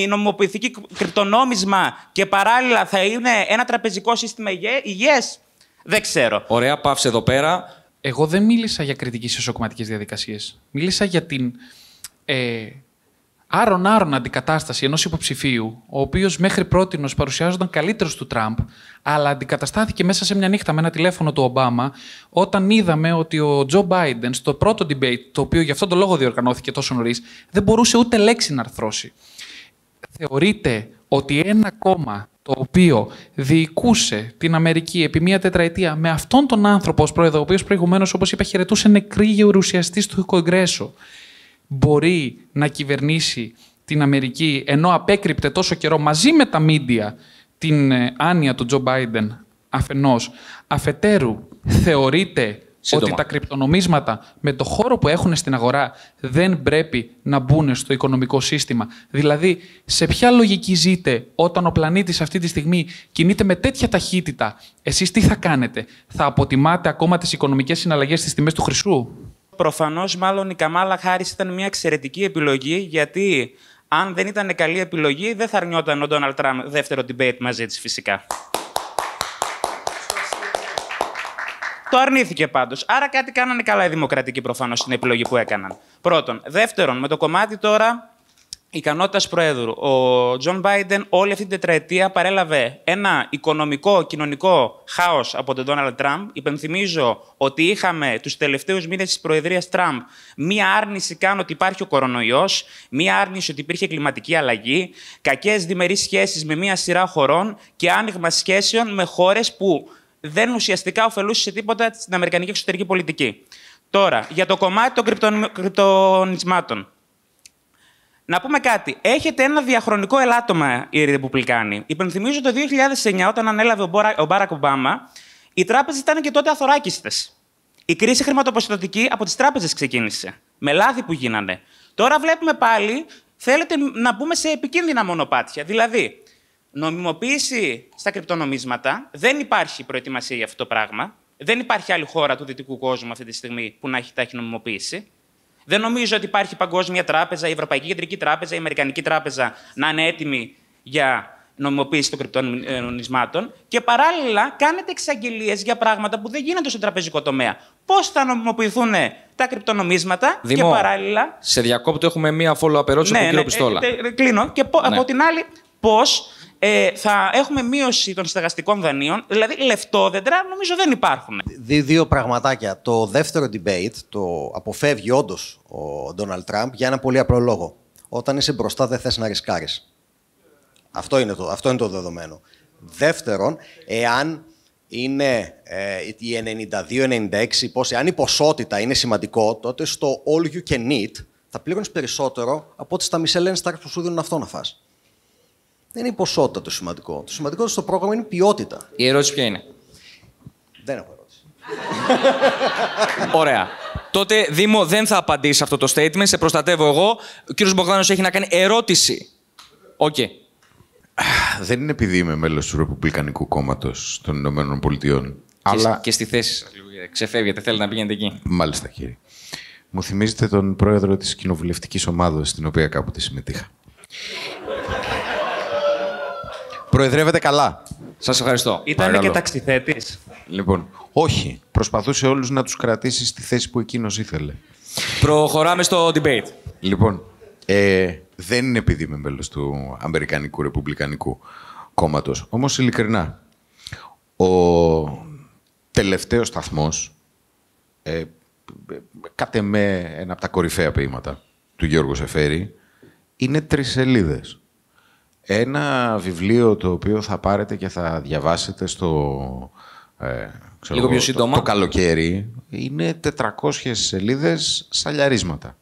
[SPEAKER 10] νομιμοποιηθεί κρυπτονόμισμα και παράλληλα θα είναι ένα τραπεζικό σύστημα υγιές. Δεν ξέρω.
[SPEAKER 11] Ωραία, παύσε εδώ πέρα.
[SPEAKER 7] Εγώ δεν μίλησα για κριτική σε ισοκομματικές διαδικασίες. Μίλησα για την άρον-άρον αντικατάσταση ενός υποψηφίου, ο οποίος μέχρι πρότινος παρουσιάζονταν καλύτερος του Τραμπ, αλλά αντικαταστάθηκε μέσα σε μια νύχτα με ένα τηλέφωνο του Ομπάμα, όταν είδαμε ότι ο Τζο Μπάιντεν στο πρώτο debate, το οποίο γι' αυτόν τον λόγο διοργανώθηκε τόσο νωρίς, δεν μπορούσε ούτε λέξη να αρθρώσει. Θεωρείται ότι ένα κόμμα το οποίο διοικούσε την Αμερική επί μία τετραετία με αυτόν τον άνθρωπο ως πρόεδρο, ο οποίος προηγουμένως, όπως είπα, χαιρετούσε νεκρή γερουσιαστή του Κογκρέσο, μπορεί να κυβερνήσει την Αμερική, ενώ απέκρυπτε τόσο καιρό μαζί με τα μίντια την άνοια του Τζο Μπάιντεν αφενός. Αφετέρου, θεωρείται ότι τα κρυπτονομίσματα με το χώρο που έχουν στην αγορά δεν πρέπει να μπουν στο οικονομικό σύστημα. Δηλαδή, σε ποια λογική ζείτε όταν ο πλανήτης αυτή τη στιγμή κινείται με τέτοια ταχύτητα? Εσείς τι θα κάνετε? Θα αποτιμάτε ακόμα τις οικονομικές συναλλαγές στις τιμές του χρυσού?
[SPEAKER 10] Προφανώς, μάλλον η Καμάλα Χάρις ήταν μια εξαιρετική επιλογή, γιατί αν δεν ήταν καλή επιλογή, δεν θα αρνιόταν ο Ντόναλντ Τραμπ δεύτερο debate μαζί της, φυσικά. Το αρνήθηκε πάντως. Άρα κάτι κάνανε καλά οι Δημοκρατικοί προφανώς στην επιλογή που έκαναν. Πρώτον. Δεύτερον, με το κομμάτι τώρα ικανότητας Προέδρου. Ο Τζον Μπάιντεν όλη αυτή την τετραετία παρέλαβε ένα οικονομικό, κοινωνικό χάος από τον Ντόναλντ Τραμπ. Υπενθυμίζω ότι είχαμε τους τελευταίους μήνες της Προεδρίας Τραμπ μία άρνηση καν ότι υπάρχει ο κορονοϊός, μία άρνηση ότι υπήρχε κλιματική αλλαγή, κακές διμερείς σχέσεις με μία σειρά χωρών και άνοιγμα σχέσεων με χώρες που δεν ουσιαστικά ωφελούσε σε τίποτα στην αμερικανική εξωτερική πολιτική. Τώρα, για το κομμάτι των κρυπτονισμάτων. Να πούμε κάτι. Έχετε ένα διαχρονικό ελάττωμα οι Ρεπουμπλικάνοι. Υπενθυμίζω το 2009, όταν ανέλαβε ο Μπάρακ Ομπάμα, οι τράπεζες ήταν και τότε αθωράκιστες. Η κρίση χρηματοπιστωτική από τις τράπεζες ξεκίνησε. Με λάθη που γίνανε. Τώρα βλέπουμε πάλι, θέλετε να μπούμε σε επικίνδυνα μονοπάτια. Δηλαδή, νομιμοποίηση στα κρυπτονομίσματα, δεν υπάρχει προετοιμασία για αυτό το πράγμα. Δεν υπάρχει άλλη χώρα του δυτικού κόσμου αυτή τη στιγμή που να έχει νομιμοποίηση. Δεν νομίζω ότι υπάρχει η Παγκόσμια Τράπεζα, η Ευρωπαϊκή Κεντρική Τράπεζα, η Αμερικανική Τράπεζα να είναι έτοιμη για νομιμοποίηση των κρυπτονομισμάτων. Και παράλληλα κάνετε εξαγγελίες για πράγματα που δεν γίνονται στον τραπεζικό τομέα. Πώς θα νομιμοποιηθούν τα κρυπτονομίσματα
[SPEAKER 11] Δημό,
[SPEAKER 10] και παράλληλα.
[SPEAKER 11] Σε διακόπτω, έχουμε μία follow-up ερώτηση από τον κύριο Πιστόλα.
[SPEAKER 10] Κλείνω. Και από την άλλη, πώς θα έχουμε μείωση των στεγαστικών δανείων, δηλαδή λεφτόδεντρα, νομίζω δεν υπάρχουν.
[SPEAKER 8] Δύο πραγματάκια. Το δεύτερο debate το αποφεύγει όντως ο Ντόναλντ Τραμπ για ένα πολύ απλό λόγο. Όταν είσαι μπροστά, δεν θες να ρισκάρεις. Αυτό είναι το δεδομένο. Δεύτερον, εάν είναι οι 92-96 πόσοι, αν η ποσότητα είναι σημαντικό, τότε στο all you can eat θα πλήρωνεις περισσότερο από ό,τι στα Michelin stars που σου δίνουν αυτό να φας. Δεν είναι η ποσότητα το σημαντικό. Το σημαντικό στο πρόγραμμα είναι η ποιότητα.
[SPEAKER 11] Η ερώτηση ποια είναι?
[SPEAKER 8] Δεν έχω ερώτηση.
[SPEAKER 11] Ωραία. Τότε, Δήμο, δεν θα απαντήσει αυτό το statement. Σε προστατεύω εγώ. Ο κύριος Μπογδάνος έχει να κάνει ερώτηση. Οκ.
[SPEAKER 4] Δεν είναι επειδή είμαι μέλος του Ρεπουμπλικανικού κόμματος των Ηνωμένων Πολιτειών. Αλλά...
[SPEAKER 11] Και στη θέση σας. Ξεφεύγετε, θέλετε να πηγαίνετε εκεί.
[SPEAKER 4] Μάλιστα, κύριε. Μου θυμίζετε τον πρόεδρο της κοινοβουλευτικής ομάδας, στην οποία κάποτε συμμετείχα. Προεδρεύετε καλά.
[SPEAKER 11] Σας ευχαριστώ.
[SPEAKER 10] Ήταν και ταξιθέτης.
[SPEAKER 4] Λοιπόν, όχι. Προσπαθούσε όλους να τους κρατήσει στη θέση που εκείνος ήθελε.
[SPEAKER 11] Προχωράμε στο debate.
[SPEAKER 4] Λοιπόν, δεν είναι επειδή είμαι μέλος του Αμερικανικού Ρεπουμπλικανικού κόμματος. Όμως, ειλικρινά, ο τελευταίος σταθμός, κατ' εμέ ένα από τα κορυφαία ποίηματα του Γιώργου Σεφέρη, είναι 3 σελίδες. Ένα βιβλίο το οποίο θα πάρετε και θα διαβάσετε στο
[SPEAKER 11] λίγο πιο σύντομα.
[SPEAKER 4] Το καλοκαίρι, είναι 400 σελίδες σαλιαρίσματα.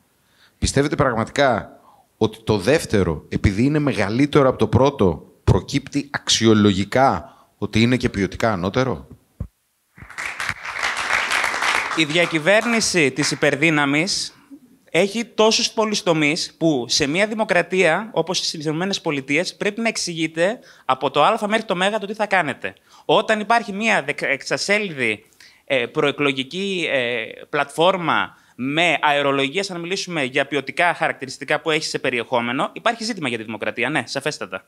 [SPEAKER 4] Πιστεύετε πραγματικά ότι το δεύτερο, επειδή είναι μεγαλύτερο από το πρώτο, προκύπτει αξιολογικά ότι είναι και ποιοτικά ανώτερο?
[SPEAKER 10] Η διακυβέρνηση της υπερδύναμης έχει τόσους πολλούς τομείς που σε μια δημοκρατία, όπως στις ΗΠΑ, πρέπει να εξηγείται από το Α μέχρι το Μέγα το τι θα κάνετε. Όταν υπάρχει μια εξασέλιδη προεκλογική πλατφόρμα με αερολογίες, αν μιλήσουμε για ποιοτικά χαρακτηριστικά που έχει σε περιεχόμενο, υπάρχει ζήτημα για τη δημοκρατία. Ναι, σαφέστατα.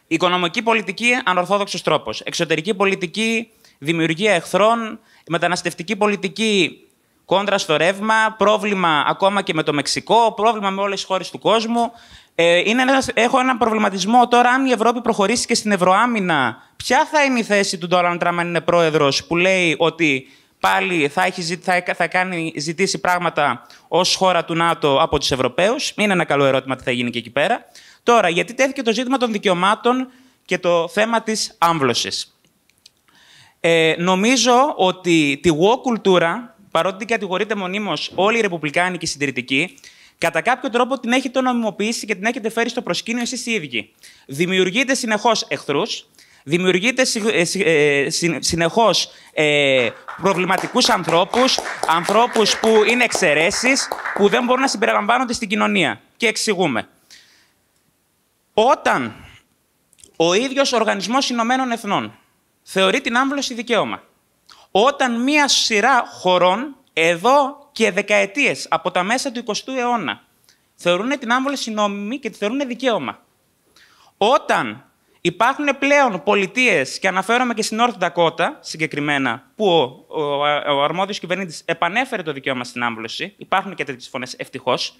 [SPEAKER 10] Οικονομική πολιτική, ανορθόδοξος τρόπος. Εξωτερική πολιτική, δημιουργία εχθρών. Μεταναστευτική πολιτική, κόντρα στο ρεύμα. Πρόβλημα ακόμα και με το Μεξικό. Πρόβλημα με όλες τις χώρες του κόσμου. Έχω έναν προβληματισμό τώρα, αν η Ευρώπη προχωρήσει και στην ευρωάμυνα, ποια θα είναι η θέση του Ντόναλντ Τραμπ αν είναι πρόεδρος, που λέει ότι πάλι θα κάνει ζητήσει πράγματα ως χώρα του ΝΑΤΟ από τους Ευρωπαίους? Είναι ένα καλό ερώτημα τι θα γίνει και εκεί πέρα. Τώρα, γιατί τέθηκε το ζήτημα των δικαιωμάτων και το θέμα της άμβλωσης. Νομίζω ότι τη woke κουλτούρα, παρότι την κατηγορείται μονίμως όλοι οι ρεπουμπλικάνοι και οι συντηρητικοί, κατά κάποιο τρόπο την έχετε νομιμοποιήσει και την έχετε φέρει στο προσκήνιο εσείς οι ίδιοι. Δημιουργείτε συνεχώς εχθρούς, δημιουργείτε συνεχώς προβληματικούς ανθρώπους που είναι εξαιρέσεις, που δεν μπορούν να συμπεριλαμβάνονται στην κοινωνία. Και εξηγούμε. Όταν ο ίδιος ο Οργανισμός Ηνωμένων Εθνών θεωρεί την άμβλωση δικαίωμα, όταν μία σειρά χωρών, εδώ και δεκαετίες, από τα μέσα του 20ου αιώνα, θεωρούν την άμβλωση νόμιμη και τη θεωρούν δικαίωμα, όταν υπάρχουν πλέον πολιτείες, και αναφέρομαι και στην Νόρθ Ντακότα συγκεκριμένα, που ο αρμόδιος κυβερνήτης επανέφερε το δικαίωμα στην άμβλωση, υπάρχουν και τέτοιες φωνές ευτυχώς,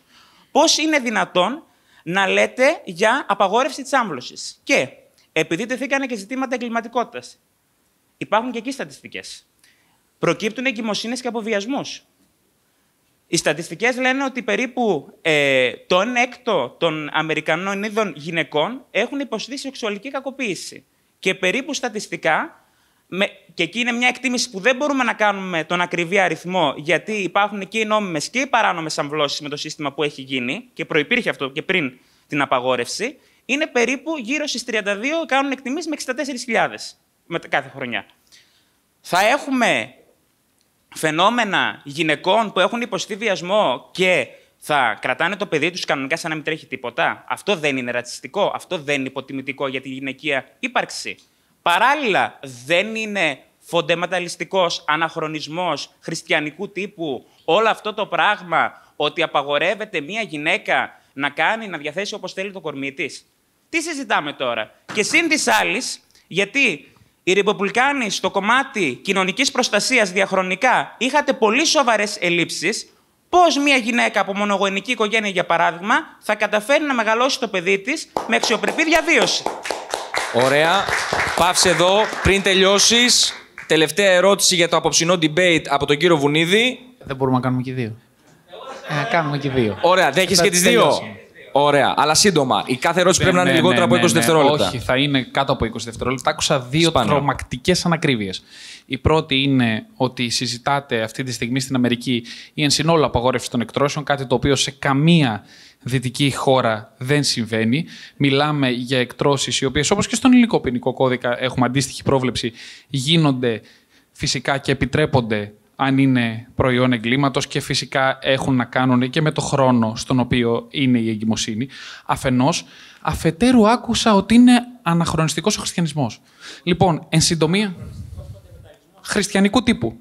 [SPEAKER 10] πώς είναι δυνατόν να λέτε για απαγόρευση της άμβλωσης? Και επειδή τεθήκανε και ζητήματα εγκληματικότητας, υπάρχουν και εκεί στατιστικές. Προκύπτουν εγκυμοσύνες και αποβιασμούς. Οι στατιστικές λένε ότι περίπου το 1/6 των Αμερικανών είδων γυναικών έχουν υποστεί σεξουαλική κακοποίηση. Και περίπου στατιστικά, και εκεί είναι μια εκτίμηση που δεν μπορούμε να κάνουμε τον ακριβή αριθμό, γιατί υπάρχουν και οι νόμιμες και οι παράνομες αμβλώσεις με το σύστημα που έχει γίνει, και προϋπήρχε αυτό και πριν την απαγόρευση, είναι περίπου γύρω στις 32, κάνουν εκτιμήσεις με 64.000 κάθε χρονιά. Θα έχουμε φαινόμενα γυναικών που έχουν υποστεί βιασμό και θα κρατάνε το παιδί τους κανονικά σαν να μην τρέχει τίποτα? Αυτό δεν είναι ρατσιστικό? Αυτό δεν είναι υποτιμητικό για τη γυναικεία ύπαρξη? Παράλληλα, δεν είναι φοντεματαλιστικός αναχρονισμός χριστιανικού τύπου όλο αυτό το πράγμα ότι απαγορεύεται μία γυναίκα να διαθέσει όπως θέλει το κορμί της? Τι συζητάμε τώρα? Και σύν της άλλης, γιατί οι Ρεπουμπλικάνοι στο κομμάτι κοινωνικής προστασίας διαχρονικά είχατε πολύ σοβαρές ελλείψεις, πώς μια γυναίκα από μονογονική οικογένεια, για παράδειγμα, θα καταφέρει να μεγαλώσει το παιδί της με αξιοπρεπή διαβίωση?
[SPEAKER 11] Ωραία. Πάυσε εδώ. Πριν τελειώσεις, τελευταία ερώτηση για το απόψινό debate από τον κύριο Βουνίδη.
[SPEAKER 7] Δεν μπορούμε να κάνουμε και δύο. Να κάνουμε και δύο.
[SPEAKER 11] Ωραία. Δέχεσαι και τις δύο. Ωραία. Αλλά σύντομα. Η κάθε ερώτηση πρέπει να είναι λιγότερα από 20 δευτερόλεπτα.
[SPEAKER 7] Όχι, θα είναι κάτω από 20 δευτερόλεπτα. Άκουσα δύο τρομακτικές ανακρίβειες. Η πρώτη είναι ότι συζητάτε αυτή τη στιγμή στην Αμερική η εν συνόλου απαγόρευση των εκτρώσεων, κάτι το οποίο σε καμία δυτική χώρα δεν συμβαίνει. Μιλάμε για εκτρώσεις οι οποίες, όπως και στον ελληνικό ποινικό κώδικα έχουμε αντίστοιχη πρόβλεψη, γίνονται φυσικά και επιτρέπονται αν είναι προϊόν εγκλήματος και φυσικά έχουν να κάνουν και με το χρόνο στον οποίο είναι η εγκυμοσύνη. Αφενός, αφετέρου άκουσα ότι είναι αναχρονιστικός ο χριστιανισμός. Λοιπόν, εν συντομία, χριστιανικού τύπου.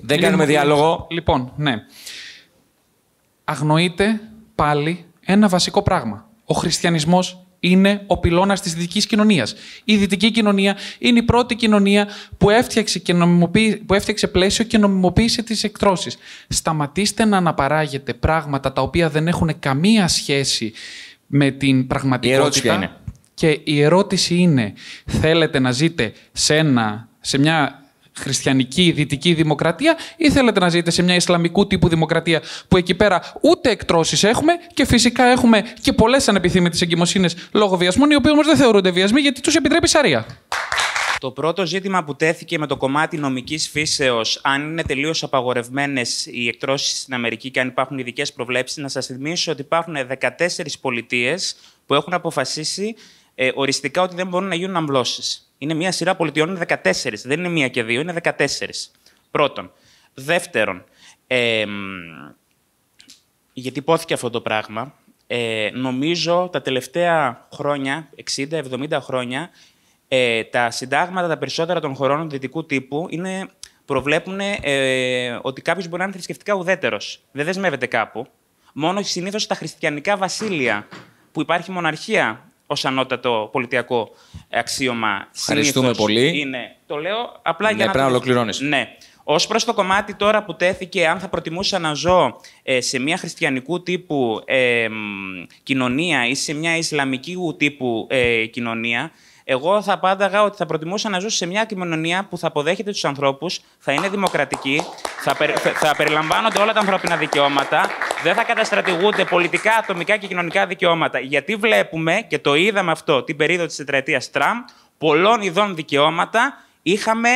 [SPEAKER 11] Δεν κάνουμε διάλογο.
[SPEAKER 7] Λοιπόν, ναι. Αγνοείται πάλι ένα βασικό πράγμα. Ο χριστιανισμός είναι ο πυλώνας της δυτικής κοινωνίας. Η δυτική κοινωνία είναι η πρώτη κοινωνία που έφτιαξε πλαίσιο και νομιμοποίησε τις εκτρώσεις. Σταματήστε να αναπαράγετε πράγματα τα οποία δεν έχουν καμία σχέση με την πραγματικότητα.
[SPEAKER 11] Η ερώτηση ποια είναι?
[SPEAKER 7] Και η ερώτηση είναι, θέλετε να ζείτε σε μια χριστιανική δυτική δημοκρατία ή θέλετε να ζείτε σε μια ισλαμικού τύπου δημοκρατία που εκεί πέρα ούτε εκτρώσεις έχουμε και φυσικά έχουμε και πολλές ανεπιθύμητες εγκυμοσύνες λόγω βιασμών, οι οποίοι όμως δεν θεωρούνται βιασμοί γιατί τους επιτρέπει η Σαρία.
[SPEAKER 10] Το πρώτο ζήτημα που τέθηκε με το κομμάτι νομικής φύσεως, αν είναι τελείως απαγορευμένες οι εκτρώσεις στην Αμερική και αν υπάρχουν ειδικές προβλέψεις, να σας θυμίσω ότι υπάρχουν 14 πολιτείες που έχουν αποφασίσει οριστικά ότι δεν μπορούν να γίνουν αμβλώσεις. Είναι μια σειρά πολιτιών, είναι 14. Δεν είναι μία και δύο, είναι 14. Πρώτον. Δεύτερον, γιατί υπόθηκε αυτό το πράγμα, νομίζω τα τελευταία χρόνια, 60-70 χρόνια, τα συντάγματα τα περισσότερα των χωρών δυτικού τύπου προβλέπουν ότι κάποιος μπορεί να είναι θρησκευτικά ουδέτερος. Δεν δεσμεύεται κάπου. Μόνο συνήθως στα χριστιανικά βασίλεια, που υπάρχει μοναρχία ως ανώτατο πολιτιακό αξίωμα.
[SPEAKER 11] Ευχαριστούμε πολύ.
[SPEAKER 10] Είναι, το λέω απλά για
[SPEAKER 11] πρέπει να ολοκληρώνεις.
[SPEAKER 10] Ναι. Ως προς το κομμάτι τώρα που τέθηκε, αν θα προτιμούσα να ζω σε μια χριστιανικού τύπου κοινωνία ή σε μια ισλαμικού τύπου κοινωνία, εγώ θα απάνταγα ότι θα προτιμούσα να ζω σε μια κοινωνία που θα αποδέχεται τους ανθρώπους, θα είναι δημοκρατική, θα περιλαμβάνονται όλα τα ανθρώπινα δικαιώματα, δεν θα καταστρατηγούνται πολιτικά, ατομικά και κοινωνικά δικαιώματα. Γιατί βλέπουμε, και το είδαμε αυτό την περίοδο της τετραετίας Τραμπ, πολλών ειδών δικαιώματα είχαμε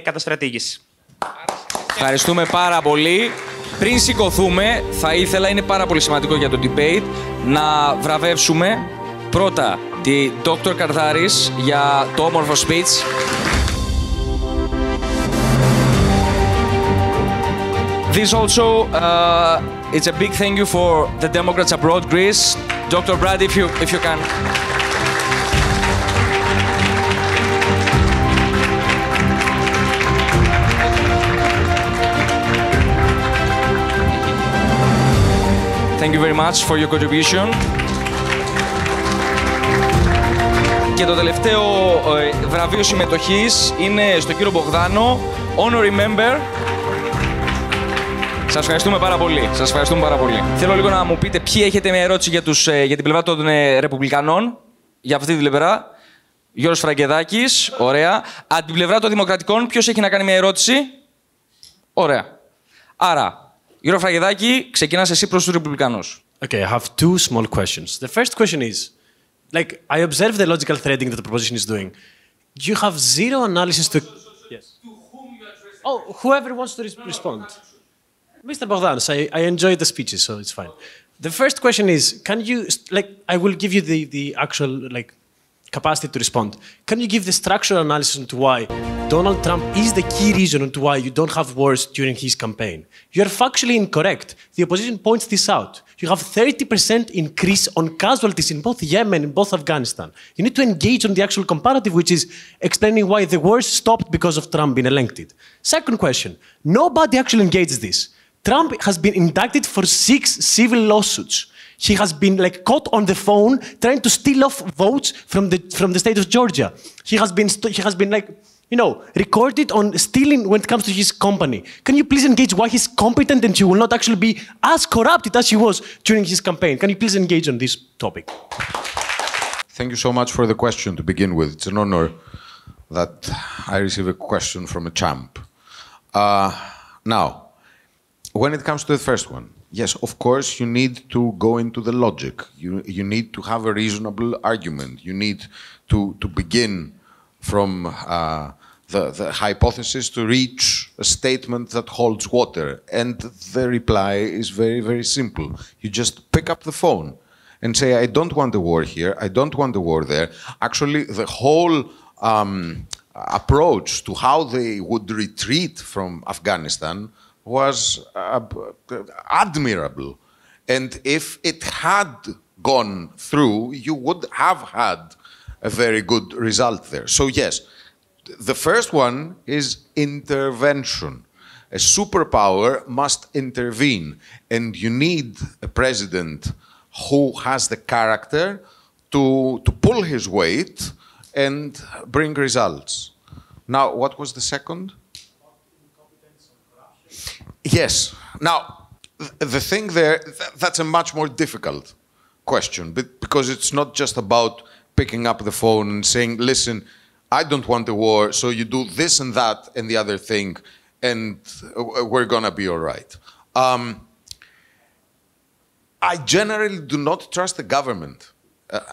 [SPEAKER 10] καταστρατήγηση.
[SPEAKER 11] Ευχαριστούμε πάρα πολύ. Πριν σηκωθούμε, θα ήθελα, είναι πάρα πολύ σημαντικό για το debate, να βραβεύσουμε πρώτα τη Dr. Cardaras για το όμορφο speech. This also, it's a big thank you for the Democrats abroad, Greece. Dr. Brady, if you can. Thank you very much for your contribution. Και το τελευταίο βραβείο συμμετοχής είναι στον κύριο Μπογδάνο, Honorary Member. Σας ευχαριστούμε πάρα πολύ. Σας ευχαριστούμε πάρα πολύ. Θέλω λίγο να μου πείτε ποιοι έχετε μια ερώτηση για την πλευρά των Ρεπουμπλικανών, για αυτή την πλευρά. Γιώργος Φραγκεδάκης, ωραία. Από την πλευρά των Δημοκρατικών, ποιος έχει να κάνει μια ερώτηση? Ωραία. Άρα, Γιώργο Φραγκεδάκη, ξεκινάς εσύ προς τους Ρεπουμπλικανούς.
[SPEAKER 12] Okay, I have two small questions. The first question is, like, I observe the logical threading that the proposition is doing. You have zero analysis to... Yes. To whom you address... Oh, whoever wants to respond. Mr. Bogdanos, I enjoyed the speeches, so it's fine. The first question is, can you, like, I will give you the actual, like, capacity to respond. Can you give the structural analysis into why Donald Trump is the key reason to why you don't have wars during his campaign. You're factually incorrect. The opposition points this out. You have 30% increase on casualties in both Yemen and both Afghanistan. You need to engage on the actual comparative, which is explaining why the wars stopped because of Trump being elected. Second question, nobody actually engages this. Trump has been indicted for 6 civil lawsuits. He has been caught on the phone trying to steal off votes from the state of Georgia. He has been recorded on stealing when it comes to his company. Can you please engage why he's competent and he will not actually be as corrupted as he was during his campaign? Can you please engage on this topic?
[SPEAKER 4] Thank you so much for the question to begin with. It's an honor that I receive a question from a champ. Now, when it comes to the first one, yes, of course, you need to go into the logic. You need to have a reasonable argument. You need to begin from the hypothesis to reach a statement that holds water. And the reply is very, very simple. You just pick up the phone and say, I don't want a war here, I don't want a war there. Actually, the whole approach to how they would retreat from Afghanistan was admirable. And if it had gone through, you would have had a very good result there. So yes, the first one is intervention. A superpower must intervene, and you need a president who has the character to pull his weight and bring results. Now, what was the second? Yes. Now, the thing there, that's a much more difficult question, because it's not just about picking up the phone and saying, listen, I don't want a war, so you do this and that and the other thing, and we're gonna be all right. I generally do not trust the government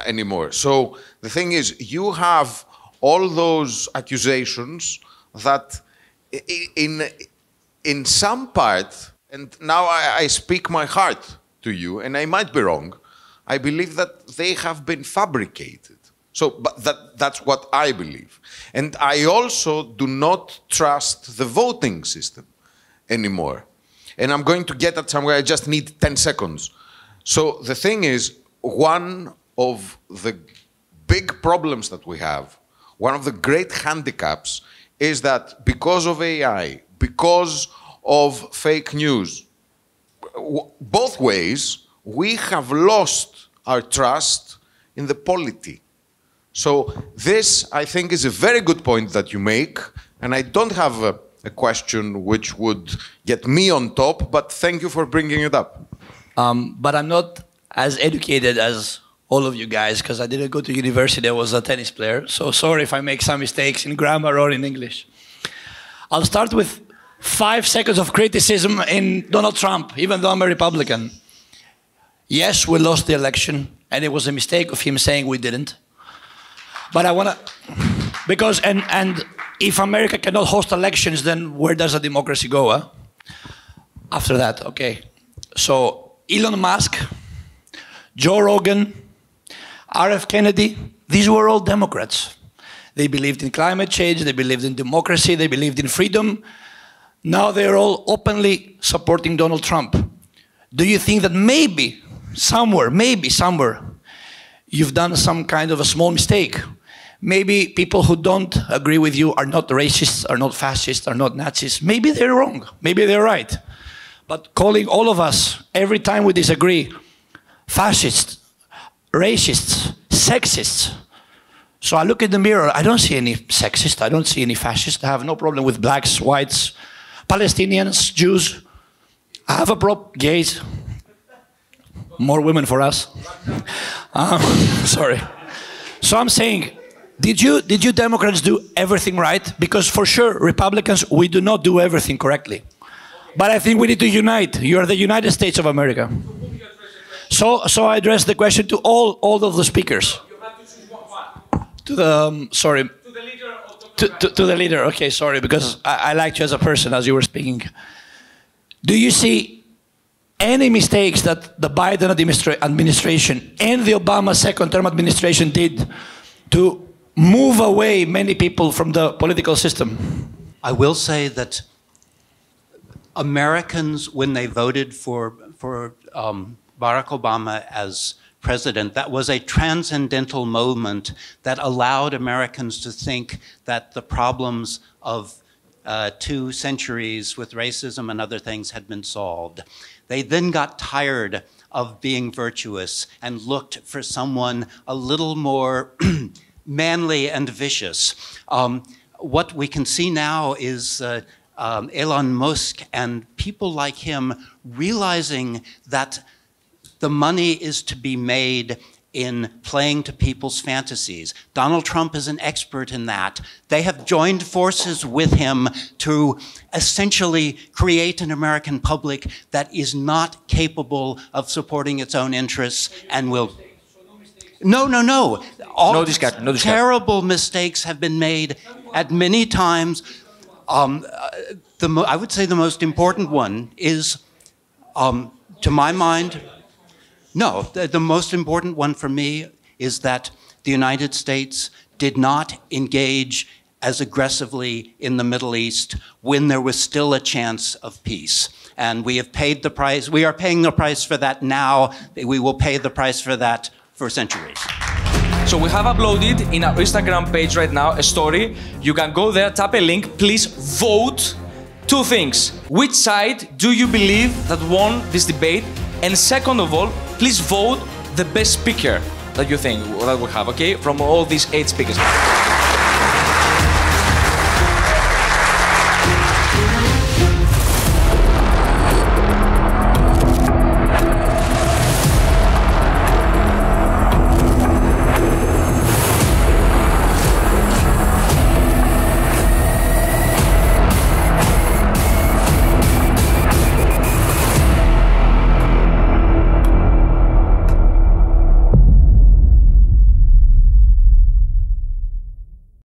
[SPEAKER 4] anymore. So the thing is, you have all those accusations that in some part, and now I speak my heart to you, and I might be wrong, I believe that they have been fabricated. So, but that's what I believe. And I also do not trust the voting system anymore. And I'm going to get at somewhere, I just need 10 seconds. So the thing is, one of the big problems that we have, one of the great handicaps, is that because of AI, because of fake news, both ways, we have lost our trust in the polity. So this, I think, is a very good point that you make, and I don't have a question which would get me on top, but thank you for bringing it up.
[SPEAKER 13] But I'm not as educated as all of you guys, because I didn't go to university, I was a tennis player, so sorry if I make some mistakes in grammar or in English. I'll start with 5 seconds of criticism in Donald Trump, even though I'm a Republican. Yes, we lost the election, and it was a mistake of him saying we didn't. But I want to, because, and if America cannot host elections, then where does a democracy go, huh? After that, okay. So, Elon Musk, Joe Rogan, R.F. Kennedy, these were all Democrats. They believed in climate change, they believed in democracy, they believed in freedom. Now they're all openly supporting Donald Trump. Do you think that maybe somewhere, you've done some kind of a small mistake? Maybe people who don't agree with you are not racists, are not fascists, are not Nazis. Maybe they're wrong, maybe they're right. But calling all of us, every time we disagree, fascists, racists, sexists. So I look in the mirror, I don't see any sexist, I don't see any fascist. I have no problem with blacks, whites, Palestinians, Jews. I have a problem, gays. More women for us. Sorry. So I'm saying, did you Democrats do everything right? Because for sure, Republicans, we do not do everything correctly. But I think we need to unite. You are the United States of America. So I address the question to all of the speakers.
[SPEAKER 11] You have to choose one.
[SPEAKER 13] To the, sorry.
[SPEAKER 11] To the leader of
[SPEAKER 13] to the leader, okay, sorry, because I liked you as a person as you were speaking. Do you see any mistakes that the Biden administration and the Obama second-term administration did to move away many people from the political system.
[SPEAKER 3] I will say that Americans, when they voted for Barack Obama as president, that was a transcendental moment that allowed Americans to think that the problems of 2 centuries with racism and other things had been solved. They then got tired of being virtuous and looked for someone a little more manly and vicious. What we can see now is Elon Musk and people like him realizing that the money is to be made in playing to people's fantasies. Donald Trump is an expert in that. They have joined forces with him to essentially create an American public that is not capable of supporting its own interests and will... No. All terrible mistakes have been made at many times. I would say the most important one is, to my mind, the most important one for me is that the United States did not engage as aggressively in the Middle East when there was still a chance of peace. And we have paid the price. We are paying the price for that now. We will pay the price for that for centuries.
[SPEAKER 11] So we have uploaded in our Instagram page right now a story. You can go there, tap a link, please vote. 2 things. Which side do you believe that won this debate? And second of all, please vote the best speaker that you think that we have, okay? From all these 8 speakers.